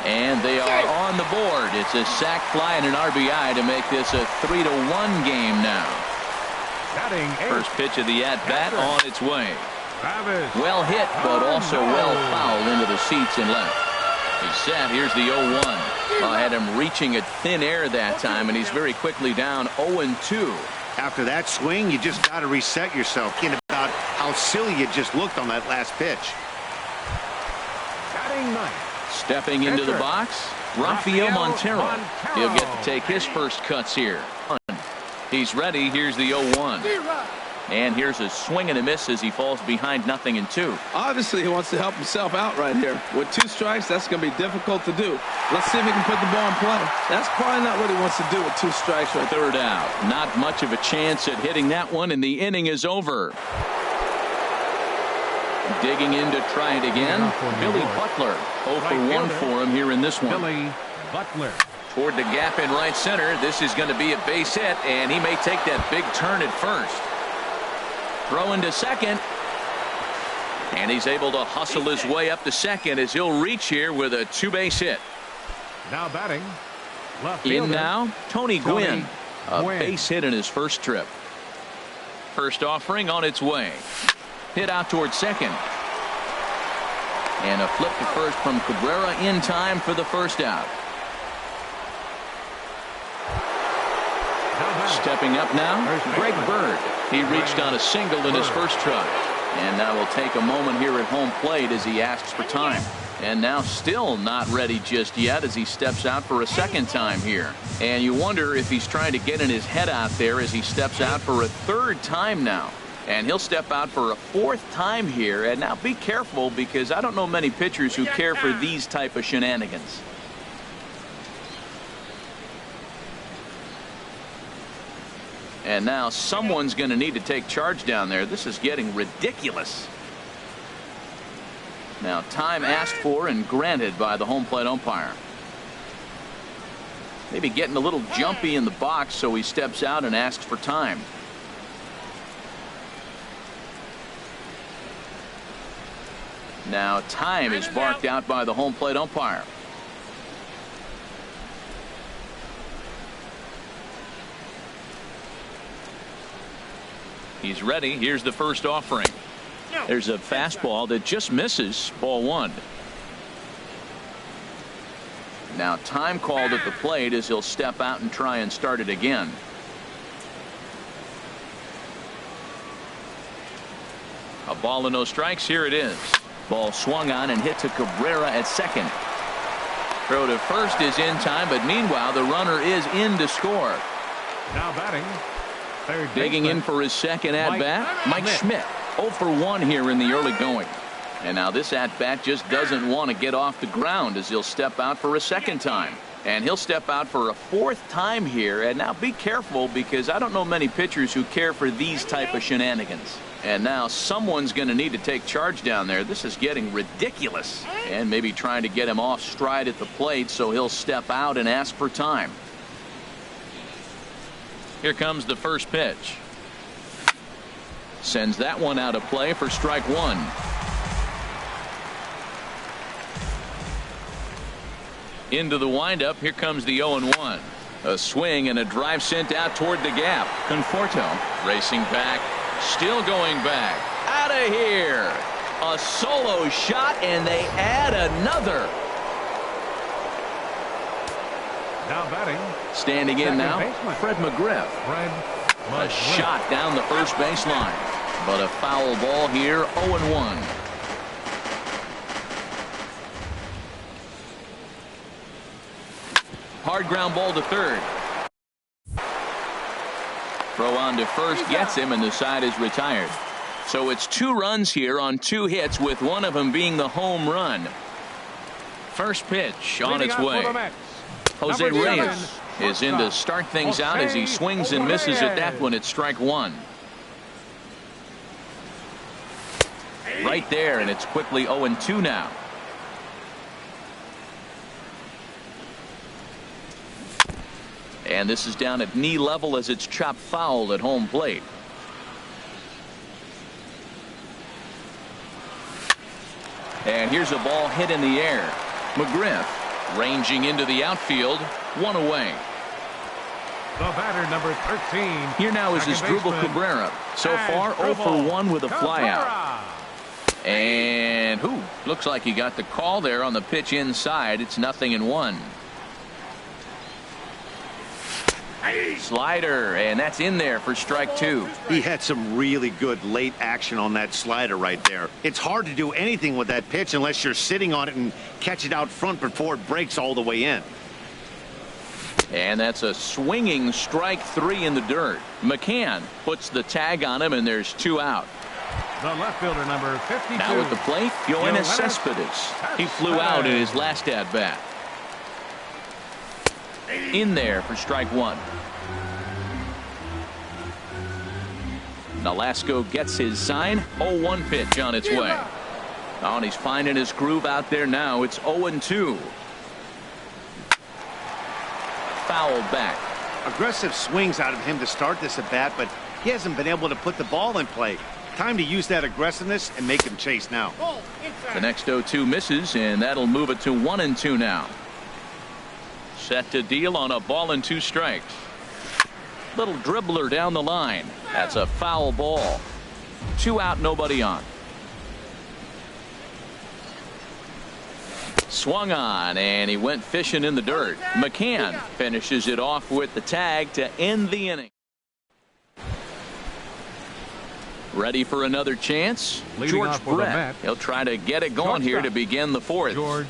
Speaker 1: And they are on the board. It's a sac fly and an RBI to make this a 3-1 game now. First pitch of the at-bat on its way. Well hit, but also well fouled into the seats and left. He's set. Here's the 0-1. I had him reaching at thin air that time, and he's very quickly down 0-2.
Speaker 2: After that swing, you just got to reset yourself. Thinking about how silly you just looked on that last pitch.
Speaker 1: Stepping into the box, Rafael Montero. He'll get to take his first cuts here. He's ready. Here's the 0-1. And here's a swing and a miss as he falls behind 0-2.
Speaker 3: Obviously, he wants to help himself out right here. With 2 strikes, that's going to be difficult to do. Let's see if he can put the ball in play. That's probably not what he wants to do with 2 strikes right there.
Speaker 1: Third out. Not much of a chance at hitting that one, and the inning is over. Digging in to try it again, Billy Butler. 0 for 1 for him here in this one.
Speaker 4: Billy Butler.
Speaker 1: Toward the gap in right center. This is going to be a base hit, and he may take that big turn at first. Throw into second. And he's able to hustle his way up to second as he'll reach here with a 2-base hit.
Speaker 4: Now batting. Left
Speaker 1: in
Speaker 4: fielder,
Speaker 1: now, Tony Gwynn. A base hit in his first trip. First offering on its way. Hit out towards second. And a flip to first from Cabrera in time for the first out. Stepping up now, Greg Bird. He reached on a single in his first try. And now will take a moment here at home plate as he asks for time. And now still not ready just yet as he steps out for a second time here. And you wonder if he's trying to get in his head out there as he steps out for a third time now. And he'll step out for a 4th time here. And now be careful, because I don't know many pitchers who care for these type of shenanigans. And now someone's going to need to take charge down there. This is getting ridiculous. Now time asked for and granted by the home plate umpire. Maybe getting a little jumpy in the box, so he steps out and asks for time. Now time is barked out by the home plate umpire. He's ready. Here's the first offering. There's a fastball that just misses. Ball one. Now time called at the plate as he'll step out and try and start it again. A ball and no strikes. Here it is. Ball swung on and hit to Cabrera at second. Throw to first is in time, but meanwhile the runner is in to score.
Speaker 4: Now batting. Third
Speaker 1: Digging in for his second at-bat, Mike Schmidt. 0 for 1 here in the early going. And now this at-bat just doesn't want to get off the ground as he'll step out for a second time. And he'll step out for a fourth time here. And now be careful, because I don't know many pitchers who care for these type of shenanigans. And now someone's going to need to take charge down there. This is getting ridiculous. And maybe trying to get him off stride at the plate, so he'll step out and ask for time. Here comes the first pitch. Sends that one out of play for strike one. Into the windup. Here comes the 0-1. A swing and a drive sent out toward the gap. Conforto racing back. Still going back. Out of here. A solo shot, and they add another.
Speaker 4: Now batting.
Speaker 1: Standing in now, Fred McGriff. A
Speaker 4: McGriff.
Speaker 1: shot down the first baseline. But a foul ball here, 0-1. Hard ground ball to third. Throw on to first gets him, and the side is retired. So it's 2 runs here on 2 hits, with one of them being the home run. First pitch on its way. Jose Reyes is in to start things out as he swings and misses at that one at strike one. Right there, and it's quickly 0-2 now. And this is down at knee level as it's chopped foul at home plate. And here's a ball hit in the air. McGriff ranging into the outfield, 1 away.
Speaker 4: The batter, number 13.
Speaker 1: Here now is Asdrubal Cabrera. So far 0 for 1 with a flyout. And looks like he got the call there on the pitch inside. It's 0-1. Slider, and that's in there for strike 2.
Speaker 2: He had some really good late action on that slider right there. It's hard to do anything with that pitch unless you're sitting on it and catch it out front before it breaks all the way in.
Speaker 1: And that's a swinging strike 3 in the dirt. McCann puts the tag on him, and there's 2 out.
Speaker 4: The left fielder, number 52.
Speaker 1: Now at the plate, Yoenis Cespedes. He flew out in his last at-bat. In there for strike 1. Nolasco gets his sign. 0-1 pitch on its way. Oh, and he's finding his groove out there now. It's 0-2. Fouled back.
Speaker 2: Aggressive swings out of him to start this at bat, but he hasn't been able to put the ball in play. Time to use that aggressiveness and make him chase now.
Speaker 1: The next 0-2 misses, and that'll move it to 1-2 now. Set to deal on a ball and 2 strikes. Little dribbler down the line. That's a foul ball. 2 out, nobody on. Swung on, and he went fishing in the dirt. McCann finishes it off with the tag to end the inning. Ready for another chance? George Brett. He'll try to get it going here to begin the 4th.
Speaker 4: George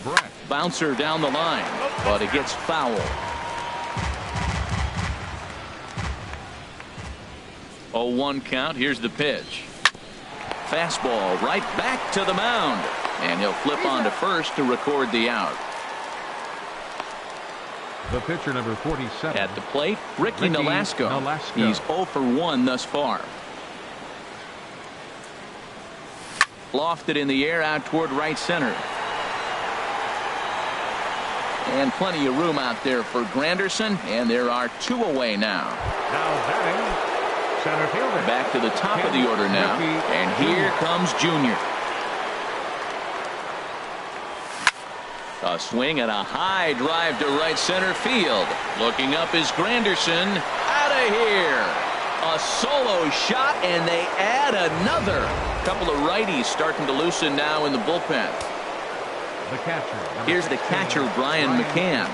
Speaker 4: Brett.
Speaker 1: Bouncer down the line, but it gets foul. 0-1 count. Here's the pitch. Fastball right back to the mound, and he'll flip on to first to record the out.
Speaker 4: The pitcher, number 47.
Speaker 1: At the plate, Ricky Nolasco. He's 0 for 1 thus far. Lofted in the air out toward right center. And plenty of room out there for Granderson, and there are 2 away now.
Speaker 4: Now batting, center fielder.
Speaker 1: Back to the top of the order now, and here comes Junior. A swing and a high drive to right center field. Looking up is Granderson. Out of here. A solo shot, and they add another. Couple of righties starting to loosen now in the bullpen.
Speaker 4: The catcher.
Speaker 1: Here's the catcher, Brian McCann.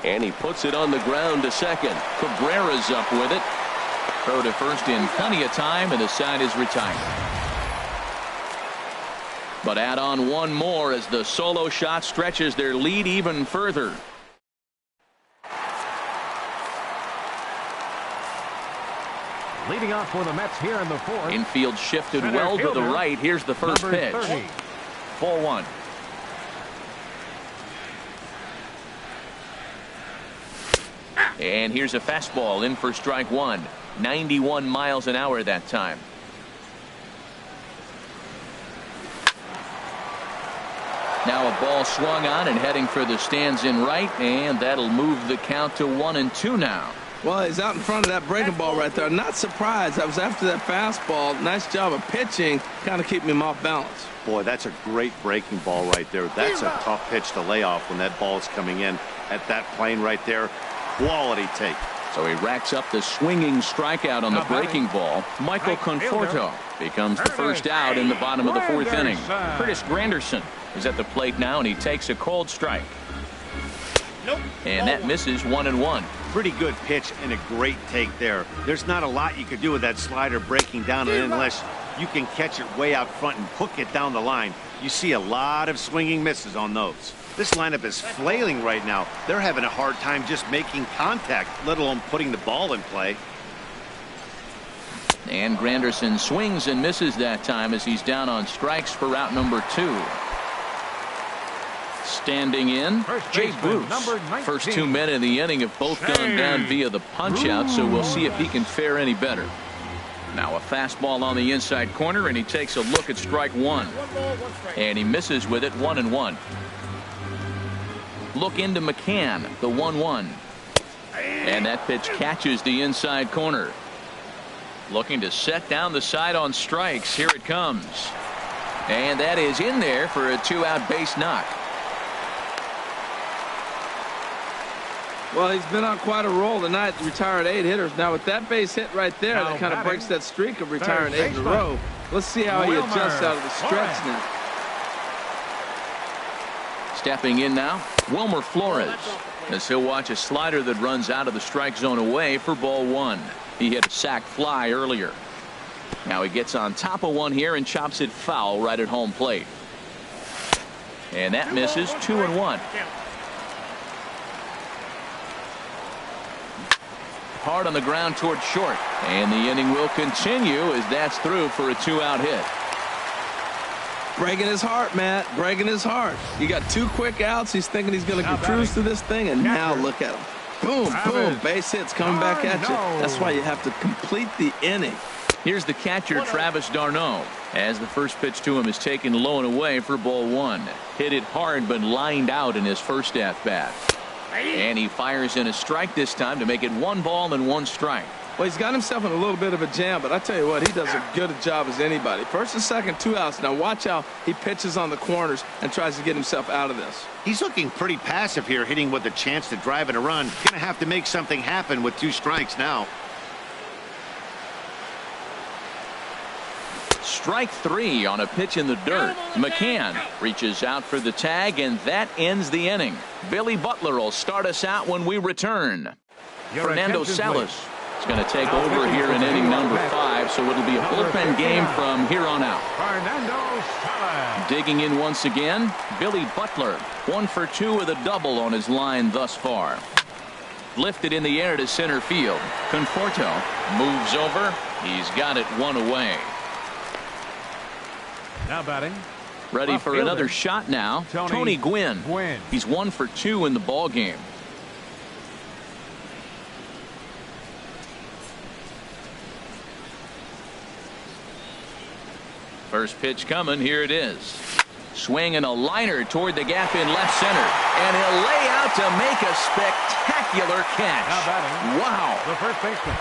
Speaker 1: And he puts it on the ground to second. Cabrera's up with it. Throw to first in plenty of time, and the side is retired. But add on one more as the solo shot stretches their lead even further.
Speaker 4: Leading off for the Mets here in the 4th.
Speaker 1: Infield shifted well to the right. Here's the first pitch. 4-1. And here's a fastball in for strike 1. 91 miles an hour that time. Now a ball swung on and heading for the stands in right, and that'll move the count to 1-2 now.
Speaker 3: Well, he's out in front of that breaking ball right there. Not surprised. I was after that fastball. Nice job of pitching, kind of keeping him off balance.
Speaker 2: Boy, that's a great breaking ball right there. That's a tough pitch to lay off when that ball is coming in at that plane right there. Quality take.
Speaker 1: So he racks up the swinging strikeout on the breaking ball. Michael Conforto becomes the first out in the bottom of the 4th inning. Curtis Granderson is at the plate now, and he takes a cold strike. And that misses 1-1.
Speaker 2: Pretty good pitch and a great take there. There's not a lot you could do with that slider breaking down unless you can catch it way out front and hook it down the line. You see a lot of swinging misses on those. This lineup is flailing right now. They're having a hard time just making contact, let alone putting the ball in play.
Speaker 1: And Granderson swings and misses that time as he's down on strikes for route number 2. Standing in, Jay Bruce. First 2 men in the inning have both gone down via the punch-out, so we'll see if he can fare any better. Now a fastball on the inside corner, and he takes a look at strike 1. And he misses with it, 1-1. Look into McCann, the 1-1. And that pitch catches the inside corner. Looking to set down the side on strikes. Here it comes. And that is in there for a 2-out base knock.
Speaker 3: Well, he's been on quite a roll tonight. Retired 8 hitters. Now with that base hit right there, that kind of breaks that streak of retiring 8 in a row. Let's see how he adjusts out of the stretch now.
Speaker 1: Stepping in now, Wilmer Flores, as he'll watch a slider that runs out of the strike zone away for ball 1. He hit a sac fly earlier. Now he gets on top of one here and chops it foul right at home plate. And that misses, 2-1. Hard on the ground toward short, and the inning will continue as that's through for a 2-out hit.
Speaker 3: Breaking his heart, Matt. Breaking his heart. You got 2 quick outs. He's thinking he's going to cruise to this thing, and now look at him. Boom, boom, base hits coming back at you. That's why you have to complete the inning.
Speaker 1: Here's the catcher, Travis d'Arnaud, as the first pitch to him is taken low and away for ball 1. Hit it hard, but lined out in his first at-bat. And he fires in a strike this time to make it 1 ball and 1 strike.
Speaker 3: Well, he's got himself in a little bit of a jam, but I tell you what, he does a good job as anybody. First and second, 2 outs. Now watch how he pitches on the corners and tries to get himself out of this.
Speaker 2: He's looking pretty passive here, hitting with a chance to drive in a run. Going to have to make something happen with 2 strikes now.
Speaker 1: Strike 3 on a pitch in the dirt. McCann reaches out for the tag, and that ends the inning. Billy Butler will start us out when we return. Fernando Salas is going to take over here in inning number 5, so it'll be a bullpen game from here on out. Digging in once again, Billy Butler, 1 for 2 with a double on his line thus far. Lifted in the air to center field. Conforto moves over. He's got it 1 away.
Speaker 4: Now batting.
Speaker 1: Ready for another shot now. Tony Gwynn. He's 1 for 2 in the ball game. First pitch coming. Here it is. Swinging a liner toward the gap in left center. And he'll lay out to make a spectacular catch.
Speaker 4: Now batting.
Speaker 1: Wow.
Speaker 4: The first baseman,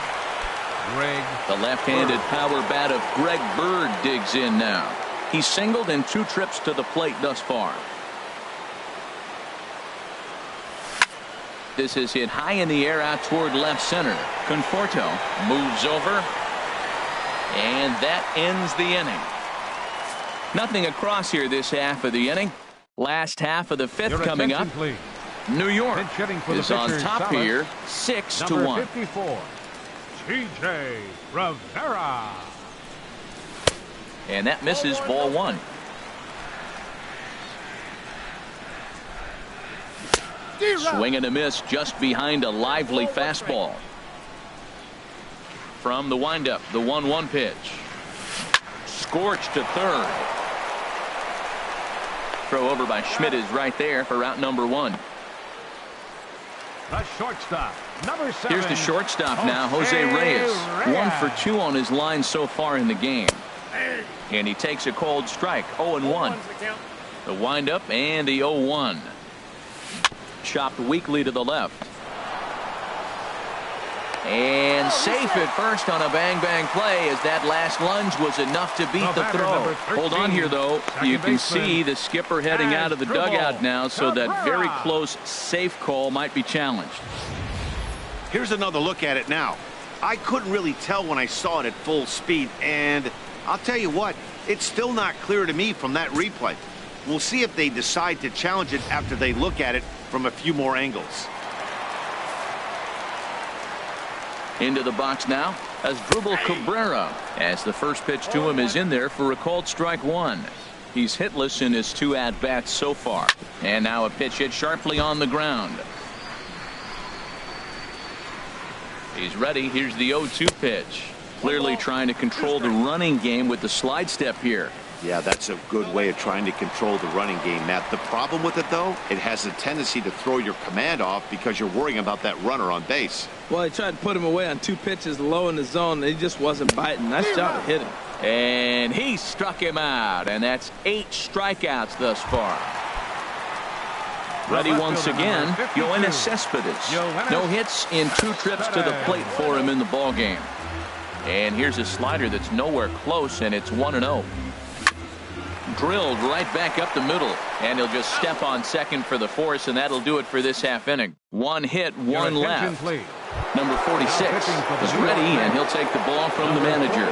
Speaker 4: Greg.
Speaker 1: The left-handed power bat of Greg Bird digs in now. He's singled in 2 trips to the plate thus far. This is hit high in the air out toward left center. Conforto moves over. And that ends the inning. Nothing across here this half of the inning. Last half of the 5th coming up.
Speaker 4: Please.
Speaker 1: New York is on
Speaker 4: pitcher,
Speaker 1: top
Speaker 4: Salas.
Speaker 1: here, 6-1.
Speaker 4: Number 54, T.J. Rivera.
Speaker 1: And that misses ball 1. Swing and a miss just behind a lively fastball. From the windup, the 1-1 pitch. Scorched to third. Throw over by Schmidt is right there for out number 1.
Speaker 4: The shortstop, number 7.
Speaker 1: Here's the shortstop now, Jose Reyes. 1 for 2 on his line so far in the game. And he takes a cold strike, 0-1. The windup and the 0-1. Chopped weakly to the left. And safe at first on a bang-bang play, as that last lunge was enough to beat the throw. Hold on here, though. You can see the skipper heading out of the dugout now, so that very close safe call might be challenged.
Speaker 2: Here's another look at it now. I couldn't really tell when I saw it at full speed, and I'll tell you what, it's still not clear to me from that replay. We'll see if they decide to challenge it after they look at it from a few more angles.
Speaker 1: Into the box now, Asdrubal Cabrera, as the first pitch to him is in there for a called strike 1. He's hitless in his 2 at-bats so far. And now a pitch hit sharply on the ground. He's ready. Here's the 0-2 pitch. Clearly trying to control the running game with the slide step here.
Speaker 2: Yeah, that's a good way of trying to control the running game, Matt. The problem with it, though, it has a tendency to throw your command off because you're worrying about that runner on base.
Speaker 3: Well, he tried to put him away on 2 pitches low in the zone, and he just wasn't biting. Nice job of hitting.
Speaker 1: And he struck him out, and that's 8 strikeouts thus far. Ready once again, Yoenis Cespedes. No hits in 2 trips to the plate for him in the ballgame. And here's a slider that's nowhere close, and it's 1-0. Drilled right back up the middle, and he'll just step on second for the force, and that'll do it for this half inning. 1 hit, 1 left. Number 46 is ready, and he'll take the ball from the manager.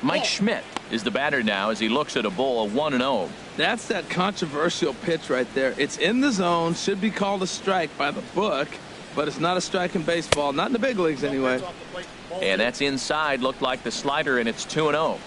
Speaker 1: Mike Schmidt is the batter now as he looks at a ball of 1-0.
Speaker 3: That's that controversial pitch right there. It's in the zone, should be called a strike by the book, but it's not a strike in baseball, not in the big leagues anyway.
Speaker 1: And that's inside, looked like the slider, and it's 2-0.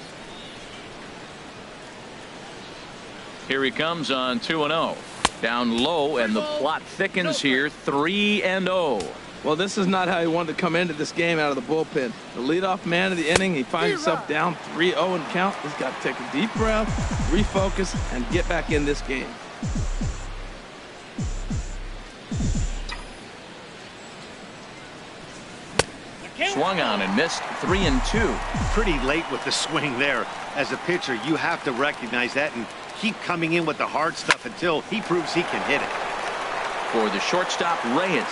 Speaker 1: Here he comes on 2-0. Down low, and the plot thickens here, 3-0.
Speaker 3: Well, this is not how he wanted to come into this game out of the bullpen. The leadoff man of the inning, he finds himself down 3-0 in count. He's got to take a deep breath, refocus, and get back in this game.
Speaker 1: Swung on and missed, 3-2.
Speaker 2: Pretty late with the swing there. As a pitcher, you have to recognize that and keep coming in with the hard stuff until he proves he can hit it.
Speaker 1: For the shortstop, Reyes.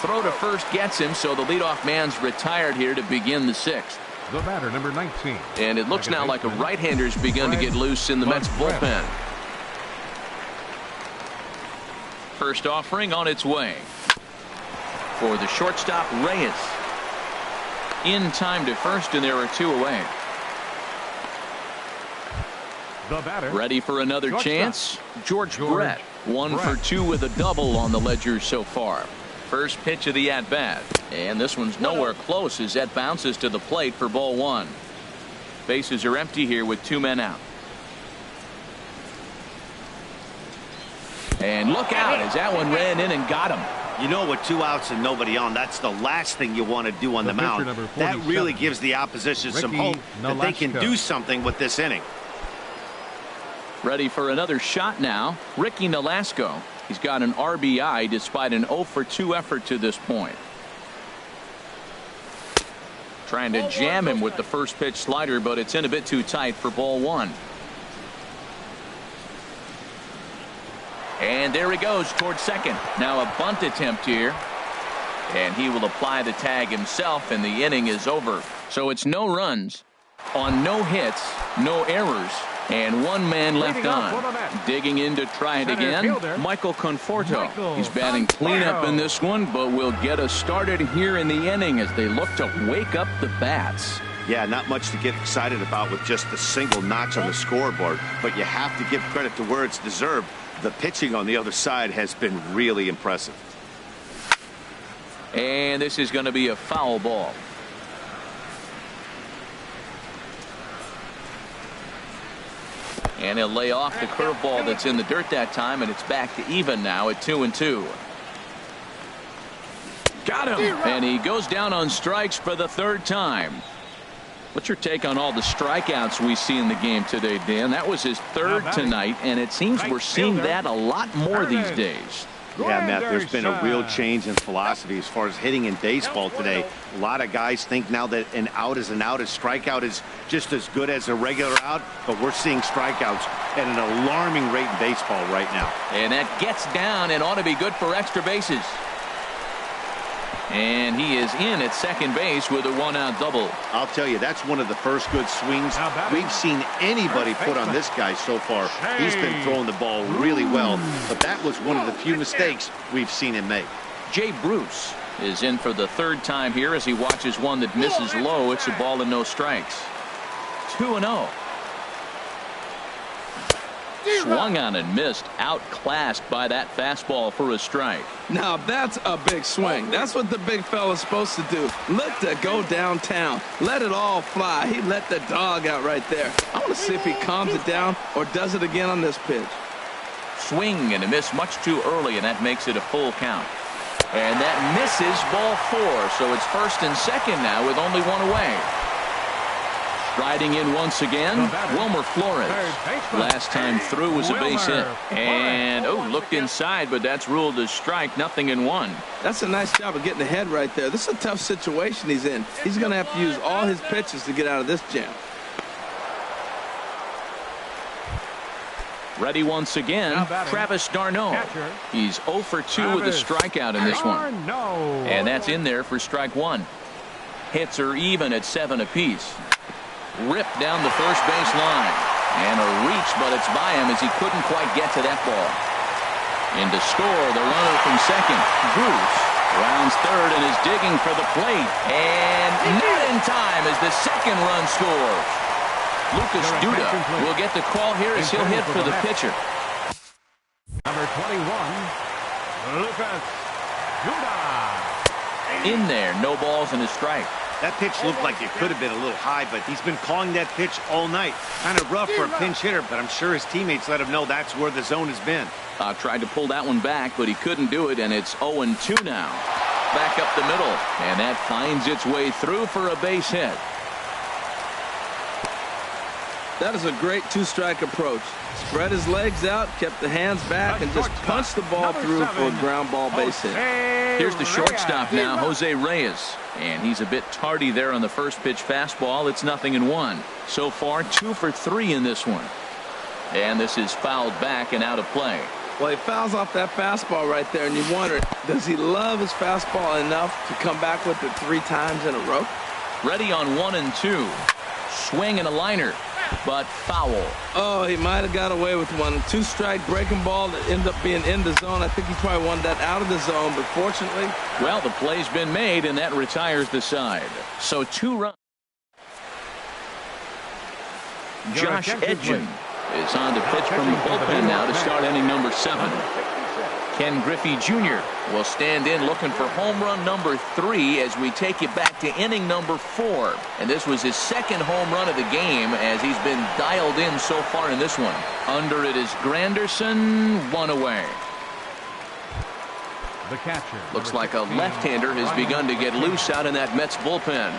Speaker 1: Throw to first gets him, so the leadoff man's retired here to begin the 6th.
Speaker 4: The batter, number 19.
Speaker 1: And it looks now like a right-hander's begun to get loose in the Mets bullpen. First offering on its way. For the shortstop, Reyes. In time to first, and there are 2 away.
Speaker 4: The batter,
Speaker 1: ready for another chance. George Brett. 1 for 2 with a double on the ledger so far. First pitch of the at-bat. And this one's nowhere close as that bounces to the plate for ball 1. Bases are empty here with 2 men out. And look out as that one ran in and got him.
Speaker 2: You know, with 2 outs and nobody on, that's the last thing you want to do on the mound. That really gives the opposition some hope that they can do something with this inning.
Speaker 1: Ready for another shot now. Ricky Nolasco. He's got an RBI despite an 0 for 2 effort to this point. Trying to jam him with the first pitch slider, but it's in a bit too tight for ball one. And there he goes towards second. Now a bunt attempt here. And he will apply the tag himself, and the inning is over. So it's no runs on no hits, no errors, and one man left on. Digging in to try it again, Michael Conforto. He's batting cleanup in this one, but will get us started here in the inning as they look to wake up the bats.
Speaker 2: Yeah, not much to get excited about with just a single notch on the scoreboard, but you have to give credit to where it's deserved. The pitching on the other side has been really impressive.
Speaker 1: And this is going to be a foul ball. And he'll lay off the curveball that's in the dirt that time, and it's back to even now at 2-2. Got him. And he goes down on strikes for the third time. What's your take on all the strikeouts we see in the game today, Dan? That was his third tonight, and it seems we're seeing that a lot more these days.
Speaker 2: Yeah, Matt, there's been a real change in philosophy as far as hitting in baseball today. A lot of guys think now that an out is an out, a strikeout is just as good as a regular out, but we're seeing strikeouts at an alarming rate in baseball right now.
Speaker 1: And that gets down and ought to be good for extra bases. And he is in at second base with a one-out double.
Speaker 2: I'll tell you, that's one of the first good swings we've seen anybody put on this guy so far. He's been throwing the ball really well, but that was one of the few mistakes we've seen him make.
Speaker 1: Jay Bruce is in for the third time here as he watches one that misses low. It's a ball and no strikes. 2-0. Swung on and missed, outclassed by that fastball for a strike.
Speaker 3: Now that's a big swing. That's what the big fella's supposed to do. Look to go downtown. Let it all fly. He let the dog out right there. I want to see if he calms it down or does it again on this pitch.
Speaker 1: Swing and a miss much too early, and that makes it a full count. And that misses ball four, so it's first and second now with only one away. Riding in once again, Wilmer Flores. Last time through was a base hit. And, looked inside, but that's ruled as strike, 0-1.
Speaker 3: That's a nice job of getting ahead right there. This is a tough situation he's in. He's going to have to use all his pitches to get out of this jam.
Speaker 1: Ready once again, Travis d'Arnaud. He's 0 for 2 with a strikeout in this one. And that's in there for strike one. Hits are even at 7 apiece. Ripped down the first base line. And a reach, but it's by him as he couldn't quite get to that ball. In to score, the runner from second. Bruce rounds third and is digging for the plate. And not in time as the second run scores. Lucas Duda will get the call here as he'll hit for the pitcher.
Speaker 4: Number 21, Lucas Duda.
Speaker 1: In there, no balls and a strike.
Speaker 2: That pitch looked like it could have been a little high, but he's been calling that pitch all night. Kind of rough for a pinch hitter, but I'm sure his teammates let him know that's where the zone has been.
Speaker 1: Tried to pull that one back, but he couldn't do it, and it's 0-2 now. Back up the middle, and that finds its way through for a base hit.
Speaker 3: That is a great two-strike approach. Spread his legs out, kept the hands back, and just punched the ball through for a ground ball base hit.
Speaker 1: Here's the shortstop now, Jose Reyes. And he's a bit tardy there on the first pitch fastball. It's 0-1. So far, 2 for 3 in this one. And this is fouled back and out of play.
Speaker 3: Well, he fouls off that fastball right there, and you wonder, does he love his fastball enough to come back with it 3 times in a row?
Speaker 1: Ready on 1 and 2. Swing and a liner, but foul.
Speaker 3: Oh, he might have got away with one. 2-strike breaking ball that ended up being in the zone. I think he probably wanted that out of the zone, but fortunately.
Speaker 1: Well, the play's been made, and that retires the side. So 2 runs. Josh Edgen is on the pitch from the bullpen now to start inning number 7. Ken Griffey Jr. will stand in looking for home run number 3 as we take you back to inning number 4. And this was his second home run of the game as he's been dialed in so far in this one. Under it is Granderson, 1 away.
Speaker 4: The catcher.
Speaker 1: Looks like a left-hander has begun to get loose out in that Mets bullpen.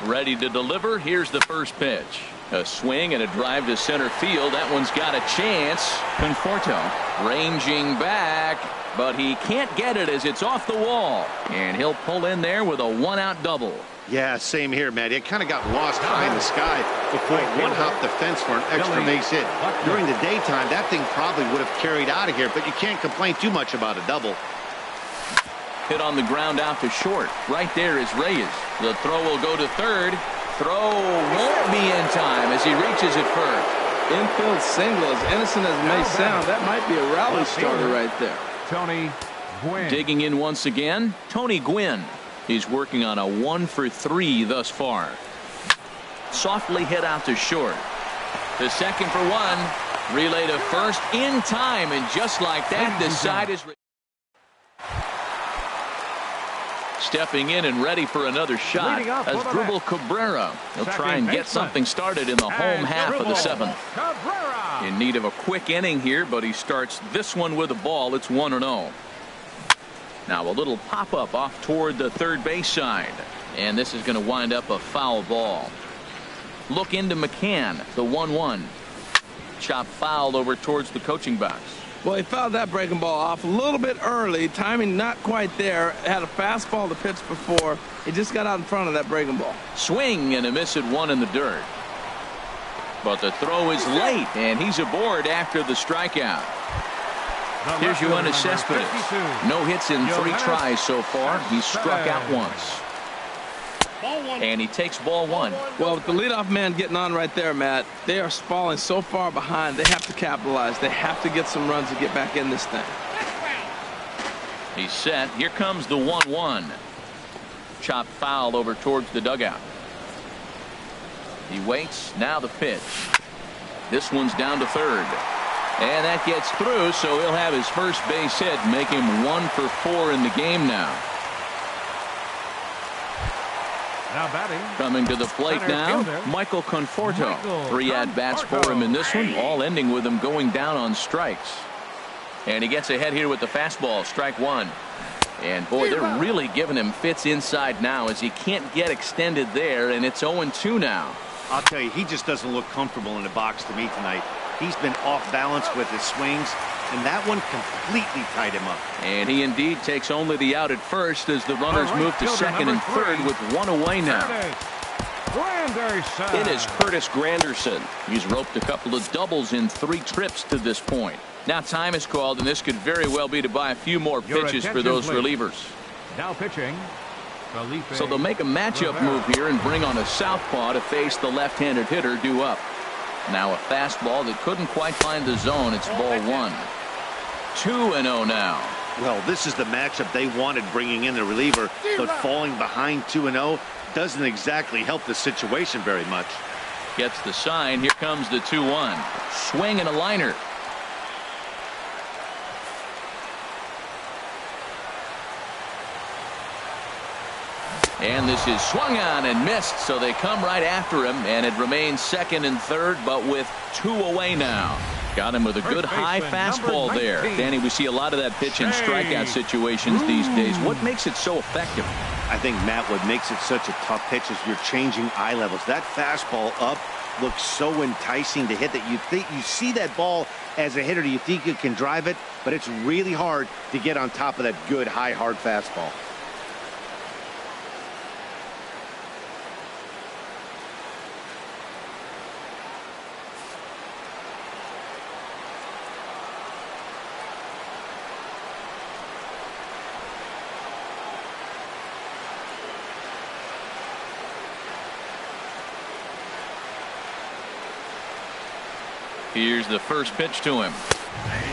Speaker 1: Ready to deliver. Here's the first pitch. A swing and a drive to center field. That one's got a chance. Conforto ranging back. but he can't get it as it's off the wall. And he'll pull in there with a 1-out double.
Speaker 2: Yeah, same here, Matt. It kind of got lost high in the sky before it one-hopped the fence for an extra base hit. During the daytime, that thing probably would have carried out of here, but you can't complain too much about a double.
Speaker 1: Hit on the ground out to short. Right there is Reyes. The throw will go to third. Throw won't be in time as he reaches it first.
Speaker 3: Infield single, as innocent as it may sound, that might be a rally starter right there.
Speaker 4: Tony Gwynn.
Speaker 1: Digging in once again, Tony Gwynn. He's working on a 1-for-3 thus far. Softly hit out to short. The second for one. Relay to first in time, and just like that, the side is stepping in and ready for another shot as Dribble Cabrera. He'll try and get something started in the home half of the seventh. In need of a quick inning here, but he starts this one with a ball. It's 1-0. Now a little pop-up off toward the third base side, and this is going to wind up a foul ball. Look into McCann, the 1-1. Chop fouled over towards the coaching box.
Speaker 3: Well, he fouled that breaking ball off a little bit early. Timing not quite there. Had a fastball to pitch before. He just got out in front of that breaking ball.
Speaker 1: Swing and a miss at one in the dirt. But the throw is late, and he's aboard after the strikeout. Here's Yoenis Cespedes. No hits in 3 tries so far. He's struck out once. And he takes ball 1.
Speaker 3: Well, with the leadoff man getting on right there, Matt, they are falling so far behind. They have to capitalize. They have to get some runs to get back in this thing.
Speaker 1: He's set. Here comes the 1-1. Chop foul over towards the dugout. He waits. Now the pitch. This one's down to third. And that gets through, so he'll have his first base hit, make him 1 for 4 in the game now.
Speaker 4: Now batting.
Speaker 1: Coming to the plate now, Michael Conforto. 3 at-bats for him in this one, all ending with him going down on strikes. And he gets ahead here with the fastball, strike 1. And boy, they're really giving him fits inside now as he can't get extended there, and it's 0-2 now.
Speaker 2: I'll tell you, he just doesn't look comfortable in the box to me tonight. He's been off balance with his swings, and that one completely tied him up.
Speaker 1: And he indeed takes only the out at first as the runners move to second and third with 1 away now. It is Curtis Granderson. He's roped a couple of doubles in 3 trips to this point. Now time is called, and this could very well be to buy a few more pitches for those relievers.
Speaker 4: Now pitching.
Speaker 1: So they'll make a matchup move here and bring on a southpaw to face the left-handed hitter due up. Now a fastball that couldn't quite find the zone. It's ball 1. 2-0 now.
Speaker 2: Well, this is the matchup they wanted, bringing in the reliever, but falling behind 2-0 doesn't exactly help the situation very much.
Speaker 1: Gets the sign. Here comes the 2-1. Swing and a liner. And this is swung on and missed, so they come right after him, and it remains second and third, but with 2 away now. Got him with a good high fastball there. Danny, we see a lot of that pitch in strikeout situations these days. What makes it so effective?
Speaker 2: I think, Matt, what makes it such a tough pitch is you're changing eye levels. That fastball up looks so enticing to hit that you think you see that ball as a hitter, you think you can drive it, but it's really hard to get on top of that good high hard fastball.
Speaker 1: Here's the first pitch to him.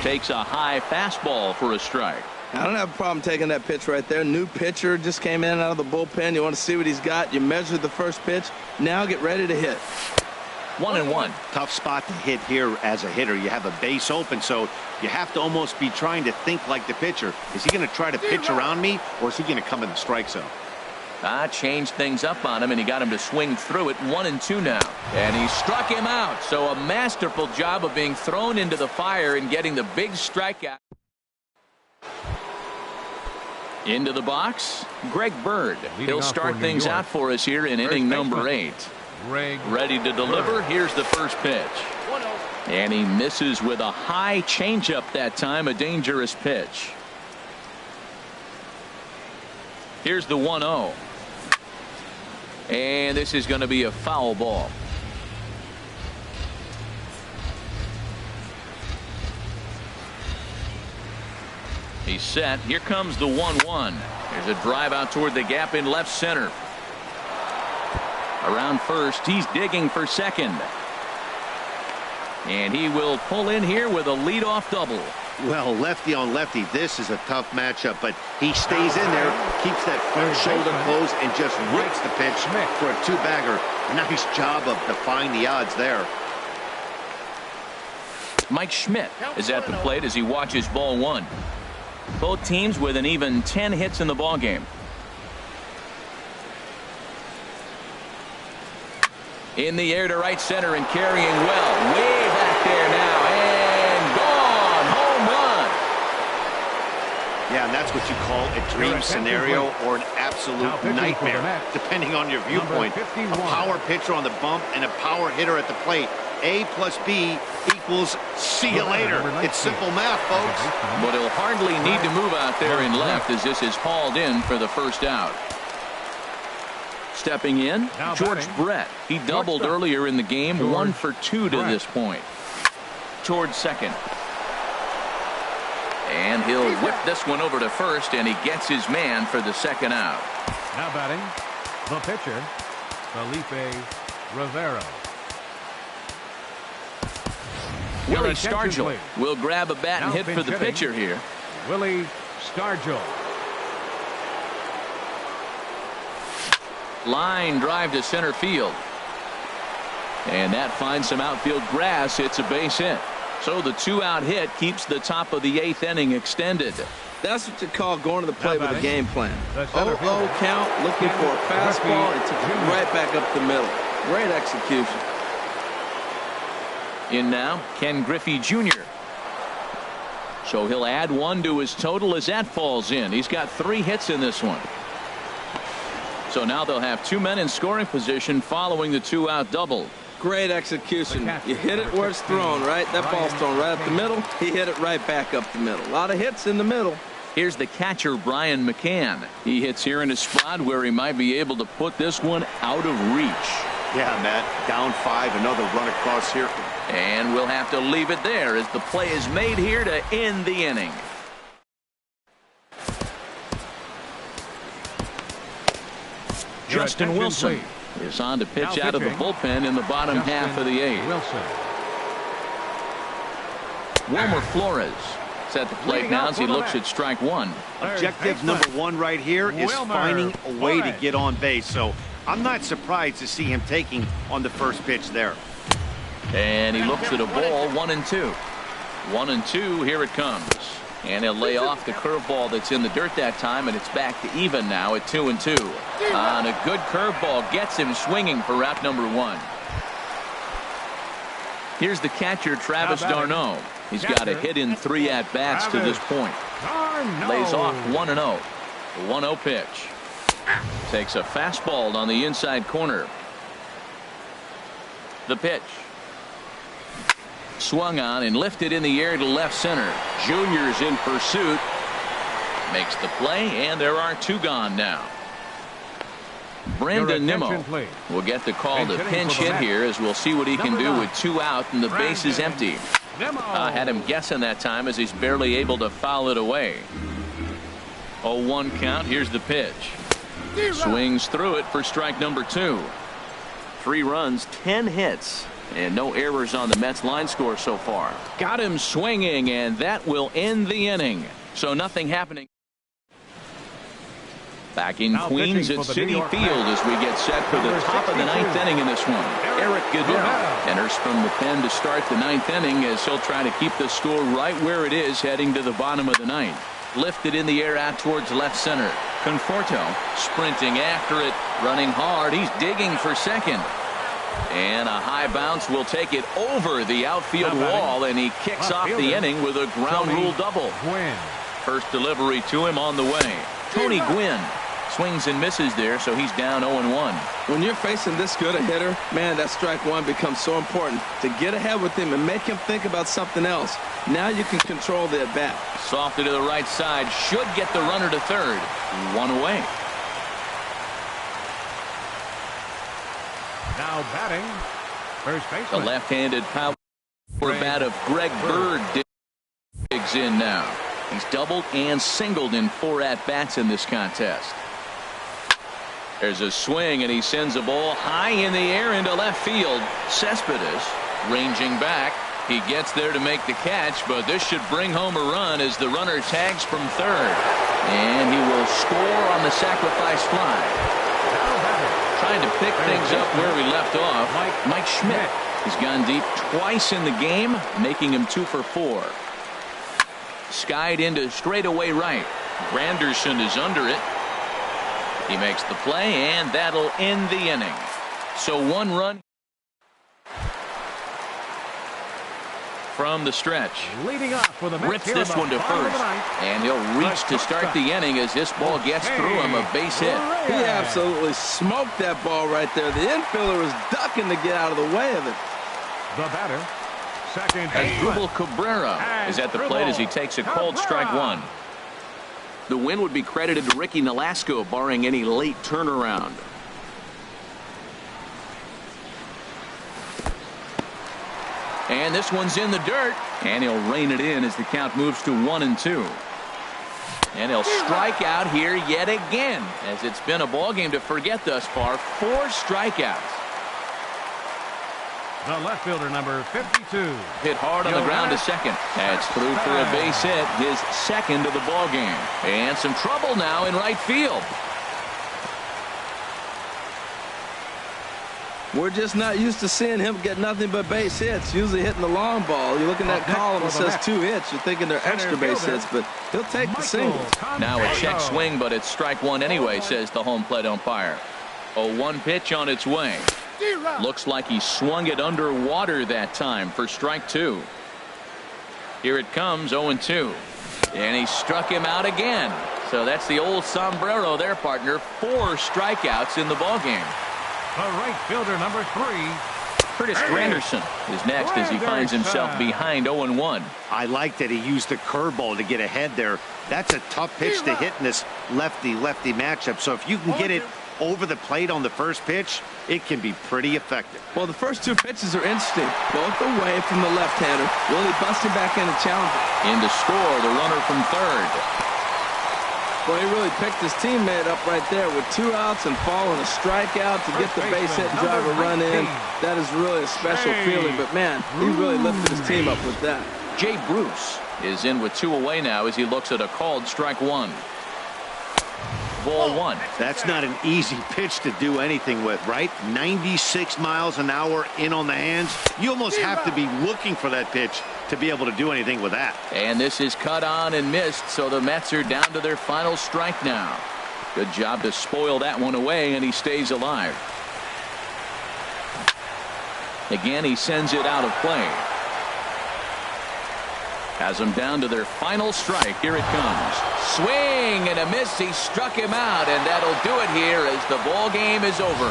Speaker 1: Takes a high fastball for a strike.
Speaker 3: I don't have a problem taking that pitch right there. New pitcher just came in out of the bullpen. You want to see what he's got. You measure the first pitch. Now get ready to hit.
Speaker 1: 1-1.
Speaker 2: Tough spot to hit here as a hitter. You have a base open, so you have to almost be trying to think like the pitcher. Is he going to try to pitch around me, or is he going to come in the strike zone?
Speaker 1: Changed things up on him, and he got him to swing through it. 1-2 now. And he struck him out. So a masterful job of being thrown into the fire and getting the big strikeout. Into the box, Greg Bird. He'll start things out for us here in inning number 8. Ready to deliver. Here's the first pitch. And he misses with a high changeup that time, a dangerous pitch. Here's the 1-0. And this is going to be a foul ball. He's set. Here comes the 1-1. There's a drive out toward the gap in left center. Around first, he's digging for second. And he will pull in here with a leadoff double.
Speaker 2: Well, lefty on lefty, this is a tough matchup, but he stays in there, keeps that front shoulder closed, and just rips the pitch for a two-bagger. Nice job of defying the odds there.
Speaker 1: Mike Schmidt is at the plate as he watches ball one. Both teams with an even 10 hits in the ballgame. In the air to right center and carrying well. Way back there now. And gone. Home run.
Speaker 2: Yeah, and that's what you call a dream scenario or an absolute nightmare, depending on your viewpoint. A power pitcher on the bump and a power hitter at the plate. A plus B equals see you later. It's simple math, folks.
Speaker 1: But he'll hardly need to move out there in left as this is hauled in for the first out. Stepping in, George Brett. He doubled earlier in the game, 1 for 2 to this point. Towards second. And he'll whip this one over to first, and he gets his man for the second out.
Speaker 4: Now batting, the pitcher, Felipe Rivera.
Speaker 1: Willie Stargell will grab a bat and hit for the pitcher here.
Speaker 4: Willie Stargell.
Speaker 1: Line drive to center field. And that finds some outfield grass. It's a base hit. So the 2-out hit keeps the top of the 8th inning extended.
Speaker 3: That's what you call going to the plate with a game plan. 0-0 count, looking for a fastball, and took it right back up the middle. Great execution.
Speaker 1: In now, Ken Griffey Jr. So he'll add 1 to his total as that falls in. He's got 3 hits in this one. So now they'll have 2 men in scoring position following the 2-out double.
Speaker 3: Great execution. You hit it where it's thrown, right? That ball's thrown right up the middle. He hit it right back up the middle. A lot of hits in the middle.
Speaker 1: Here's the catcher, Brian McCann. He hits here in a spot where he might be able to put this one out of reach.
Speaker 2: Yeah, Matt. Down 5, another run across here.
Speaker 1: And we'll have to leave it there as the play is made here to end the inning. Justin Wilson is on to pitch out of the bullpen in the bottom half of the 8th. Wilmer Flores is at the plate now as he looks at strike 1.
Speaker 2: Objective number 1 right here is finding a way to get on base. So I'm not surprised to see him taking on the first pitch there.
Speaker 1: And he looks at a ball, 1-2. 1-2, here it comes. And he'll lay off the curveball that's in the dirt that time, and it's back to even now at 2-2. On a good curveball gets him swinging for route number 1. Here's the catcher, Travis d'Arnaud. He's got a hit in 3 at-bats to this point. Lays off 1-0. The 1-0 pitch. Takes a fastball on the inside corner. The pitch. Swung on and lifted in the air to left center. Junior's in pursuit. Makes the play, and there are 2 gone now. Brendan Nimmo will get the call to pinch hit here as we'll see what he can do with 2 out and the base is empty. Had him guessing that time as he's barely able to foul it away. 0-1 count. Here's the pitch. Swings through it for strike number 2. 3 runs, 10 hits. And no errors on the Mets line score so far. Got him swinging, and that will end the inning. So nothing happening. Back in Queens at Citi Field as we get set for the top of the 9th inning in this one. Eric Goodell enters from the pen to start the 9th inning as he'll try to keep the score right where it is heading to the bottom of the 9th. Lifted in the air out towards left center. Conforto sprinting after it, running hard. He's digging for second. And a high bounce will take it over the outfield wall, and he kicks off the inning with a ground rule double. First delivery to him on the way. Tony Gwynn swings and misses there, so he's down 0-1.
Speaker 3: When you're facing this good a hitter, man, that strike 1 becomes so important to get ahead with him and make him think about something else. Now you can control the at bat.
Speaker 1: Softed to the right side, should get the runner to third. 1 away.
Speaker 4: Now batting, first
Speaker 1: The
Speaker 4: baseman.
Speaker 1: left-handed power bat of Greg Bird digs in now. He's doubled and singled in 4 at-bats in this contest. There's a swing, and he sends a ball high in the air into left field. Cespedes ranging back. He gets there to make the catch, but this should bring home a run as the runner tags from third. And he will score on the sacrifice fly. Trying to pick things up where we left off, Mike Schmidt has gone deep twice in the game, making him 2 for 4. Skied into straightaway right. Granderson is under it. He makes the play, and that'll end the inning. So 1 run from the stretch.
Speaker 4: Leading off for the Mets.
Speaker 1: Rips this one to first, and he'll reach to start the inning as this ball gets through him. A base hit.
Speaker 3: He absolutely smoked that ball right there. The infielder was ducking to get out of the way of it.
Speaker 4: The batter, second
Speaker 1: Asdrubal Cabrera is at the plate as he takes a called strike 1. The win would be credited to Ricky Nolasco, barring any late turnaround. And this one's in the dirt, and he'll rein it in as the count moves to 1-2. And he'll strike out here yet again, as it's been a ball game to forget thus far. 4 strikeouts.
Speaker 4: The left fielder, number 52.
Speaker 1: Hit hard on the ground to second. That's through for a base hit, his second of the ball game. And some trouble now in right field.
Speaker 3: We're just not used to seeing him get nothing but base hits. Usually hitting the long ball. You look in that column, it says 2 hits. You're thinking they're extra base hits, but he'll take the singles.
Speaker 1: Now a check swing, but it's strike 1 anyway, says the home plate umpire. 0-1 pitch on its way. Looks like he swung it underwater that time for strike 2. Here it comes, 0-2. And he struck him out again. So that's the old sombrero there, partner. 4 strikeouts in the ballgame.
Speaker 4: The right fielder, number 3.
Speaker 1: Curtis Granderson is next as he finds himself behind 0-1.
Speaker 2: I like that he used the curveball to get ahead there. That's a tough pitch to hit in this lefty-lefty matchup. So if you can get it over the plate on the first pitch, it can be pretty effective.
Speaker 3: Well, the first 2 pitches are interesting. Both away from the left-hander. Will he bust him back in and challenge him?
Speaker 1: In to score, the runner from third.
Speaker 3: Well, he really picked his teammate up right there with 2 outs and following a strikeout to get the base hit and drive a run in. That is really a special feeling. But, man, he really lifted his team up with that.
Speaker 1: Jay Bruce is in with 2 away now as he looks at a called strike 1. Ball 1.
Speaker 2: That's not an easy pitch to do anything with, right? 96 miles an hour in on the hands. You almost have to be looking for that pitch to be able to do anything with that.
Speaker 1: And this is cut on and missed, so the Mets are down to their final strike now. Good job to spoil that one away, and he stays alive. Again, he sends it out of play. Has them down to their final strike. Here it comes. Swing and a miss. He struck him out, and that'll do it here as the ball game is over.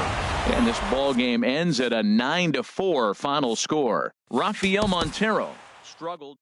Speaker 1: And this ball game ends at a 9-4 final score. Rafael Montero struggled.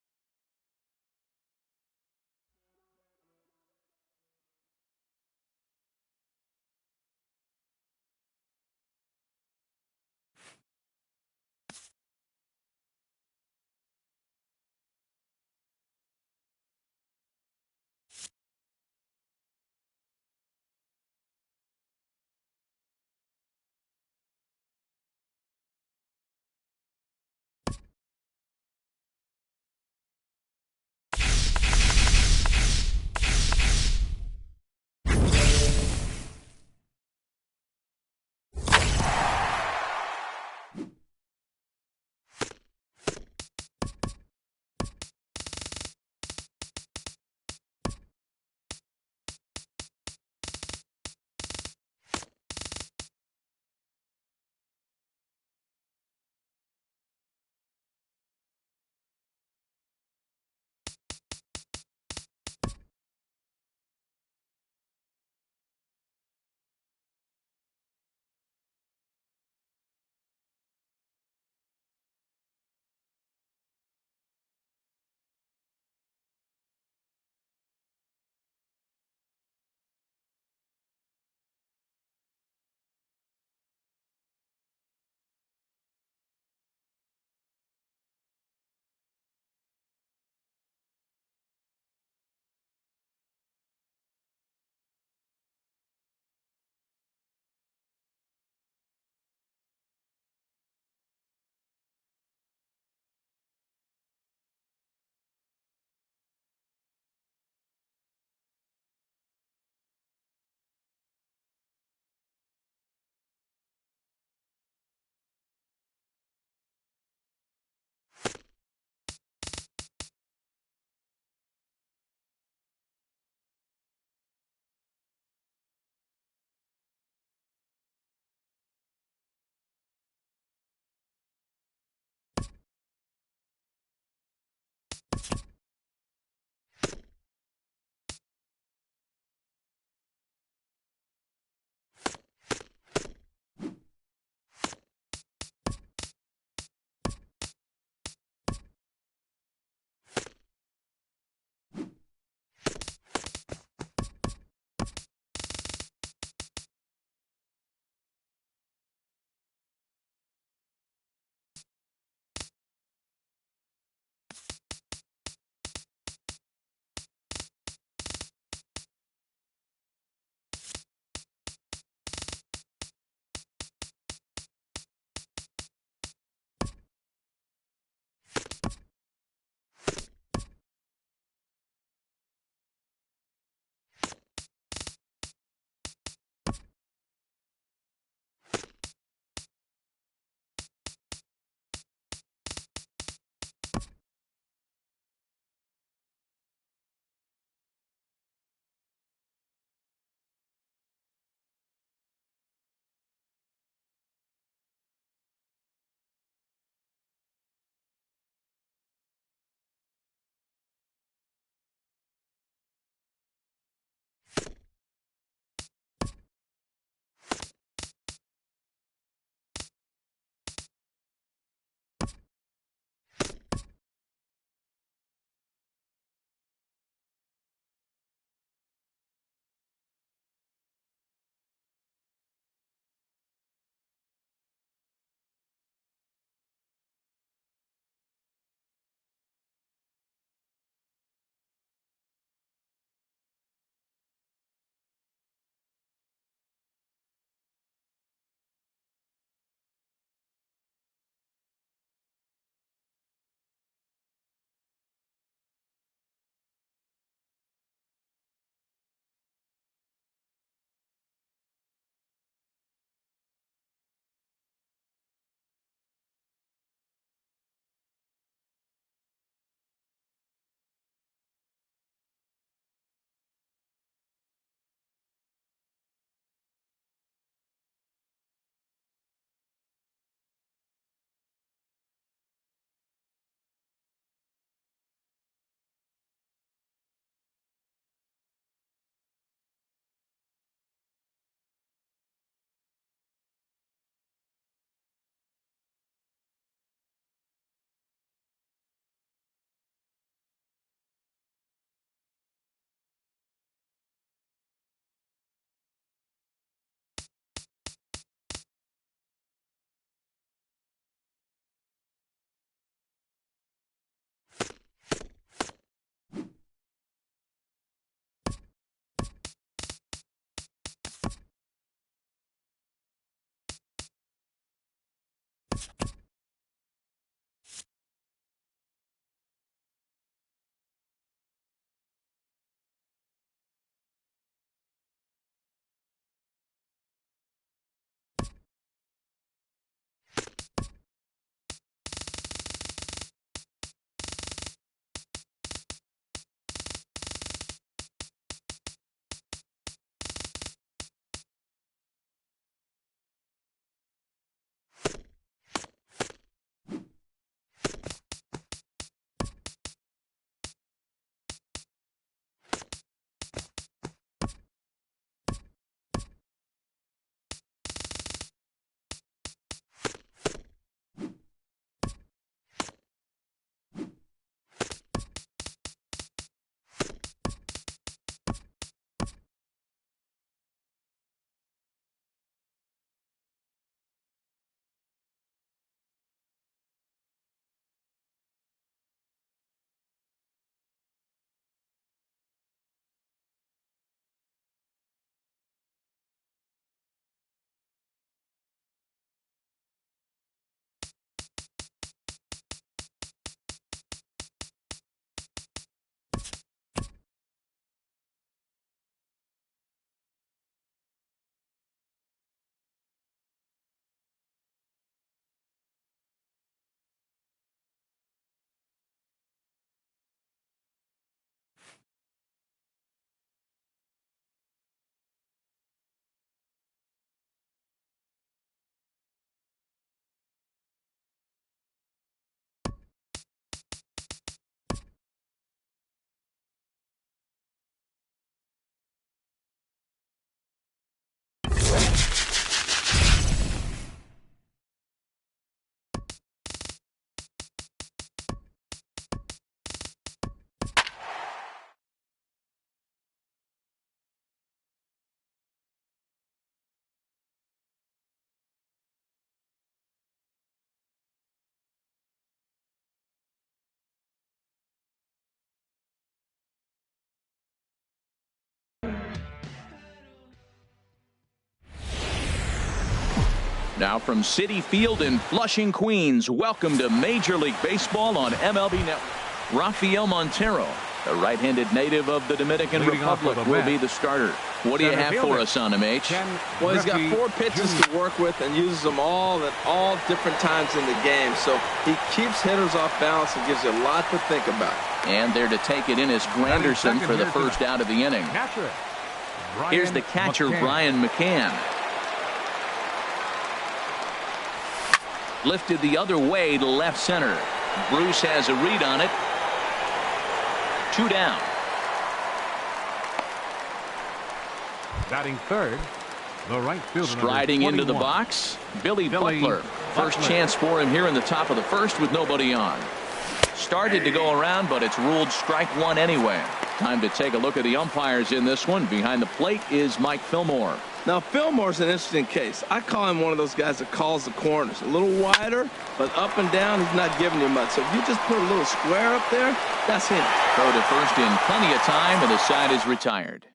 Speaker 1: Now from Citi Field in Flushing, Queens, welcome to Major League Baseball on MLB Network. Rafael Montero, the right-handed native of the Dominican Republic, will be the starter. What do you have for us on him, H?
Speaker 3: Well, he's got 4 pitches to work with and uses them all at all different times in the game. So he keeps hitters off balance and gives you a lot to think about.
Speaker 1: And there to take it in is Granderson for the first out of the inning. Here's the catcher, Brian McCann. Lifted the other way to left center. Bruce has a read on it. 2 down.
Speaker 4: Batting third, the right fielder.
Speaker 1: Striding into the box, Billy Butler. First chance for him here in the top of the first with nobody on. Started to go around, but it's ruled strike 1 anyway. Time to take a look at the umpires in this one. Behind the plate is Mike Fillmore.
Speaker 3: Now, Fillmore's an interesting case. I call him one of those guys that calls the corners. A little wider, but up and down, he's not giving you much. So if you just put a little square up there, that's him.
Speaker 1: Throw to first in plenty of time, and the side is retired.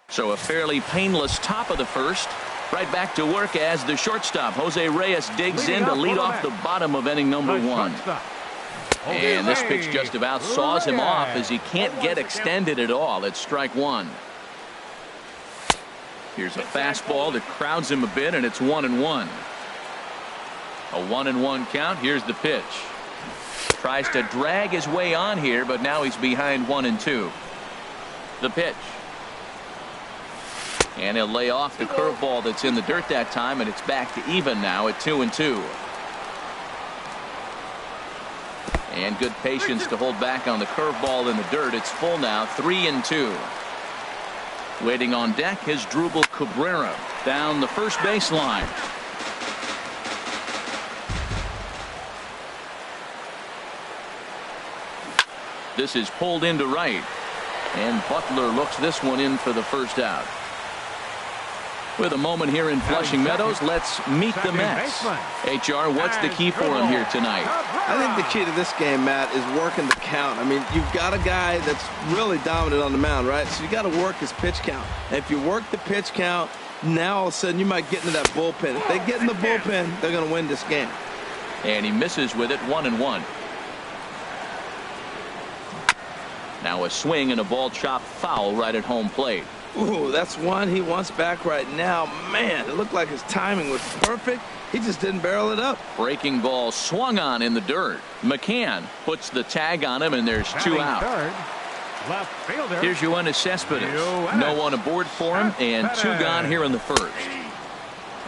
Speaker 1: So a fairly painless top of the first. Right back to work as the shortstop, Jose Reyes, digs in to lead off the bottom of inning number 1. And this pitch just about saws him off as he can't get extended at all. It's strike 1. Here's a fastball that crowds him a bit, and it's 1-1. A 1-1 count. Here's the pitch. Tries to drag his way on here, but now he's behind 1-2. The pitch. And he'll lay off the curveball that's in the dirt that time, and it's back to even now at 2-2. And good patience to hold back on the curveball in the dirt. It's full now, 3-2. Waiting on deck is Drupal Cabrera down the first baseline. This is pulled into right. And Butler looks this one in for the first out. With a moment here in Flushing Meadows, let's meet the Mets. HR, what's the key for him here tonight?
Speaker 3: I think the key to this game, Matt, is working the count. I mean, you've got a guy that's really dominant on the mound, right? So you got to work his pitch count. And if you work the pitch count, now all of a sudden you might get into that bullpen. If they get in the bullpen, they're going to win this game.
Speaker 1: And he misses with it, 1-1. Now a swing and a ball chopped foul right at home plate.
Speaker 3: Ooh, that's one he wants back right now. Man, it looked like his timing was perfect. He just didn't barrel it up.
Speaker 1: Breaking ball swung on in the dirt. McCann puts the tag on him, and there's two out.
Speaker 4: Third, left fielder.
Speaker 1: Here's Yoenis Cespedes. No one aboard for him, and two gone here in the first.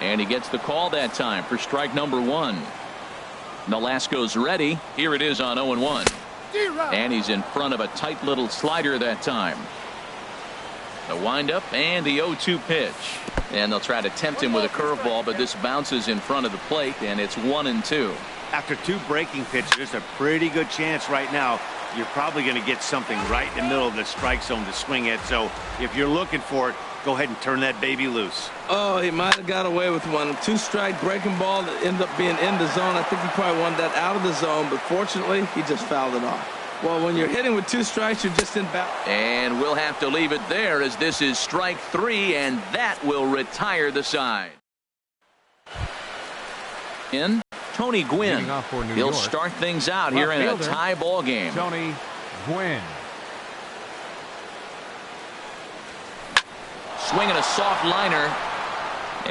Speaker 1: And he gets the call that time for strike number one. Nolasco's ready. Here it is on 0-1. And he's in front of a tight little slider that time. The windup and the 0-2 pitch. And they'll try to tempt him with a curveball, but this bounces in front of the plate, and it's 1-2.
Speaker 2: After two breaking pitches, there's a pretty good chance right now you're probably going to get something right in the middle of the strike zone to swing at. So if you're looking for it, go ahead and turn that baby loose.
Speaker 3: Oh, he might have got away with one. Two-strike breaking ball that ended up being in the zone. I think he probably wanted that out of the zone, but fortunately, he just fouled it off. Well, when you're hitting with two strikes, you're just in bounds.
Speaker 1: And we'll have to leave it there as this is strike three, and that will retire the side. In Tony Gwynn. He'll start things out here in a tie ball game.
Speaker 4: Tony Gwynn.
Speaker 1: Swinging a soft liner.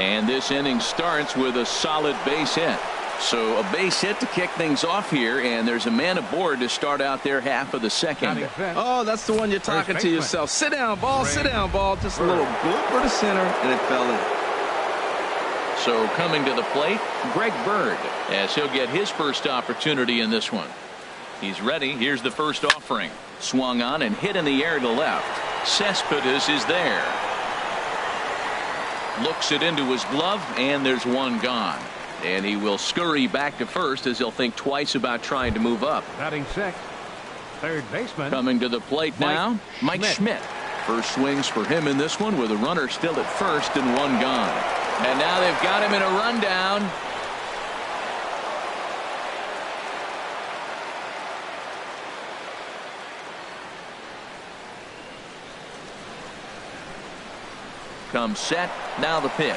Speaker 1: And this inning starts with a solid base hit. So a base hit to kick things off here, and there's a man aboard to start out there half of the second.
Speaker 3: Oh, that's the one you're talking to yourself. Sit down, ball, sit down, ball. Just a little blooper to center, and it fell in.
Speaker 1: So coming to the plate, Greg Bird, as he'll get his first opportunity in this one. He's ready. Here's the first offering. Swung on and hit in the air to left. Cespedes is there. Looks it into his glove, and there's one gone. And he will scurry back to first as he'll think twice about trying to move up.
Speaker 4: Batting sixth, third baseman.
Speaker 1: Coming to the plate now, Mike Schmidt. First swings for him in this one with a runner still at first and one gone. And now they've got him in a rundown. Comes set, now the pitch.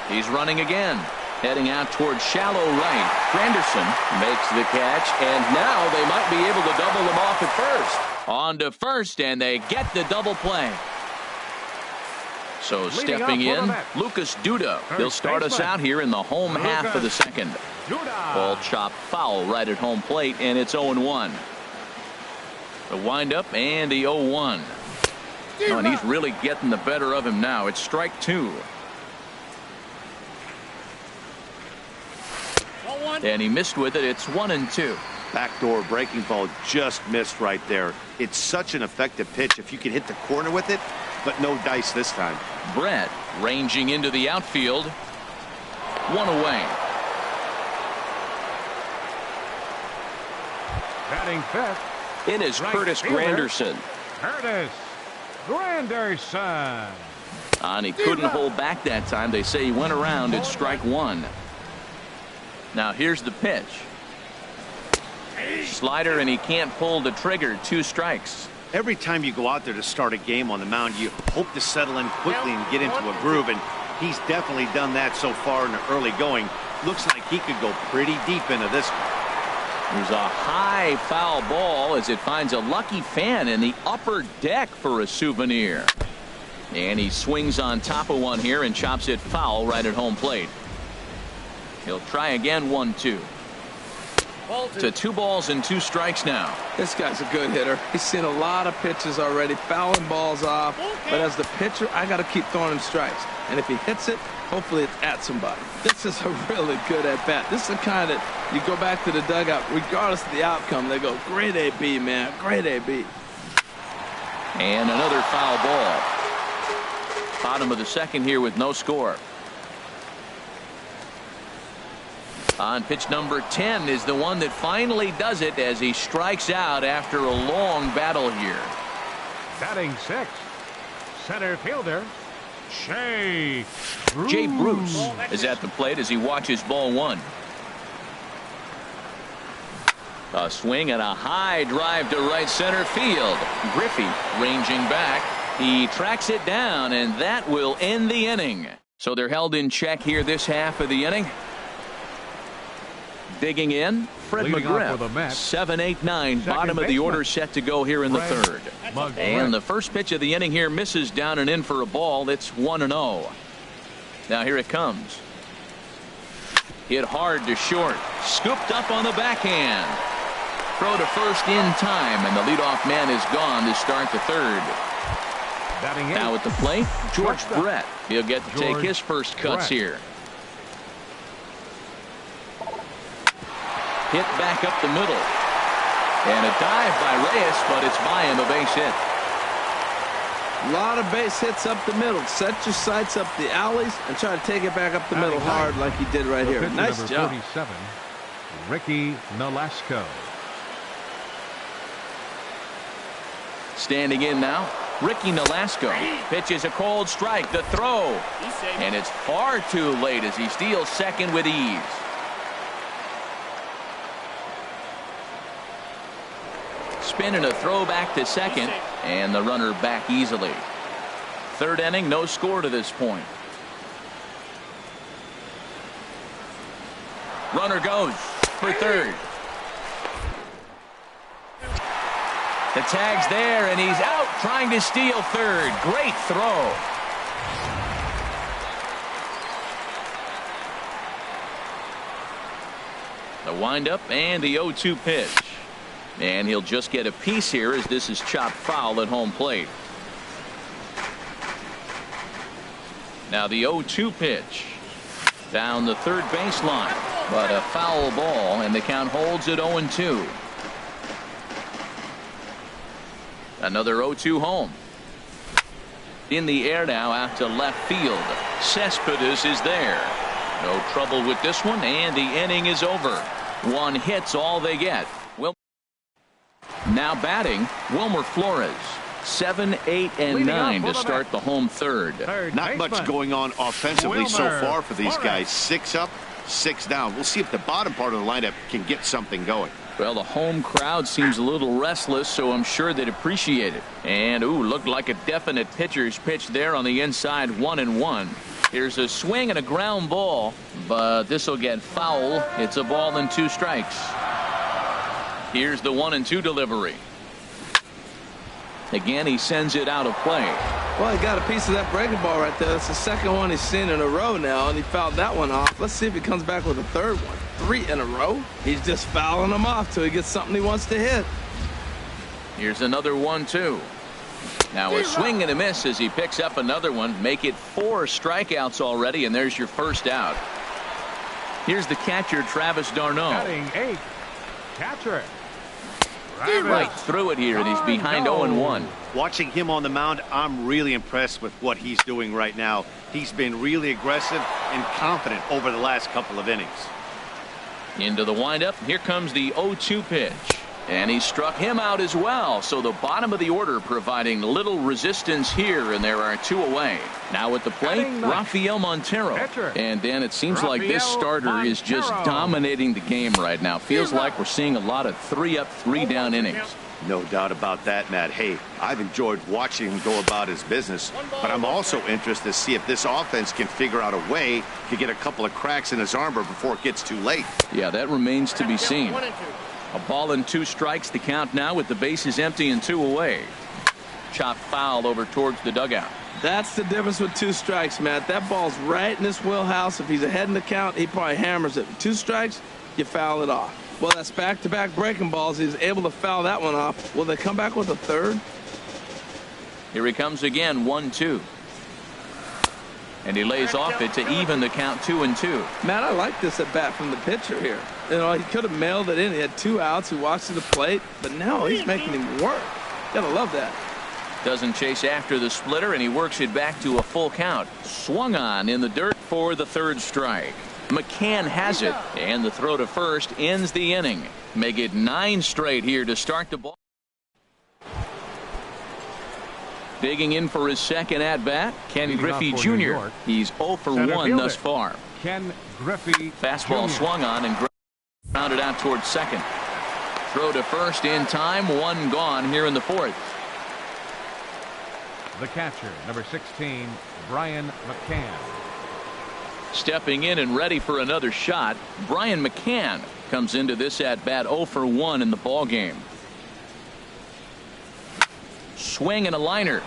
Speaker 1: He's running again. Heading out towards shallow right. Granderson makes the catch, and now they might be able to double him off at first. On to first, and they get the double play. So stepping in, Lucas Duda. He'll start us out here in the home half of the second. Ball chopped foul right at home plate, and it's 0-1. The windup and the 0-1. Oh, and he's really getting the better of him now. It's strike two. And he missed with it. It's 1-2.
Speaker 2: Backdoor breaking ball just missed right there. It's such an effective pitch if you can hit the corner with it, but no dice this time.
Speaker 1: Brett ranging into the outfield. One away.
Speaker 4: Batting fifth.
Speaker 1: It is Curtis Granderson.
Speaker 4: Curtis Granderson.
Speaker 1: And he couldn't hold back that time. They say he went around at strike one. Now here's the pitch. Slider, and he can't pull the trigger. Two strikes.
Speaker 2: Every time you go out there to start a game on the mound, you hope to settle in quickly and get into a groove, and he's definitely done that so far in the early going. Looks like he could go pretty deep into this one.
Speaker 1: There's a high foul ball as it finds a lucky fan in the upper deck for a souvenir. And he swings on top of one here and chops it foul right at home plate. He'll try again, 1-2. To 2 balls and 2 strikes now.
Speaker 3: This guy's a good hitter. He's seen a lot of pitches already, fouling balls off. But as the pitcher, I got to keep throwing him strikes. And if he hits it, hopefully it's at somebody. This is a really good at-bat. This is the kind that you go back to the dugout, regardless of the outcome, they go, great AB, man, great AB.
Speaker 1: And another foul ball. Bottom of the second here with no score. On pitch number 10 is the one that finally does it as he strikes out after a long battle here.
Speaker 4: Batting sixth, center fielder Jay
Speaker 1: Bruce is at the plate as he watches ball one. A swing and a high drive to right center field. Griffey ranging back. He tracks it down, and that will end the inning. So they're held in check here this half of the inning. Digging in, Fred
Speaker 4: Leading off for the
Speaker 1: McGriff.
Speaker 4: Mets,
Speaker 1: 7-8-9, bottom of the
Speaker 4: baseman,
Speaker 1: order set to go here in the
Speaker 4: Fred
Speaker 1: third.
Speaker 4: McGriff.
Speaker 1: And the first pitch of the inning here misses down and in for a ball. It's 1-0. Now here it comes. Hit hard to short. Scooped up on the backhand. Throw to first in time, and the leadoff man is gone to start the third. Now at the plate, George Brett. He'll get to take his first cuts here. Hit back up the middle. And a dive by Reyes, but it's by him, a base hit.
Speaker 3: A lot of base hits up the middle. Set your sights up the alleys and try to take it back up the middle hard like he did right here. Nice job.
Speaker 4: 47, Ricky Nolasco.
Speaker 1: Standing in now, Ricky Nolasco pitches a cold strike. The throw. And it's far too late as he steals second with ease. Spinning a throw back to second, and the runner back easily. Third inning, no score to this point. Runner goes for third. The tag's there, and he's out trying to steal third. Great throw. The windup and the 0-2 pitch. And he'll just get a piece here as this is chopped foul at home plate. Now the 0-2 pitch. Down the third baseline. But a foul ball, and the count holds at 0-2. Another 0-2 home. In the air now out to left field. Cespedes is there. No trouble with this one, and the inning is over. One hit's all they get. Now batting, Wilmer Flores. 7, 8, and 9 to start the home third.
Speaker 2: Not much going on offensively so far for these guys. 6 up, 6 down. We'll see if the bottom part of the lineup can get something going.
Speaker 1: Well, the home crowd seems a little restless, so I'm sure they'd appreciate it. And, looked like a definite pitcher's pitch there on the inside, 1-1. Here's a swing and a ground ball, but this will get foul. It's a ball and 2 strikes. Here's the 1-2 delivery. Again, he sends it out of play.
Speaker 3: Well, he got a piece of that breaking ball right there. That's the second one he's seen in a row now, and he fouled that one off. Let's see if he comes back with a third one. 3 in a row. He's just fouling them off till he gets something he wants to hit.
Speaker 1: Here's another 1-2. Now a swing and a miss as he picks up another one. Make it 4 strikeouts already, and there's your first out. Here's the catcher, Travis d'Arnaud.
Speaker 4: Batting 8, catcher.
Speaker 1: Right through it here, and he's behind 0-1.
Speaker 2: Watching him on the mound, I'm really impressed with what he's doing right now. He's been really aggressive and confident over the last couple of innings.
Speaker 1: Into the windup. Here comes the 0-2 pitch. And he struck him out as well. So the bottom of the order providing little resistance here, and there are 2 away. Now at the plate, Rafael Montero. And Dan, it seems like this starter is just dominating the game right now. Feels like we're seeing a lot of 3 up, 3 down innings.
Speaker 2: No doubt about that, Matt. Hey, I've enjoyed watching him go about his business, but I'm also interested to see if this offense can figure out a way to get a couple of cracks in his armor before it gets too late.
Speaker 1: Yeah, that remains to be seen. A ball and 2 strikes the count now with the bases empty and 2 away. Chopped foul over towards the dugout.
Speaker 3: That's the difference with 2 strikes, Matt. That ball's right in his wheelhouse. If he's ahead in the count, he probably hammers it. 2 strikes, you foul it off. Well, that's back-to-back breaking balls. He's able to foul that one off. Will they come back with a third?
Speaker 1: Here he comes again, 1-2. And he lays off it to even the count 2-2.
Speaker 3: Matt, I like this at bat from the pitcher here. You know, he could have mailed it in. He had 2 outs. He walks to the plate, but now he's making him work. Gotta love that.
Speaker 1: Doesn't chase after the splitter, and he works it back to a full count. Swung on in the dirt for the 3rd strike. McCann has it, and the throw to first ends the inning. Make it 9 straight here to start the ball. Digging in for his second at-bat, Ken Griffey Jr. He's 0 for 1 thus far.
Speaker 4: Ken Griffey
Speaker 1: Fastball
Speaker 4: Jr.
Speaker 1: swung on and grounded out towards second. Throw to first in time, 1 gone here in the 4th.
Speaker 4: The catcher, number 16, Brian McCann.
Speaker 1: Stepping in and ready for another shot, Brian McCann comes into this at bat 0 for 1 in the ball game. Swing and a liner,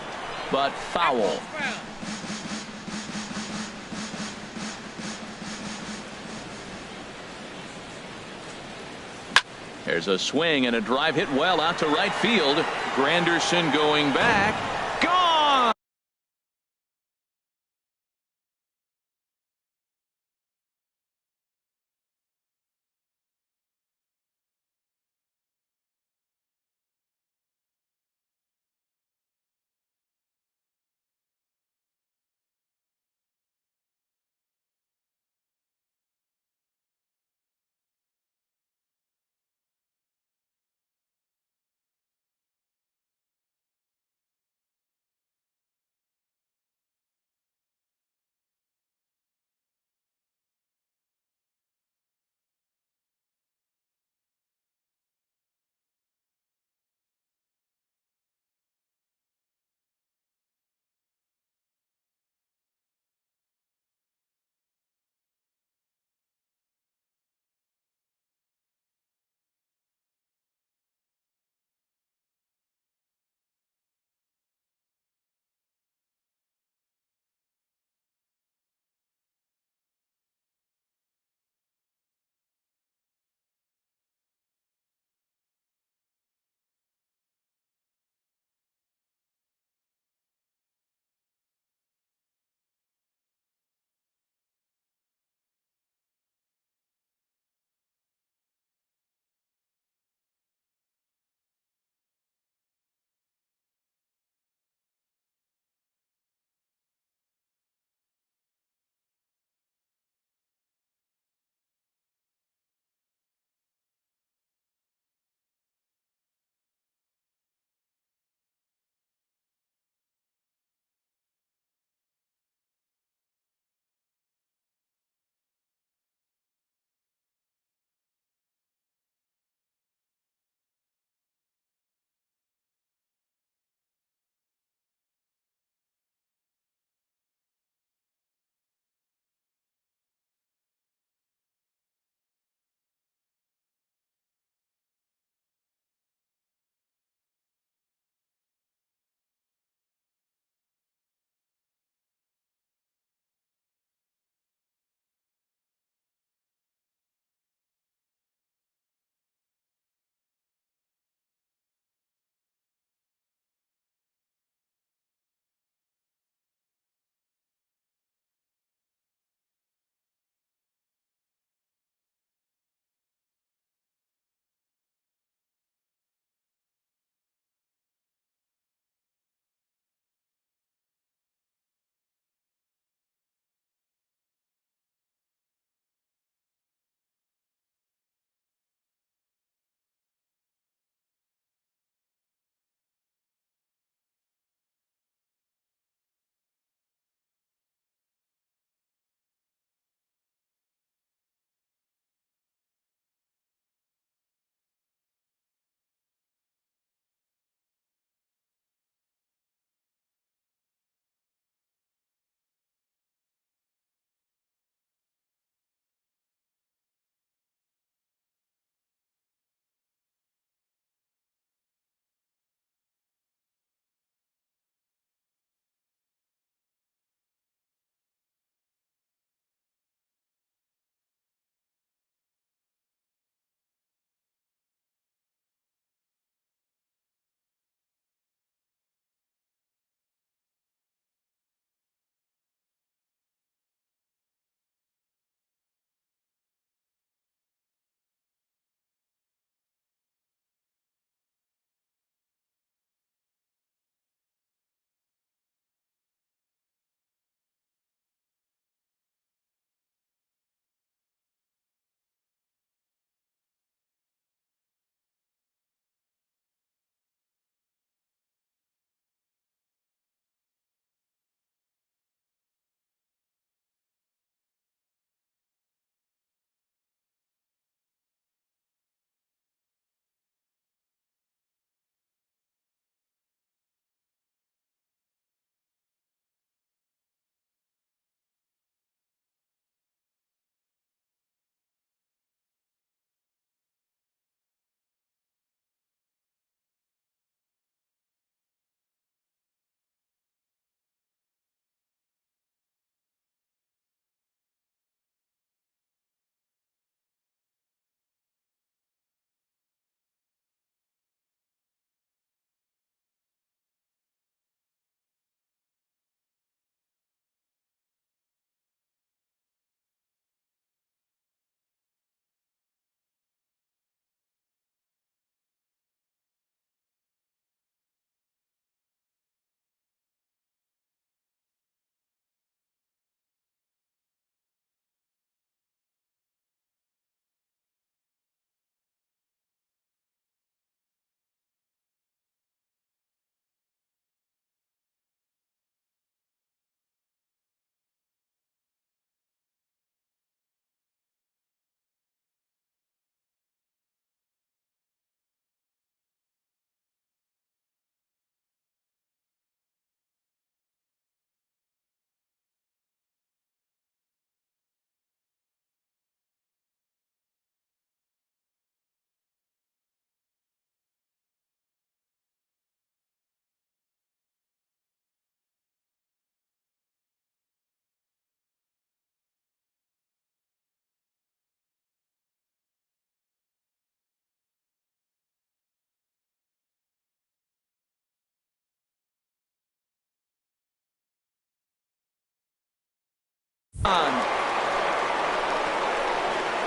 Speaker 1: but foul. There's a swing and a drive hit well out to right field. Granderson going back.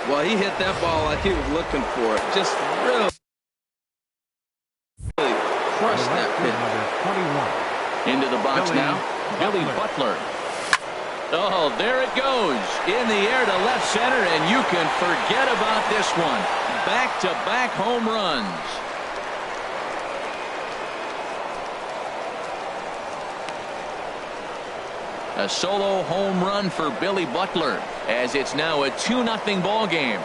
Speaker 3: Well, he hit that ball like he was looking for it. Just really crushed that pitch.
Speaker 1: Into the box now, Billy Butler. Oh, there it goes. In the air to left center, and you can forget about this one. Back-to-back home runs. A solo home run for Billy Butler, as it's now a 2-0 ball game.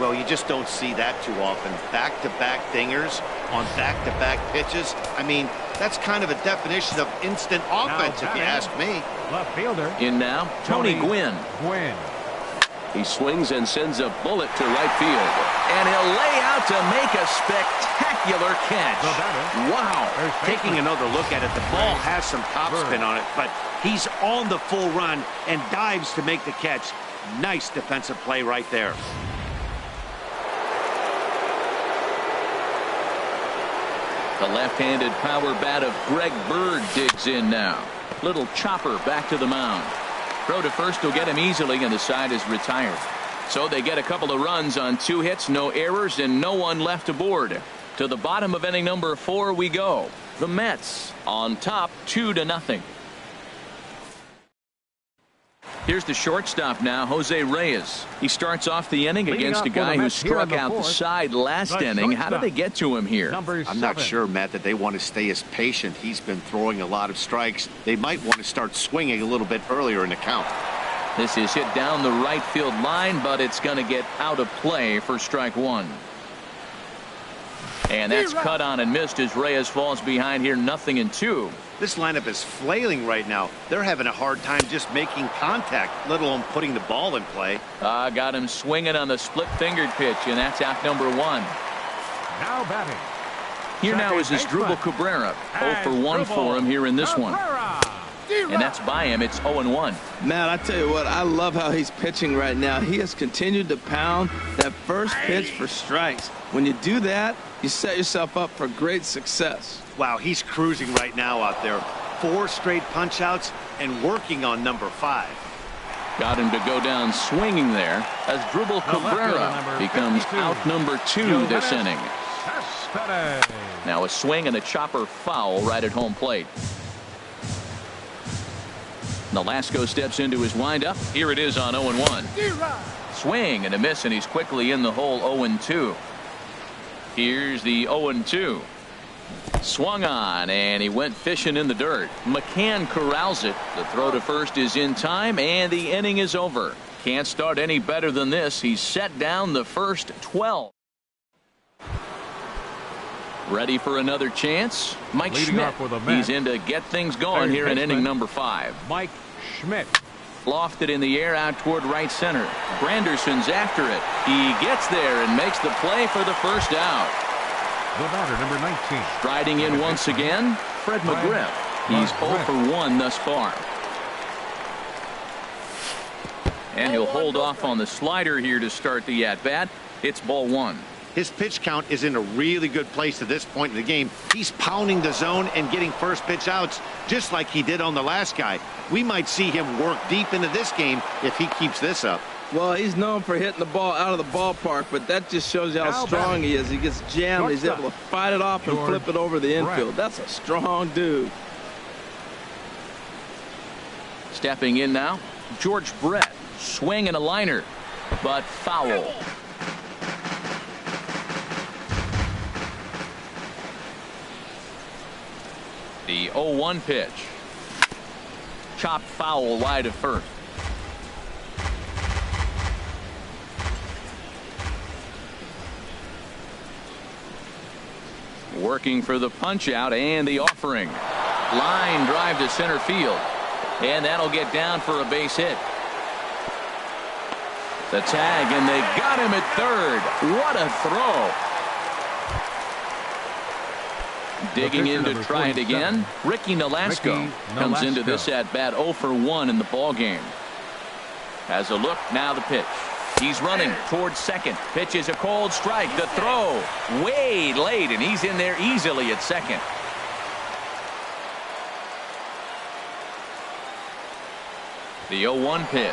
Speaker 2: Well, you just don't see that too often. Back-to-back dingers on back-to-back pitches. I mean, that's kind of a definition of instant offense, if you ask me.
Speaker 4: Left fielder.
Speaker 1: In now, Tony Gwynn. He swings and sends a bullet to right field. And he'll lay out to make a spectacular catch. Wow.
Speaker 2: Taking another look at it, the ball has some topspin on it, but he's on the full run and dives to make the catch. Nice defensive play right there.
Speaker 1: The left-handed power bat of Greg Bird digs in now. Little chopper back to the mound. Throw to first will get him easily, and the side is retired. So they get a couple of runs on 2 hits, no errors, and no one left aboard. To the bottom of inning number 4 we go. The Mets on top 2-0. Here's the shortstop now, Jose Reyes. He starts off the inning against a guy who struck out the side last inning. How did they get to him here?
Speaker 2: I'm not sure, Matt, that they want to stay as patient. He's been throwing a lot of strikes. They might want to start swinging a little bit earlier in the count.
Speaker 1: This is hit down the right field line, but it's going to get out of play for strike 1. And that's cut on and missed as Reyes falls behind here, 0-2.
Speaker 2: This lineup is flailing right now. They're having a hard time just making contact, let alone putting the ball in play.
Speaker 1: Got him swinging on the split-fingered pitch, and that's out number 1.
Speaker 4: Now batting.
Speaker 1: Here now is Asdrubal Cabrera. 0 for 1 for him here in this one. And that's by him. It's 0-1.
Speaker 3: Matt, I tell you what, I love how he's pitching right now. He has continued to pound that first pitch for strikes. When you do that, you set yourself up for great success.
Speaker 2: Wow, he's cruising right now out there. 4 straight punch-outs and working on number 5.
Speaker 1: Got him to go down swinging there. Asdrubal Cabrera becomes out number 2 this inning. Now a swing and a chopper foul right at home plate. Nolasco steps into his windup. Here it is on 0-1. Swing and a miss, and he's quickly in the hole. 0-2. Here's the 0-2. Swung on, and he went fishing in the dirt. McCann corrals it. The throw to first is in time, and the inning is over. Can't start any better than this. He's set down the first 12. Ready for another chance? Mike Schmidt. He's in to get things going here in inning number 5.
Speaker 4: Mike Schmidt.
Speaker 1: Lofted in the air out toward right center. Granderson's after it. He gets there and makes the play for the first out.
Speaker 4: The batter, number 19.
Speaker 1: Striding in once again, Fred McGriff. He's 0 for 1 thus far. And he'll hold off on the slider here to start the at-bat. It's ball 1.
Speaker 2: His pitch count is in a really good place at this point in the game. He's pounding the zone and getting first pitch outs just like he did on the last guy. We might see him work deep into this game if he keeps this up.
Speaker 3: Well, he's known for hitting the ball out of the ballpark, but that just shows you how strong he is. He gets jammed. He's able to fight it off and flip it over the infield. That's a strong dude.
Speaker 1: Stepping in now, George Brett. Swing and a liner, but foul. The 0-1 pitch. Chopped foul wide of first. Working for the punch out and the offering. Line drive to center field. And that'll get down for a base hit. The tag, and they got him at third. What a throw. Digging in to try it again. Ricky Nolasco comes into this at bat 0 for 1 in the ball game. Has a look, now the pitch. He's running towards second. Pitch is a cold strike. The throw way late, and he's in there easily at second. The 0-1 pitch.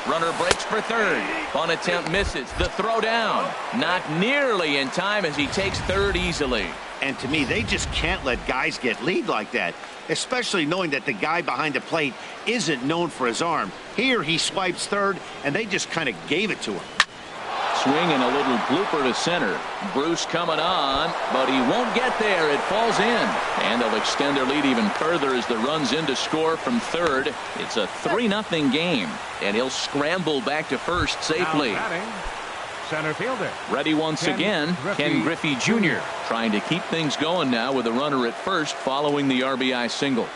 Speaker 1: Runner breaks for third. Bunt attempt misses. The throw down. Not nearly in time as he takes third easily.
Speaker 2: And to me, they just can't let guys get lead like that, especially knowing that the guy behind the plate isn't known for his arm. Here he swipes third, and they just kind of gave it to him.
Speaker 1: Swing and a little blooper to center. Bruce coming on, but he won't get there. It falls in. And they'll extend their lead even further as the run's in to score from third. It's a 3-0 game, and he'll scramble back to first safely.
Speaker 4: Center fielder.
Speaker 1: Ready once again, Ken Griffey Jr. trying to keep things going now with a runner at first following the RBI single.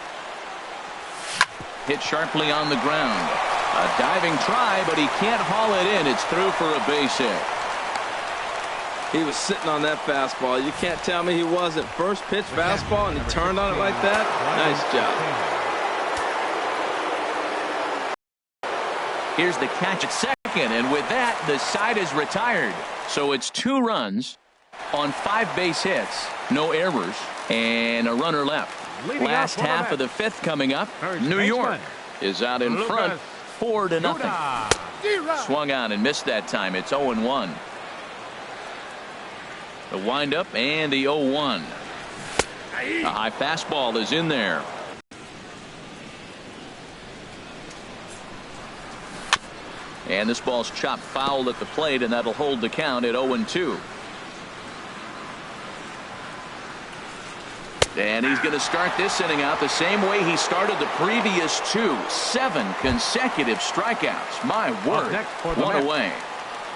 Speaker 1: Hit sharply on the ground. A diving try, but he can't haul it in. It's through for a base hit.
Speaker 3: He was sitting on that fastball. You can't tell me he wasn't. First pitch fastball, and he turned on it like that. Nice job.
Speaker 1: Here's the catch at second, and with that, the side is retired. So it's 2 runs on 5 base hits, no errors, and a runner left. Last half of the 5th coming up. New York is out in front, 4-0. Swung on and missed that time. It's 0-1. The windup and the 0-1. A high fastball is in there. And this ball's chopped foul at the plate, and that'll hold the count at 0-2. And he's going to start this inning out the same way he started the previous 2. 7 consecutive strikeouts. My word. One away.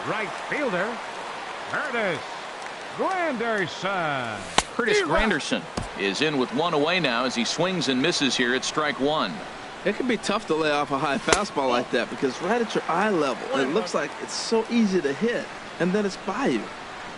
Speaker 4: Right fielder, Curtis Granderson.
Speaker 1: Curtis Granderson is in with 1 away now as he swings and misses here at strike 1.
Speaker 3: It can be tough to lay off a high fastball like that because right at your eye level, it looks like it's so easy to hit, and then it's by you.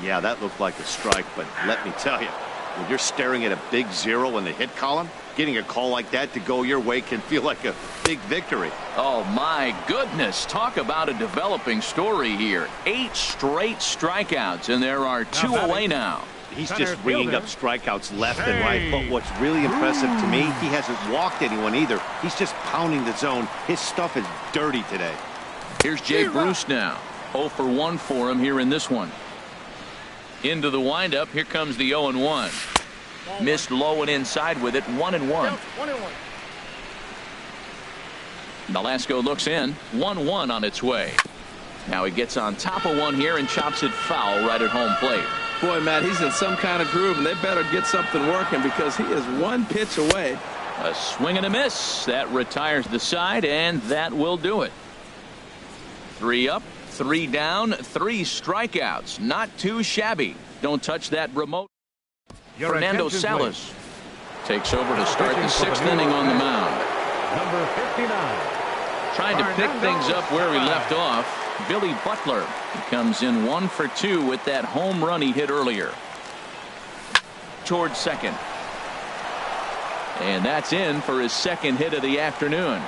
Speaker 2: Yeah, that looked like a strike, but let me tell you, when you're staring at a big 0 in the hit column, getting a call like that to go your way can feel like a big victory.
Speaker 1: Oh, my goodness. Talk about a developing story here. 8 straight strikeouts, and there are 2 away now.
Speaker 2: He's just ringing up strikeouts left and right. But what's really impressive to me, he hasn't walked anyone either. He's just pounding the zone. His stuff is dirty today.
Speaker 1: Here's Jay Bruce now. 0 for 1 for him here in this one. Into the windup. Here comes the 0-1. Missed low and inside with it. 1-1. Nolasco looks in. 1-1 on its way. Now he gets on top of one here and chops it foul right at home plate.
Speaker 3: Boy, Matt, he's in some kind of groove, and they better get something working because he is 1 pitch away.
Speaker 1: A swing and a miss. That retires the side, and that will do it. 3 up, 3 down, 3 strikeouts. Not too shabby. Don't touch that remote. Fernando Salas takes over to start the 6th inning on the mound.
Speaker 4: Number 59.
Speaker 1: Trying to pick things up where he left off. Billy Butler comes in 1 for 2 with that home run he hit earlier. Towards second. And that's in for his 2nd hit of the afternoon.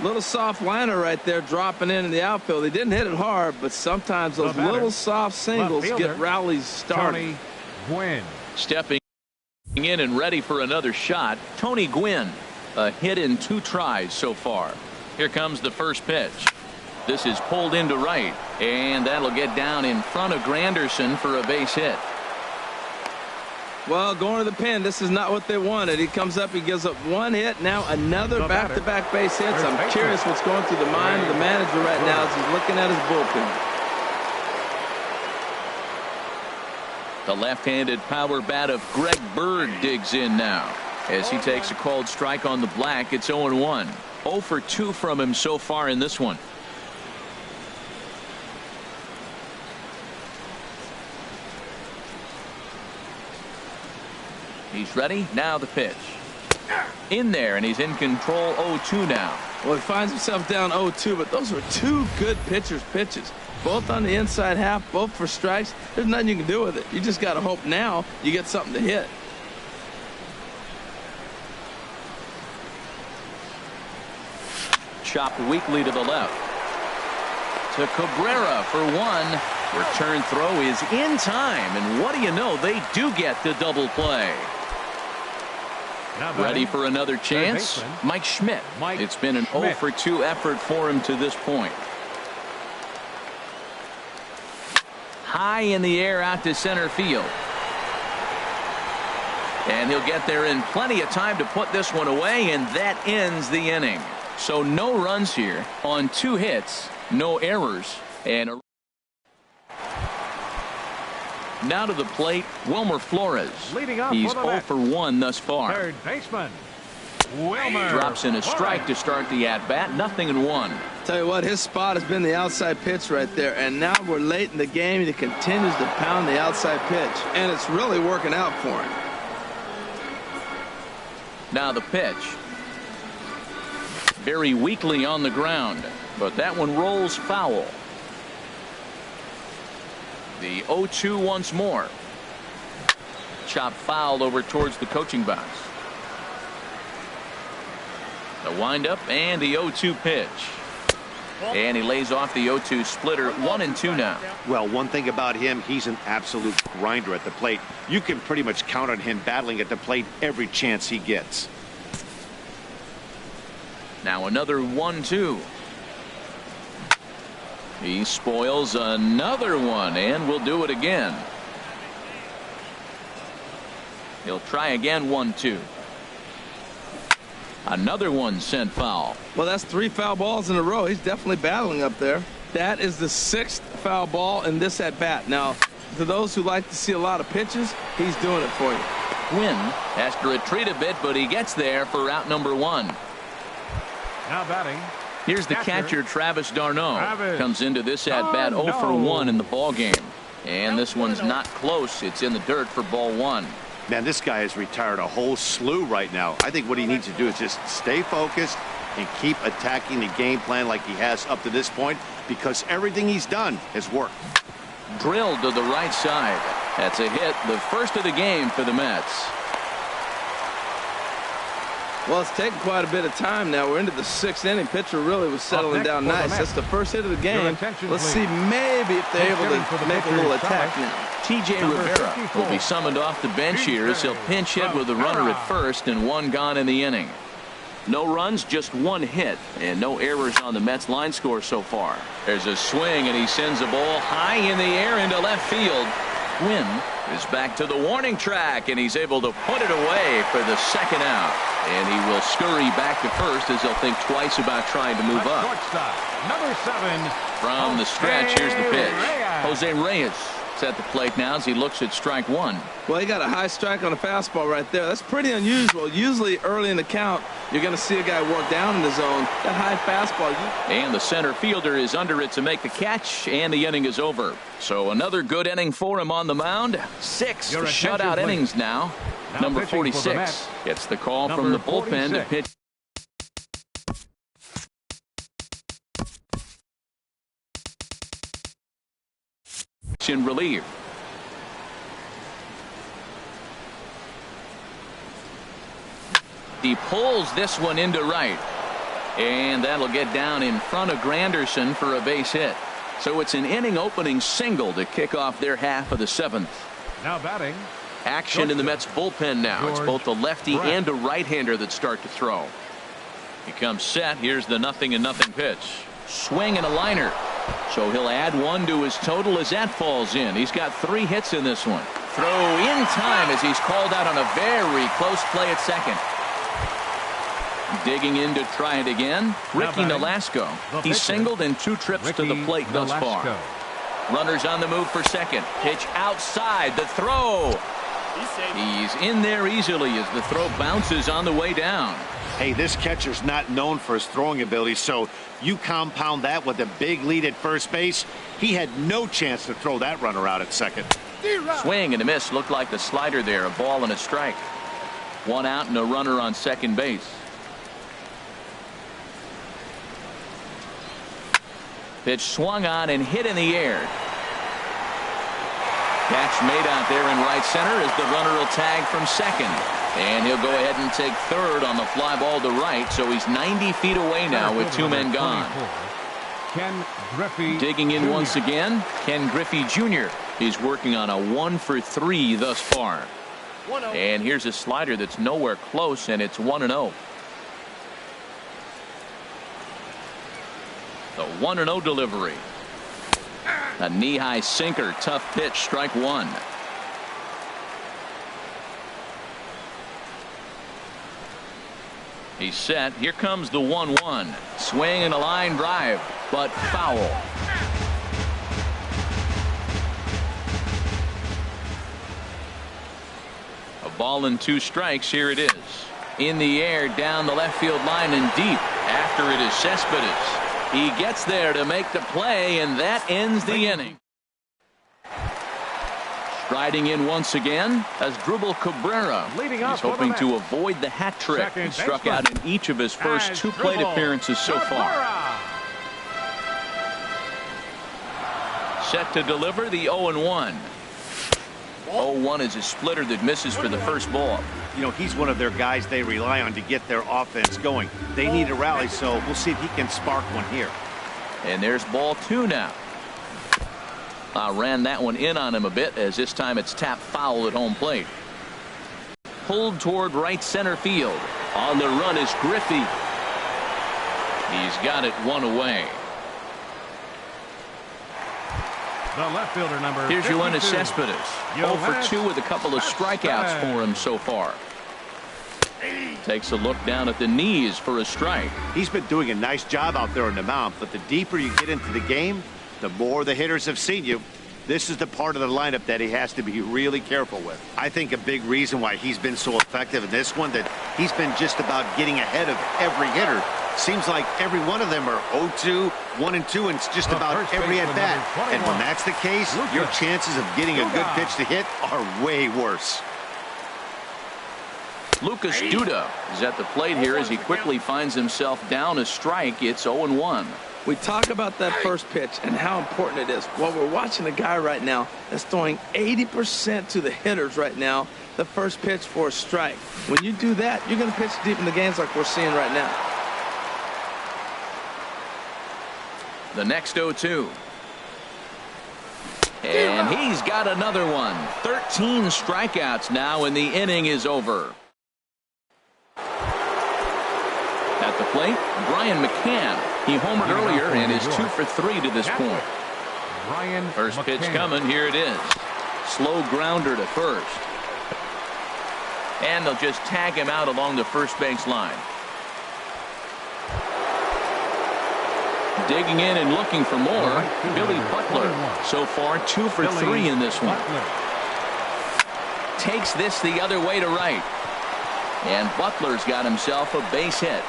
Speaker 3: Little soft liner right there dropping in the outfield. He didn't hit it hard, but sometimes those little soft singles get rallies started.
Speaker 4: Tony Gwynn.
Speaker 1: Stepping in and ready for another shot. Tony Gwynn. A hit in 2 tries so far. Here comes the first pitch. This is pulled into right, and that'll get down in front of Granderson for a base hit.
Speaker 3: Well, going to the pin, this is not what they wanted. He comes up, he gives up 1 hit, now another back-to-back base hits. I'm curious what's going through the mind of the manager right now as he's looking at his bullpen.
Speaker 1: The left-handed power bat of Greg Bird digs in now as he takes a called strike on the black. It's 0-1. 0 for 2 from him so far in this one. He's ready. Now the pitch. In there, and he's in control. 0-2 now.
Speaker 3: Well, he finds himself down 0-2, but those were 2 good pitchers' pitches. Both on the inside half, both for strikes. There's nothing you can do with it. You just got to hope now you get something to hit. Chopped weakly to the left.
Speaker 1: to Cabrera for one. Return throw is in time, and what do you know, they do get the double play. Ready for another chance? Mike Schmidt. It's been an 0 for 2 effort for him to this point. High in the air out to center field. And he'll get there in plenty of time to put this one away, and that ends the inning. So no runs here on 2 hits, no errors, and now to the plate, Wilmer Flores. He's 0 for 1 thus far.
Speaker 4: Third baseman, Wilmer.
Speaker 1: Drops in a strike to start the at-bat, 0-1.
Speaker 3: Tell you what, his spot has been the outside pitch right there, and now we're late in the game, and he continues to pound the outside pitch, and it's really working out for him.
Speaker 1: Now the pitch. Very weakly on the ground, but that one rolls foul. The 0-2 once more. Chop fouled over towards the coaching box. The windup and the 0-2 pitch. And he lays off the 0-2 splitter. 1-2 now.
Speaker 2: Well, one thing about him, he's an absolute grinder at the plate. You can pretty much count on him battling at the plate every chance he gets.
Speaker 1: Now another 1-2. He spoils another one, and will do it again. He'll try again. 1-2. Another one sent foul.
Speaker 3: Well, that's 3 foul balls in a row. He's definitely battling up there. That is the 6th foul ball in this at bat. Now, to those who like to see a lot of pitches, he's doing it for you.
Speaker 1: Quinn has to retreat a bit, but he gets there for out number 1.
Speaker 4: Now batting.
Speaker 1: Here's the catcher, Travis d'Arnaud. Comes into this at bat 0 for 1 in the ball game. And this one's not close. It's in the dirt for ball 1.
Speaker 2: Man, this guy has retired a whole slew right now. I think what he needs to do is just stay focused and keep attacking the game plan like he has up to this point, because everything he's done has worked.
Speaker 1: Drilled to the right side. That's a hit, the first of the game for the Mets.
Speaker 3: Well, it's taken quite a bit of time now. We're into the 6th inning. Pitcher really was settling down nice. That's the first hit of the game. Let's see maybe if they're able to make a little attack now.
Speaker 1: T.J. Rivera will be summoned off the bench here as he'll pinch hit with a runner at first and 1 gone in the inning. No runs, just 1 hit, and no errors on the Mets line score so far. There's a swing, and he sends a ball high in the air into left field. Quinn is back to the warning track, and he's able to put it away for the 2nd out. And he will scurry back to first as he'll think twice about trying to move up.
Speaker 4: Number 7.
Speaker 1: From the stretch, here's the pitch. Jose Reyes is at the plate now as he looks at strike 1.
Speaker 3: Well, he got a high strike on a fastball right there. That's pretty unusual. Usually early in the count, you're going to see a guy work down in the zone. That high fastball.
Speaker 1: And the center fielder is under it to make the catch, and the inning is over. So another good inning for him on the mound. 6 shutout innings now. Number 46 gets the call from the bullpen to pitch. In relief. He pulls this one into right, and that'll get down in front of Granderson for a base hit. So it's an inning opening single to kick off their half of the 7th.
Speaker 4: Now batting.
Speaker 1: Action in the Mets bullpen now. It's both a lefty and a right-hander that start to throw. He comes set. Here's the 0-0 pitch. Swing and a liner. So he'll add 1 to his total as that falls in. He's got 3 hits in this one. Throw in time as he's called out on a very close play at second. Digging in to try it again. Ricky Nolasco. He's singled in 2 trips to the plate thus far. Runners on the move for second. Pitch outside. The throw. He's in there easily as the throw bounces on the way down.
Speaker 2: Hey, this catcher's not known for his throwing ability, so you compound that with a big lead at first base. He had no chance to throw that runner out at second.
Speaker 1: Swing and a miss. Looked like the slider there. A ball and a strike. 1 out and a runner on second base. Pitch swung on and hit in the air. Catch made out there in right center as the runner will tag from second. And he'll go ahead and take third on the fly ball to right. So he's 90 feet away now with 2 men gone.
Speaker 4: Ken Griffey
Speaker 1: Digging in
Speaker 4: Jr.
Speaker 1: once again, Ken Griffey Jr. He's working on a 1-for-3 thus far. And here's a slider that's nowhere close, and it's 1-0. The 1-0 delivery. A knee-high sinker, tough pitch, strike one. He's set. Here comes the 1-1. Swing and a line drive, but foul. A ball and 2 strikes. Here it is. In the air, down the left field line and deep. After it is Cespedes. He gets there to make the play, and that ends the inning. Striding in once again as Dribble Cabrera.
Speaker 4: Leading
Speaker 1: He's
Speaker 4: off for the
Speaker 1: hoping to
Speaker 4: Mets.
Speaker 1: avoid the hat trick.
Speaker 4: Second
Speaker 1: He struck
Speaker 4: baseman.
Speaker 1: out in each of his first
Speaker 4: As
Speaker 1: 2 plate
Speaker 4: Dribble
Speaker 1: appearances so far.
Speaker 4: Cabrera.
Speaker 1: Set to deliver the 0-1. 0-1 is a splitter that misses for the first ball.
Speaker 2: You know, he's one of their guys they rely on to get their offense going. They need a rally, so we'll see if he can spark one here.
Speaker 1: And there's ball 2 now. Ran that one in on him a bit, as this time it's tapped foul at home plate. Pulled toward right center field. On the run is Griffey. He's got it 1 away.
Speaker 4: The left fielder number
Speaker 1: Here's
Speaker 4: 52.
Speaker 1: Yoenis Cespedes. 0 for 2 with a couple of strikeouts for him so far. Takes a look down at the knees for a strike.
Speaker 2: He's been doing a nice job out there on the mound, but the deeper you get into the game, the more the hitters have seen you. This is the part of the lineup that he has to be really careful with. I think a big reason why he's been so effective in this one, that he's been just about getting ahead of every hitter. Seems like every one of them are 0-2, 1-2, and it's just about every at bat. And when that's the case, your chances of getting a good pitch to hit are way worse.
Speaker 1: Lucas Duda is at the plate here as he quickly finds himself down a strike. It's 0-1.
Speaker 3: We talk about that first pitch and how important it is. Well, we're watching a guy right now that's throwing 80% to the hitters right now, the first pitch for a strike. When you do that, you're going to pitch deep in the games like we're seeing right now.
Speaker 1: The next 0-2. And he's got another one. 13 strikeouts now, and the inning is over. At the plate, Brian McCann. He homered earlier and is 2 for 3 to this point.
Speaker 4: Brian
Speaker 1: First pitch
Speaker 4: McCann.
Speaker 1: coming. Here it is. Slow grounder to first. And they'll just tag him out along the first base line. Digging in and looking for more, Billy Butler. So far 2 for 3 in this one. Takes this the other way to right. And Butler's got himself a base hit.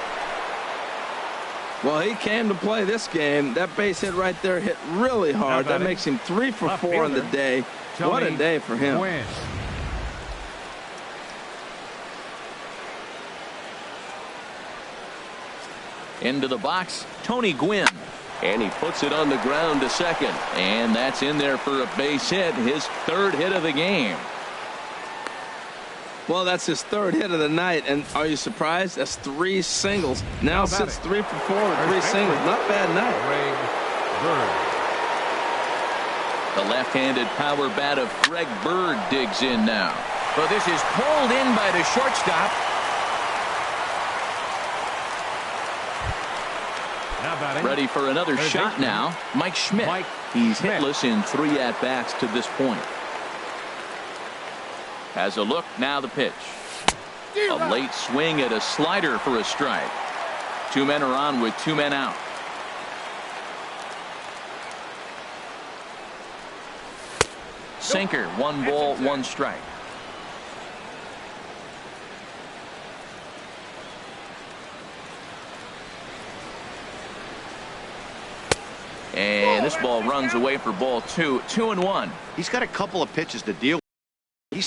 Speaker 3: Well, he came to play this game. That base hit right there hit really hard. That makes him 3 for 4 on the day. What a day for him.
Speaker 1: Into the box, Tony Gwynn. And he puts it on the ground to second. And that's in there for a base hit, his 3rd hit of the game.
Speaker 3: Well, that's his 3rd hit of the night. And are you surprised? That's 3 singles. Now sits 3 for 4 with 3 singles. Not a bad night.
Speaker 1: The left-handed power bat of Greg Bird digs in now. But this is pulled in by the shortstop. Ready for another shot now. Mike Schmidt. He's hitless in 3 at-bats to this point. Has a look, now the pitch. A late swing at a slider for a strike. 2 men are on with 2 men out. Sinker, 1 ball, 1 strike. And this ball runs away for ball 2. 2-1.
Speaker 2: He's got a couple of pitches to deal with.